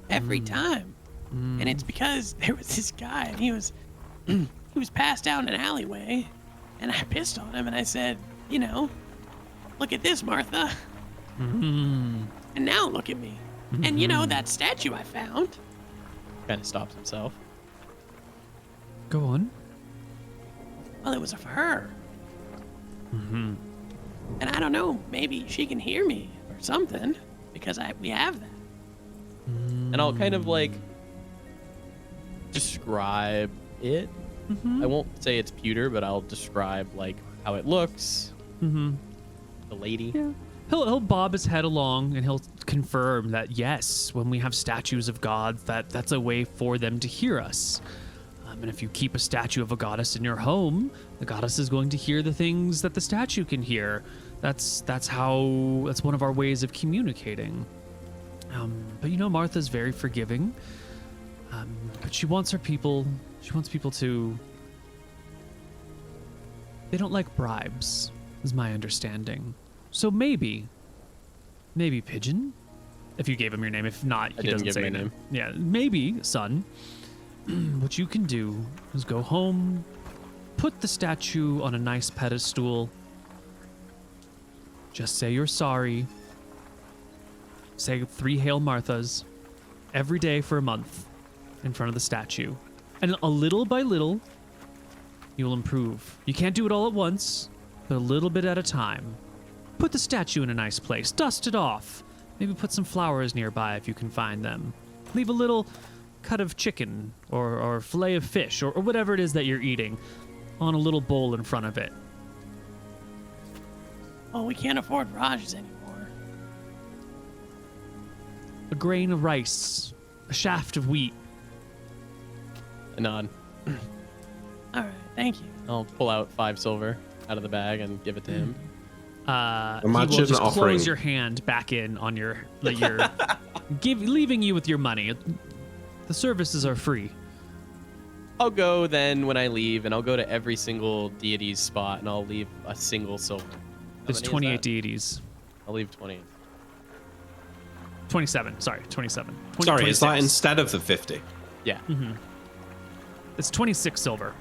every time. And it's because there was this guy, and he was passed out in an alleyway, and I pissed on him, and I said, you know, look at this, Martha. And now look at me. And you know, that statue I found. Kind of stops himself. Go on. Well, it was of her. And I don't know, maybe she can hear me or something, because we have that. And I'll kind of like describe it. I won't say it's pewter, but I'll describe like how it looks. The lady. Yeah. He'll bob his head along and he'll confirm that yes, when we have statues of gods, that's a way for them to hear us. And if you keep a statue of a goddess in your home, the goddess is going to hear the things that the statue can hear. That's one of our ways of communicating. But you know, Martha's very forgiving. But she wants people to. They don't like bribes, is my understanding. So maybe Pigeon, if you gave him your name. If not, he doesn't say your name. Yeah, maybe, son. What you can do is go home, put the statue on a nice pedestal, just say you're sorry, say 3 Hail Marthas every day for a month in front of the statue. And a little by little, you'll improve. You can't do it all at once, but a little bit at a time. Put the statue in a nice place, dust it off, maybe put some flowers nearby if you can find them. Leave a little cut of chicken or fillet of fish or whatever it is that you're eating on a little bowl in front of it. Oh, we can't afford Rajas anymore. A grain of rice, a shaft of wheat. A nod. All right, thank you. I'll pull out 5 silver out of the bag and give it to him. He will Imagine just offering- close your hand back in on your leaving you with your money. The services are free. I'll go then when I leave, and I'll go to every single deity's spot, and I'll leave a single silver. How There's many is 28 that? deities. I'll leave 20. 27. Sorry, 27. 20, Sorry, is that 26. instead of the 50? Yeah. It's 26 silver.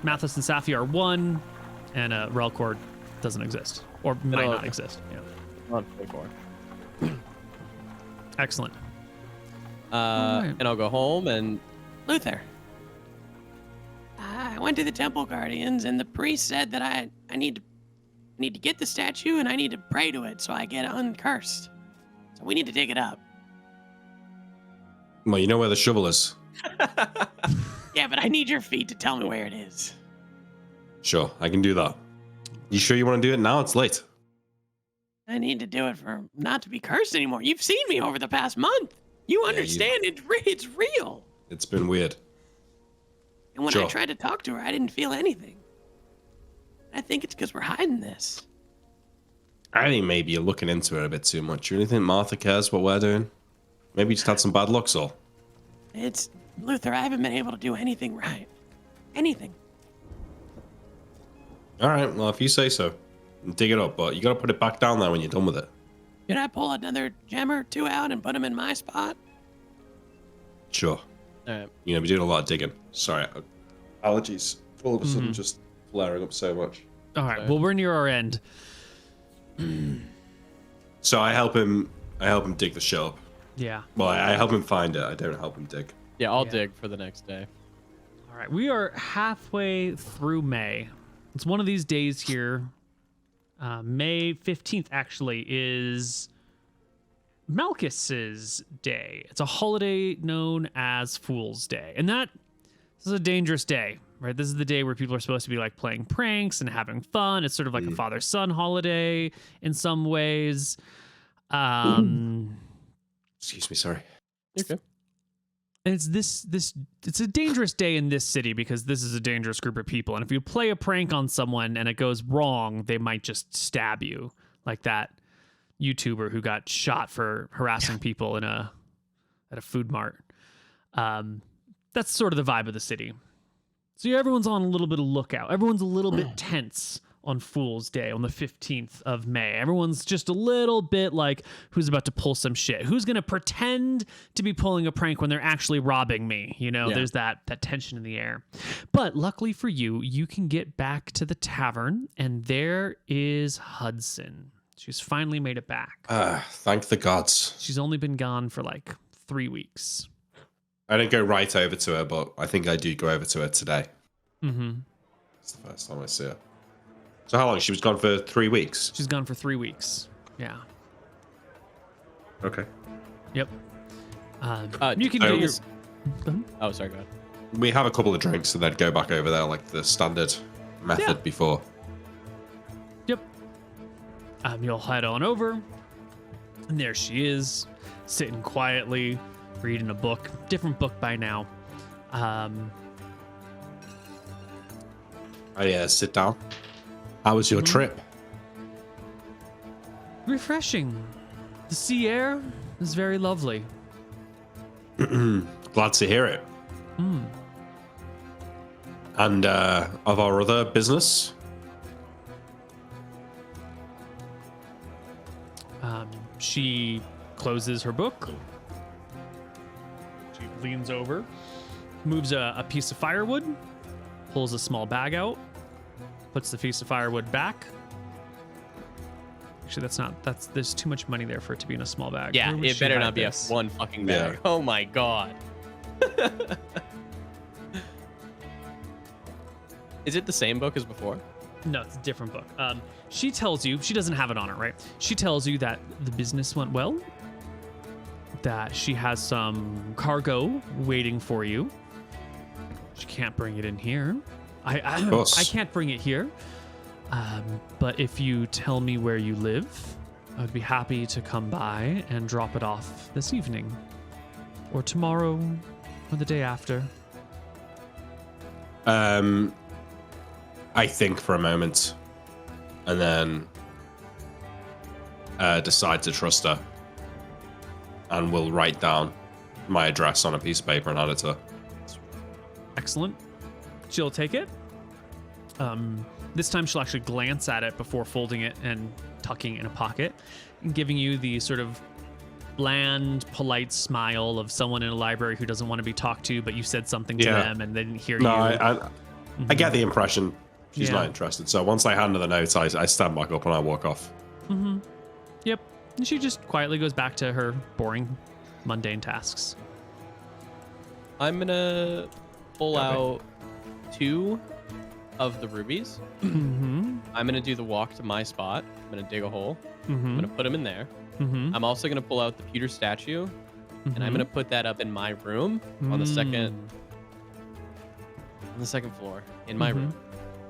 Mathis and Safi are 1, and Relcord doesn't exist or might It'll- not exist. Yeah. I'll pay for it. Excellent. Alright. And I'll go home and Luther, I went to the temple guardians, and the priest said that I need to get the statue, and I need to pray to it so I get uncursed. So we need to dig it up. Well, you know where the shovel is. Yeah, but I need your feet to tell me where it is. Sure, I can do that. You sure you want to do it now? It's late. I need to do it for not to be cursed anymore. You've seen me over the past month. You understand it's real. It's been weird. And when I Sure. tried to talk to her, I didn't feel anything. I think it's because we're hiding this. I think maybe you're looking into it a bit too much. You really think Martha cares what we're doing? Maybe you just had some bad luck, so. It's Luther, I haven't been able to do anything right. Anything. All right, well, if you say so, dig it up, but you got to put it back down there when you're done with it. Could I pull another gem or two out and put them in my spot? Sure. all right. You know, we're doing a lot of digging. Sorry. Allergies. All of a sudden just flaring up so much. All right. Well, we're near our end. So I help him dig the shit up. Yeah. Well, I help him find it. I don't help him dig. Yeah, I'll Yeah. dig for the next day. All right. We are halfway through May. It's one of these days here. May 15th actually is Malchus's day. It's a holiday known as Fool's Day. And this is a dangerous day, right? This is the day where people are supposed to be like playing pranks and having fun. It's sort of like a father-son holiday in some ways. Excuse me, sorry. Okay. And it's a dangerous day in this city because this is a dangerous group of people. And if you play a prank on someone and it goes wrong, they might just stab you, like that YouTuber who got shot for harassing people at a food mart. That's sort of the vibe of the city. So everyone's on a little bit of lookout. Everyone's a little bit tense on Fool's Day on the 15th of May. Everyone's just a little bit like, who's about to pull some shit? Who's going to pretend to be pulling a prank when they're actually robbing me? You know, there's that tension in the air. But luckily for you, you can get back to the tavern, and there is Hudson. She's finally made it back. Thank the gods. She's only been gone for like 3 weeks. I didn't go right over to her, but I think I do go over to her today. Mm-hmm. It's the first time I see her. So how long? She was gone for 3 weeks. She's gone for 3 weeks. Yeah. Okay. Yep. You can so- do your... Oh, sorry, go ahead. We have a couple of drinks and then go back over there like the standard method Yeah. before. Yep. You'll head on over, and there she is, sitting quietly, reading a book. Different book by now. I sit down. How was your trip? Refreshing. The sea air is very lovely. Glad to hear it. And of our other business? She closes her book. She leans over, moves a piece of firewood, pulls a small bag out, puts the piece of firewood back. Actually, there's too much money there for it to be in a small bag. Yeah, Where would it she better hide not be this? a one fucking bag. Yeah. Oh my god. Is it the same book as before? No, it's a different book. She tells you, she doesn't have it on her, right? She tells you that the business went well, that she has some cargo waiting for you. She can't bring it in here. Of course. I can't bring it here. But if you tell me where you live, I would be happy to come by and drop it off this evening, or tomorrow, or the day after. I think for a moment and then decide to trust her and will write down my address on a piece of paper and hand it to her. Excellent. She'll take it. This time she'll actually glance at it before folding it and tucking it in a pocket and giving you the sort of bland, polite smile of someone in a library who doesn't want to be talked to, but you said something to Yeah. them and they didn't hear No, you. I get the impression She's not interested. So once I hand her the note, I stand back up and I walk off. Mm-hmm. Yep. And she just quietly goes back to her boring, mundane tasks. I'm gonna pull out 2 of the rubies. Mm-hmm. I'm gonna do the walk to my spot. I'm gonna dig a hole. I'm Mm-hmm. gonna put them in there. Mm-hmm. I'm also gonna pull out the pewter statue, and I'm gonna put that up in my room on the second floor in my room.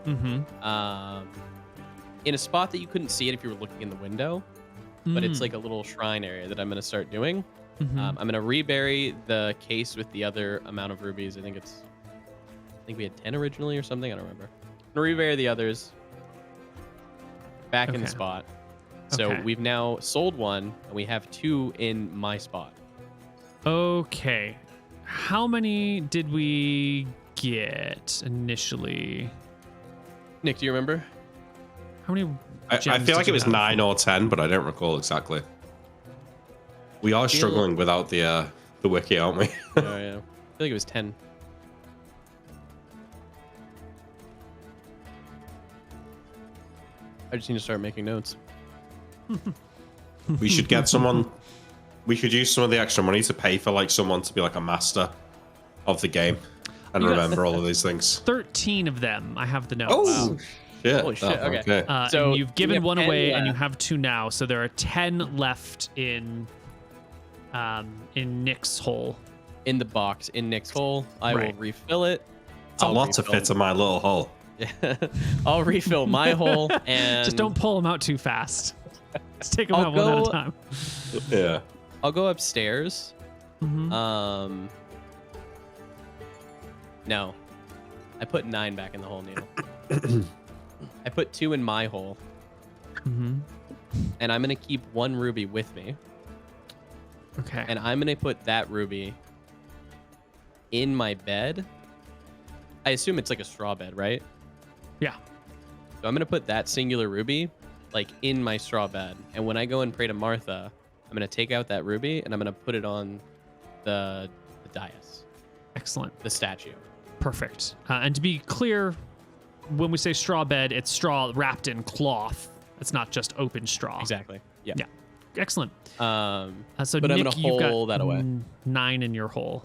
Mm-hmm. In a spot that you couldn't see it if you were looking in the window, but it's like a little shrine area that I'm gonna start doing. I'm gonna rebury the case with the other amount of rubies. I think we had 10 originally or something. I don't remember. I'm gonna rebury the others back in the spot. So Okay. we've now sold one, and we have 2 in my spot. Okay. How many did we get initially? Nick, do you remember? How many? I gems feel like did it you was have? 9 or 10, but I don't recall exactly. We are struggling without the wiki, aren't we? Oh, yeah. I feel like it was 10. I just need to start making notes. We should get someone. We should use some of the extra money to pay for like someone to be like a master of the game and You got- remember all of these things. 13 of them. I have the notes. Oh, shit. Holy shit, okay. So So you've we given have one 10 away, and you left. have 2 now. So there are 10 left in Nick's hole. In the box, in Nick's hole. I will Right. refill it. It's a lot to refill- fit in my little hole. I'll refill my hole, and Just don't pull them out too fast. Just take them I'll out one at a go- time. Yeah. I'll go upstairs. Mhm. No. I put 9 back in the hole, Neil. I put 2 in my hole, Mhm. and I'm gonna keep 1 ruby with me, Okay. and I'm gonna put that ruby in my bed. I assume it's like a straw bed, right? Yeah. So I'm gonna put that singular ruby like in my straw bed, and when I go and pray to Martha, I'm gonna take out that ruby and I'm gonna put it on the dais, Excellent. the statue. Perfect. And to be clear, when we say straw bed, it's straw wrapped in cloth. It's not just open straw. Exactly. Yeah. Yeah. Excellent. So But I'm Nick, gonna you've got hole that away. 9 in your hole.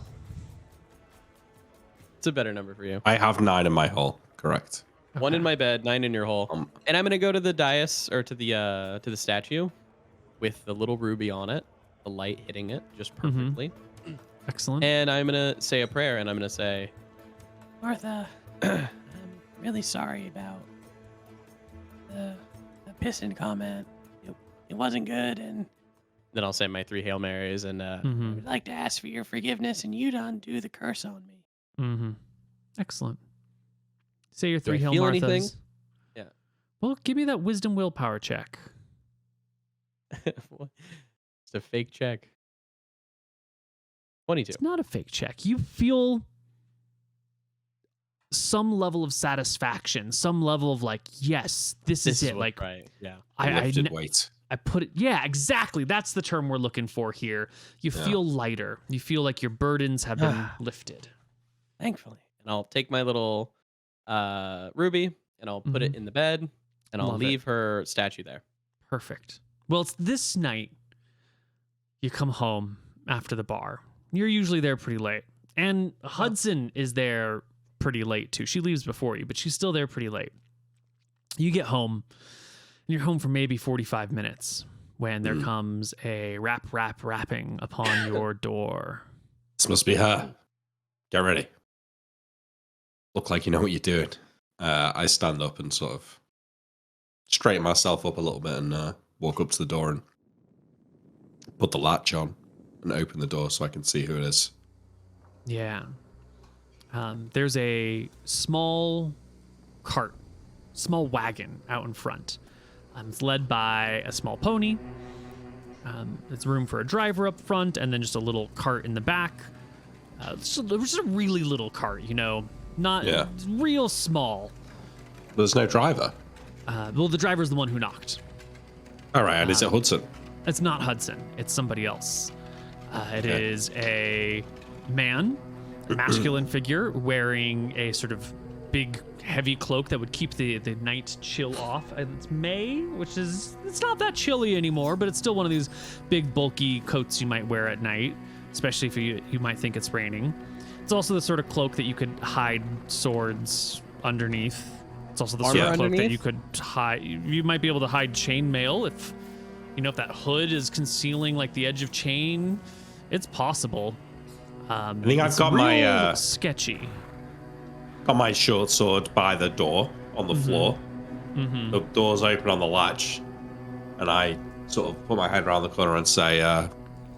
It's a better number for you. I have 9 in my hole. Correct. 1 in my bed, 9 in your hole. And I'm gonna go to the dais or to the statue with the little ruby on it, the light hitting it just perfectly. Excellent. And I'm gonna say a prayer, and I'm gonna say, Martha, I'm really sorry about the piston comment. It wasn't good, and then I'll say my 3 Hail Marys, and Mm-hmm. I'd like to ask for your forgiveness and you to undo the curse on me. Mm-hmm. Excellent. Say your Do 3 I Hail feel Marthas. anything? Yeah. Well, give me that wisdom willpower check. it's a fake check. 22. It's not a fake check. You feel some level of satisfaction, some level of like, yes, this is it. what- Like, right. Yeah. I Lifted weight. I put it. Yeah, exactly. That's the term we're looking for here. You Yeah. feel lighter. You feel like your burdens have been lifted. Thankfully. And I'll take my little ruby and I'll put it in the bed and I'll Love it. leave her statue there. Perfect. Well, it's this night. You come home after the bar. You're usually there pretty late. And Hudson is there pretty late too. She leaves before you, but she's still there pretty late. You get home, and you're home for maybe 45 minutes when there comes a rapping upon your door. This must be her. Get ready. Look like you know what you're doing. I stand up and sort of straighten myself up a little bit and walk up to the door and put the latch on and open the door so I can see who it is. Yeah. There's a small cart, small wagon out in front. It's led by a small pony. There's room for a driver up front and then just a little cart in the back. It's just a really little cart, you know, not real small. There's no driver. Well, the driver's the one who knocked. All right, and is it Hudson? It's not Hudson. It's somebody else. It is a man, a masculine figure, wearing a sort of big heavy cloak that would keep the night chill off. It's May, which is, it's not that chilly anymore, but it's still one of these big bulky coats you might wear at night, especially if you might think it's raining. It's also the sort of cloak that you could hide swords underneath. It's also the sort of cloak underneath? that you could hide. You might be able to hide chainmail if, if that hood is concealing like the edge of chain. It's possible. I think I've it's got my real sketchy. got my short sword by the door on the floor. The door's open on the latch, and I sort of put my head around the corner and say,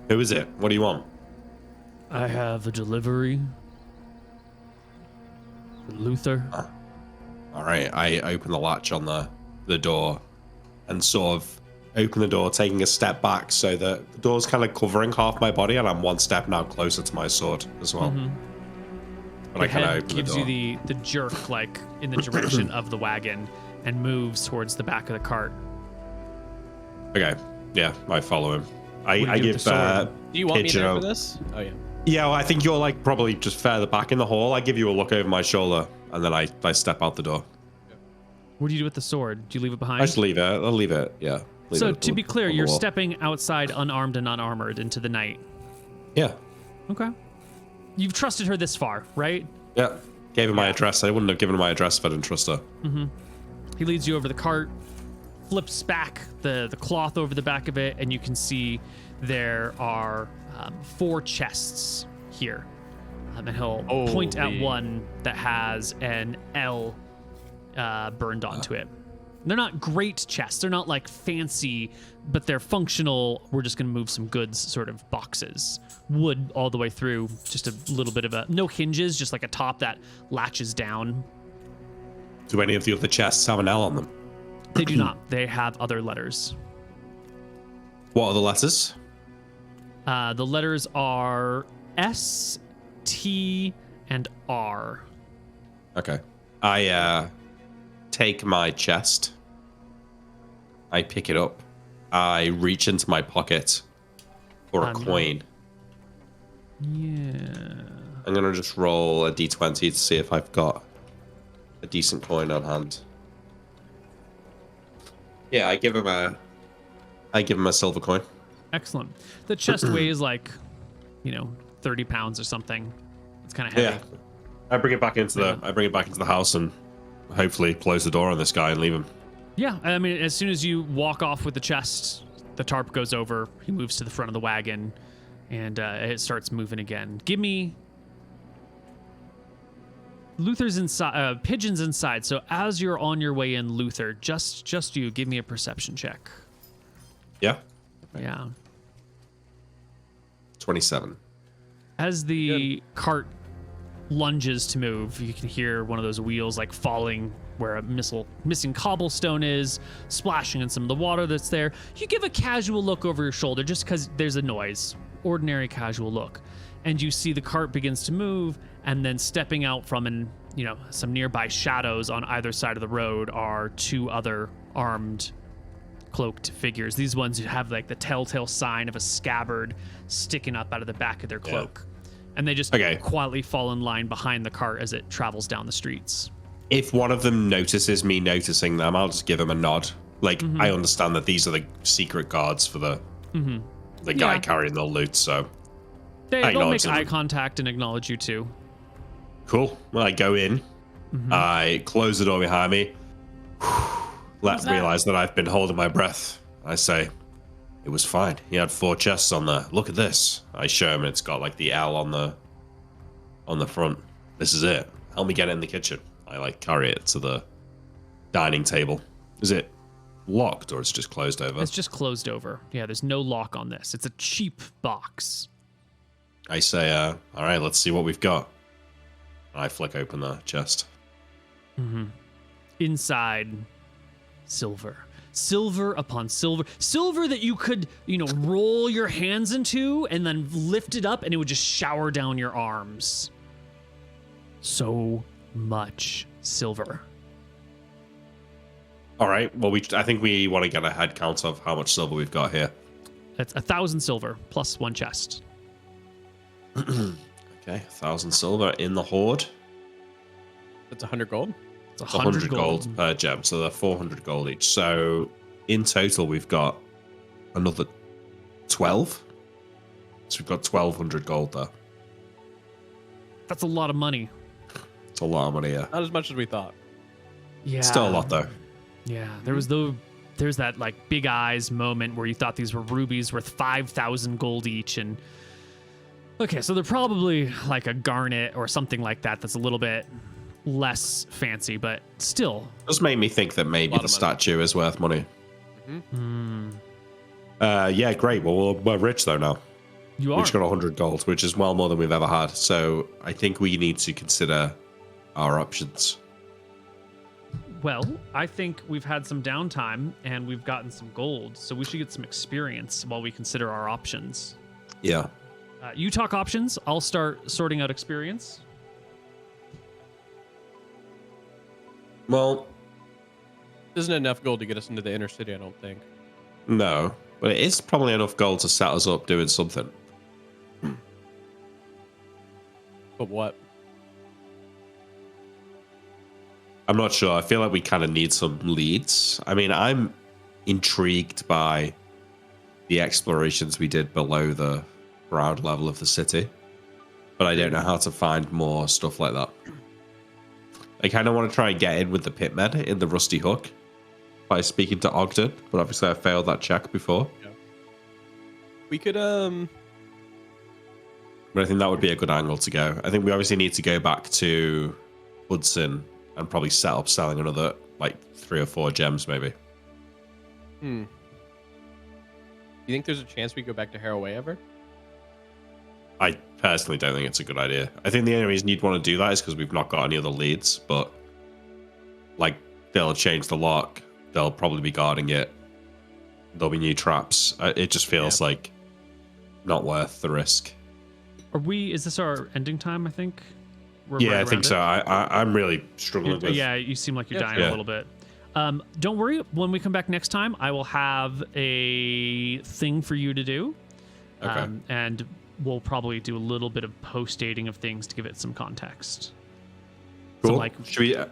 "Who is it? What do you want?" I have a delivery. Luther. All right, I open the latch on the door, and sort of open the door, taking a step back so that the door's kind of covering half my body, and I'm one step now closer to my sword as well. But The I kind of head open gives the door. you the jerk like in the direction of the wagon and moves towards the back of the cart. Okay, yeah, I follow him. What do you I do with give the sword? Do you want me there Pigeon- for this? Oh yeah. Yeah, well, I think you're like probably just further back in the hall. I give you a look over my shoulder, and then I step out the door. What do you do with the sword? Do you leave it behind? I just leave it. I'll leave it. Yeah. Leave So it to be clear, on the you're wall. stepping outside unarmed and unarmored into the night. Yeah. Okay. You've trusted her this far, right? Yeah. Gave her my address. I wouldn't have given her my address if I didn't trust her. He leads you over the cart, flips back the cloth over the back of it, and you can see there are 4 chests here. And he'll point at Holy. one that has an L burned onto it. They're not great chests. They're not like fancy, but they're functional. We're just going to move some goods sort of boxes. Wood all the way through. Just a little bit of no hinges, just like a top that latches down. Do any of the other chests have an L on them? They do not. They have other letters. What are the letters? The letters are S, T, and R. Okay. I take my chest. I pick it up. I reach into my pocket for a coin. Yeah. I'm gonna just roll a d20 to see if I've got a decent coin on hand. Yeah, I give him a silver coin. Excellent. The chest weighs like, 30 pounds or something. It's kind of heavy. Yeah. I bring it back into the house and hopefully close the door on this guy and leave him. Yeah, I mean, as soon as you walk off with the chest, the tarp goes over. He moves to the front of the wagon, and it starts moving again. Give me Luther's inside. Pigeon's inside. So as you're on your way in, Luther, just you, give me a perception check. Yeah. Yeah. 27. As the cart lunges to move, you can hear one of those wheels like falling where a missing cobblestone is, splashing in some of the water that's there. You give a casual look over your shoulder just because there's a noise. Ordinary casual look. And you see the cart begins to move, and then stepping out from some nearby shadows on either side of the road are 2 other armed, cloaked figures. These ones who have like the telltale sign of a scabbard sticking up out of the back of their cloak. And they just quietly fall in line behind the cart as it travels down the streets. If one of them notices me noticing them, I'll just give him a nod. Like, I understand that these are the secret guards for the guy carrying the loot, so... They'll make eye contact and acknowledge you too. Cool. Well, I go in. I close the door behind me. Realize that I've been holding my breath. I say, it was fine. He had 4 chests on there. Look at this. I show him, and it's got like the L on the front. This is it. Help me get it in the kitchen. I carry it to the dining table. Is it locked or is it just closed over? It's just closed over. Yeah, there's no lock on this. It's a cheap box. I say, all right, let's see what we've got. I flick open the chest. Inside, silver. Silver upon silver. Silver that you could, roll your hands into and then lift it up and it would just shower down your arms. So much silver. All right. Well, I think we want to get a head count of how much silver we've got here. That's 1,000 silver plus 1 chest. Okay, 1,000 silver in the hoard. That's 100 gold. It's It's 100 gold per gem, so they're 400 gold each. So in total, we've got another 12. So we've got 1,200 gold there. That's a lot of money. It's a lot of money, yeah. Not as much as we thought. Yeah. Still a lot, though. Yeah, there's that like big eyes moment where you thought these were rubies worth 5,000 gold each, and okay, so they're probably like a garnet or something like that. That's a little bit less fancy, but still. It does make me think that maybe the statue is worth money. Yeah, great. Well, we're rich though now. You are. We've got 100 gold, which is well more than we've ever had. So I think we need to consider our options. Well, I think we've had some downtime and we've gotten some gold, so we should get some experience while we consider our options. Yeah. You talk options. I'll start sorting out experience. Well, Isn't enough gold to get us into the inner city, I don't think. no, but it is probably enough gold to set us up doing something. But what? I'm not sure. I feel like we kind of need some leads. I mean, I'm intrigued by the explorations we did below the ground level of the city, but I don't know how to find more stuff like that. I kind of want to try and get in with the pitmen in the Rusty Hook by speaking to Ogden, but obviously I failed that check before. Yeah. We could But I think that would be a good angle to go. I think we obviously need to go back to Hudson and probably set up selling another, like, 3 or 4 gems, maybe. You think there's a chance we go back to Haraway ever? I personally don't think it's a good idea. I think the only reason you'd want to do that is because we've not got any other leads, but, like, they'll change the lock. They'll probably be guarding it. There'll be new traps. It just feels like not worth the risk. Is this our ending time, I think? We're Yeah, right I think around so. I'm really struggling with. Yeah, you seem like you're dying Yeah. a little bit. Don't worry. When we come back next time, I will have a thing for you to do. Okay. And we'll probably do a little bit of post-dating of things to give it some context. Cool. So, like, Should we? go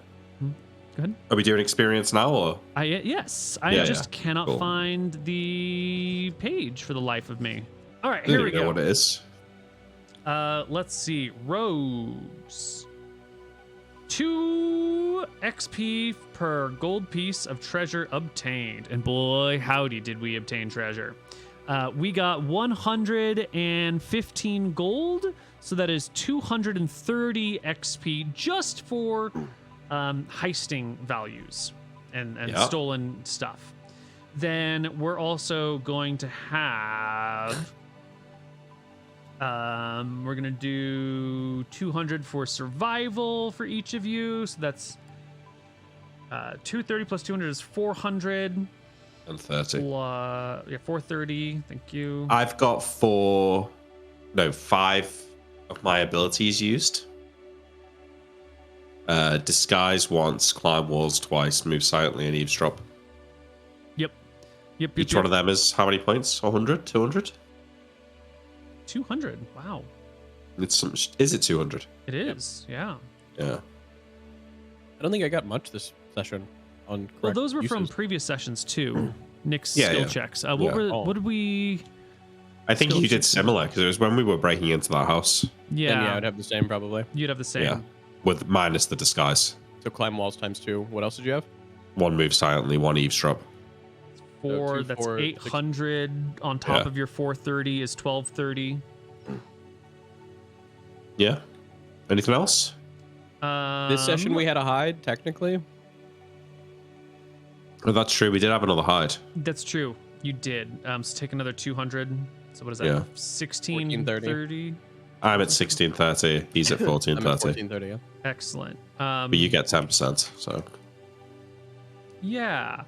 ahead. Are we doing experience now, or? Yes. I Yeah, just yeah. cannot Cool. find the page for the life of me. All right, I here don't we even know go. what it is. Let's see. Robes. 2 XP per gold piece of treasure obtained. And boy, howdy, did we obtain treasure. We got 115 gold. So that is 230 XP just for heisting values and stolen stuff. Then we're also going to have... we're gonna do 200 for survival for each of you, so that's 230 plus 200 is 400 And 30. 430. Thank you. I've got 5 of my abilities used. Disguise once, climb walls twice, move silently, and eavesdrop. Yep. Each one of them is how many points? 100? 200? 200. Wow. Is it 200? It is. Yeah. Yeah. I don't think I got much this session on correct Well, those were from uses. previous sessions too. Nick's Yeah, skill yeah. checks. Yeah. What did we? I think Skill you did checks. similar because it was when we were breaking into that house. Yeah. Then, yeah, I'd have the same probably. You'd have the same. Yeah. With minus the disguise. So climb walls times 2. What else did you have? 1 move silently, 1 eavesdrop. 4. two, That's 4, 800 on top Yeah. of your 430 is 1230. Yeah. Anything else? This session we had a hide, technically. Oh, that's true. We did have another hide. That's true. You did. So take another 200. So what is that? Yeah. 1630. I'm at 1630. He's at I'm at 1430. 1430, yeah. Excellent. But you get 10%. So Yeah.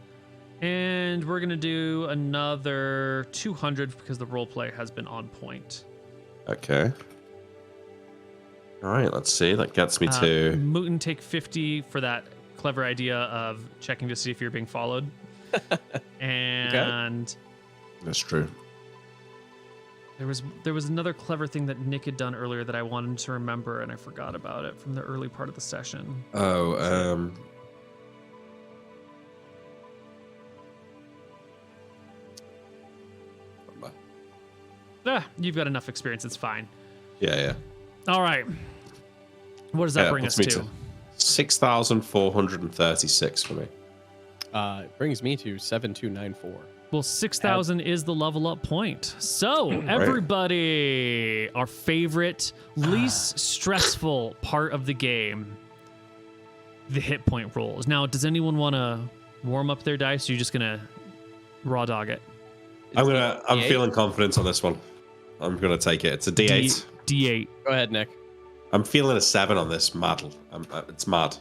And we're going to do another 200 because the roleplay has been on point. okay. All right. Let's see. That gets me to. Mooten, take 50 for that clever idea of checking to see if you're being followed. And That's true. there was another clever thing that Nick had done earlier that I wanted to remember, and I forgot about it from the early part of the session. Oh. You've got enough experience. It's fine. Yeah. All right. What does that bring us to? 6,436 for me. It brings me to 7,294. Well, 6,000 is the level up point. So, everybody, our favorite, least stressful part of the game, the hit point rolls. Now, does anyone want to warm up their dice? Or are you just gonna raw dog it? I'm feeling confidence on this one. I'm gonna take it. It's a D8. D8. Go ahead, Nick. I'm feeling a 7 on this. It's mad.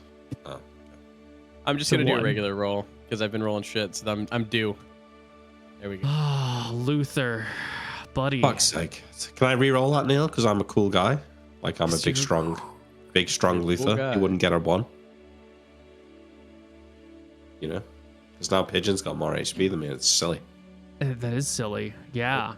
Oh. I'm just So gonna do a one. regular roll because I've been rolling shit, so I'm due. There we go. Oh, Luther, buddy. Fuck's sake. Can I re-roll that, Neil? Because I'm a cool guy. Like I'm a big, strong Luther. guy. You wouldn't get a 1. You know? Because now Pigeon's got more HP than me. It's silly. That is silly. Yeah.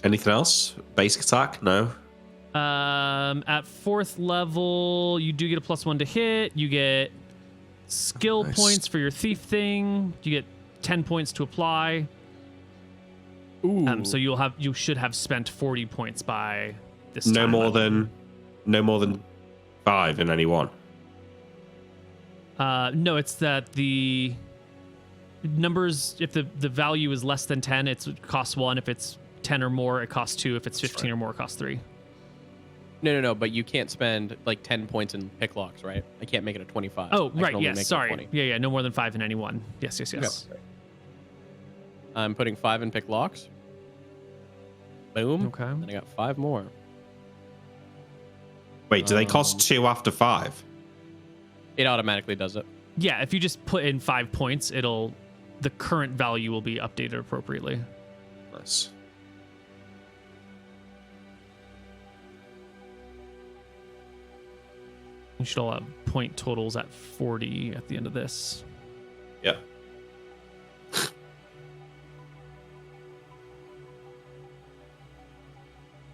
Anything else? Basic attack? No. At 4th level, you do get a +1 to hit. You get skill Nice. points for your thief thing. You get 10 points to apply. Ooh. So you should have spent 40 points by this No time. more than 5 in any one. No, it's that the numbers, if the value is less than 10, it costs 1. If it's 10 or more, it costs 2. If it's 15 or more, it costs 3. No, but you can't spend like 10 points in pick locks, right? I can't make it a 25. Oh, I can right. only Yes. make it a Sorry. 20. Yeah. No more than 5 in any one. Yes. Okay. I'm putting 5 in pick locks. Boom. Okay. And I got 5 more. Wait, do they cost 2 after 5? It automatically does it. Yeah. If you just put in 5 points, the current value will be updated appropriately. Nice. You should all have point totals at 40 at the end of this. Yeah.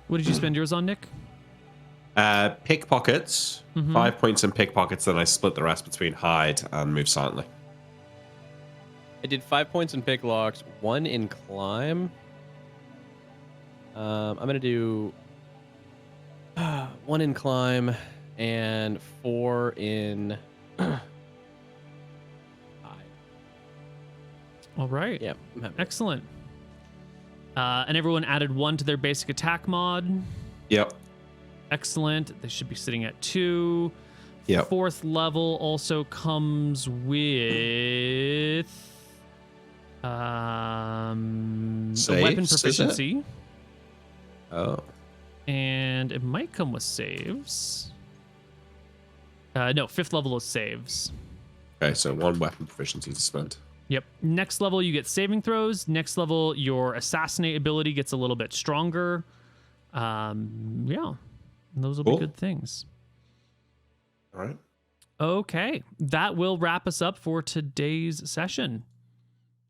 What did you spend yours on, Nick? Pickpockets. 5 points in pickpockets, then I split the rest between hide and move silently. I did 5 points in pick locks, 1 in climb. I'm gonna do 1 in climb and 4 in hide. All right. Yeah, I'm happy. Excellent. And everyone added 1 to their basic attack mod. Yep. Excellent. They should be sitting at 2. Yep. 4th level also comes with a weapon Saves, is it? proficiency. Oh. And it might come with saves. No, 5th level is saves. Okay, so 1 weapon proficiency to spend. Yep. Next level, you get saving throws. Next level, your assassinate ability gets a little bit stronger. Yeah. Those will be Cool. good things. All right. Okay. That will wrap us up for today's session.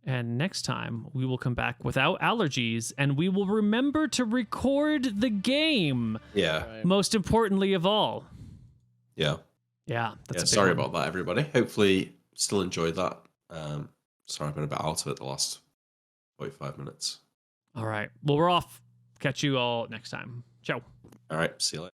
And next time, we will come back without allergies and we will remember to record the game. Yeah. Right. Most importantly of all. Yeah. Yeah. That's a big Sorry one. about that, everybody. Hopefully, still enjoyed that. Sorry, I've been a bit out of it the last 45 minutes. All right. Well, we're off. Catch you all next time. Ciao. All right. See you later.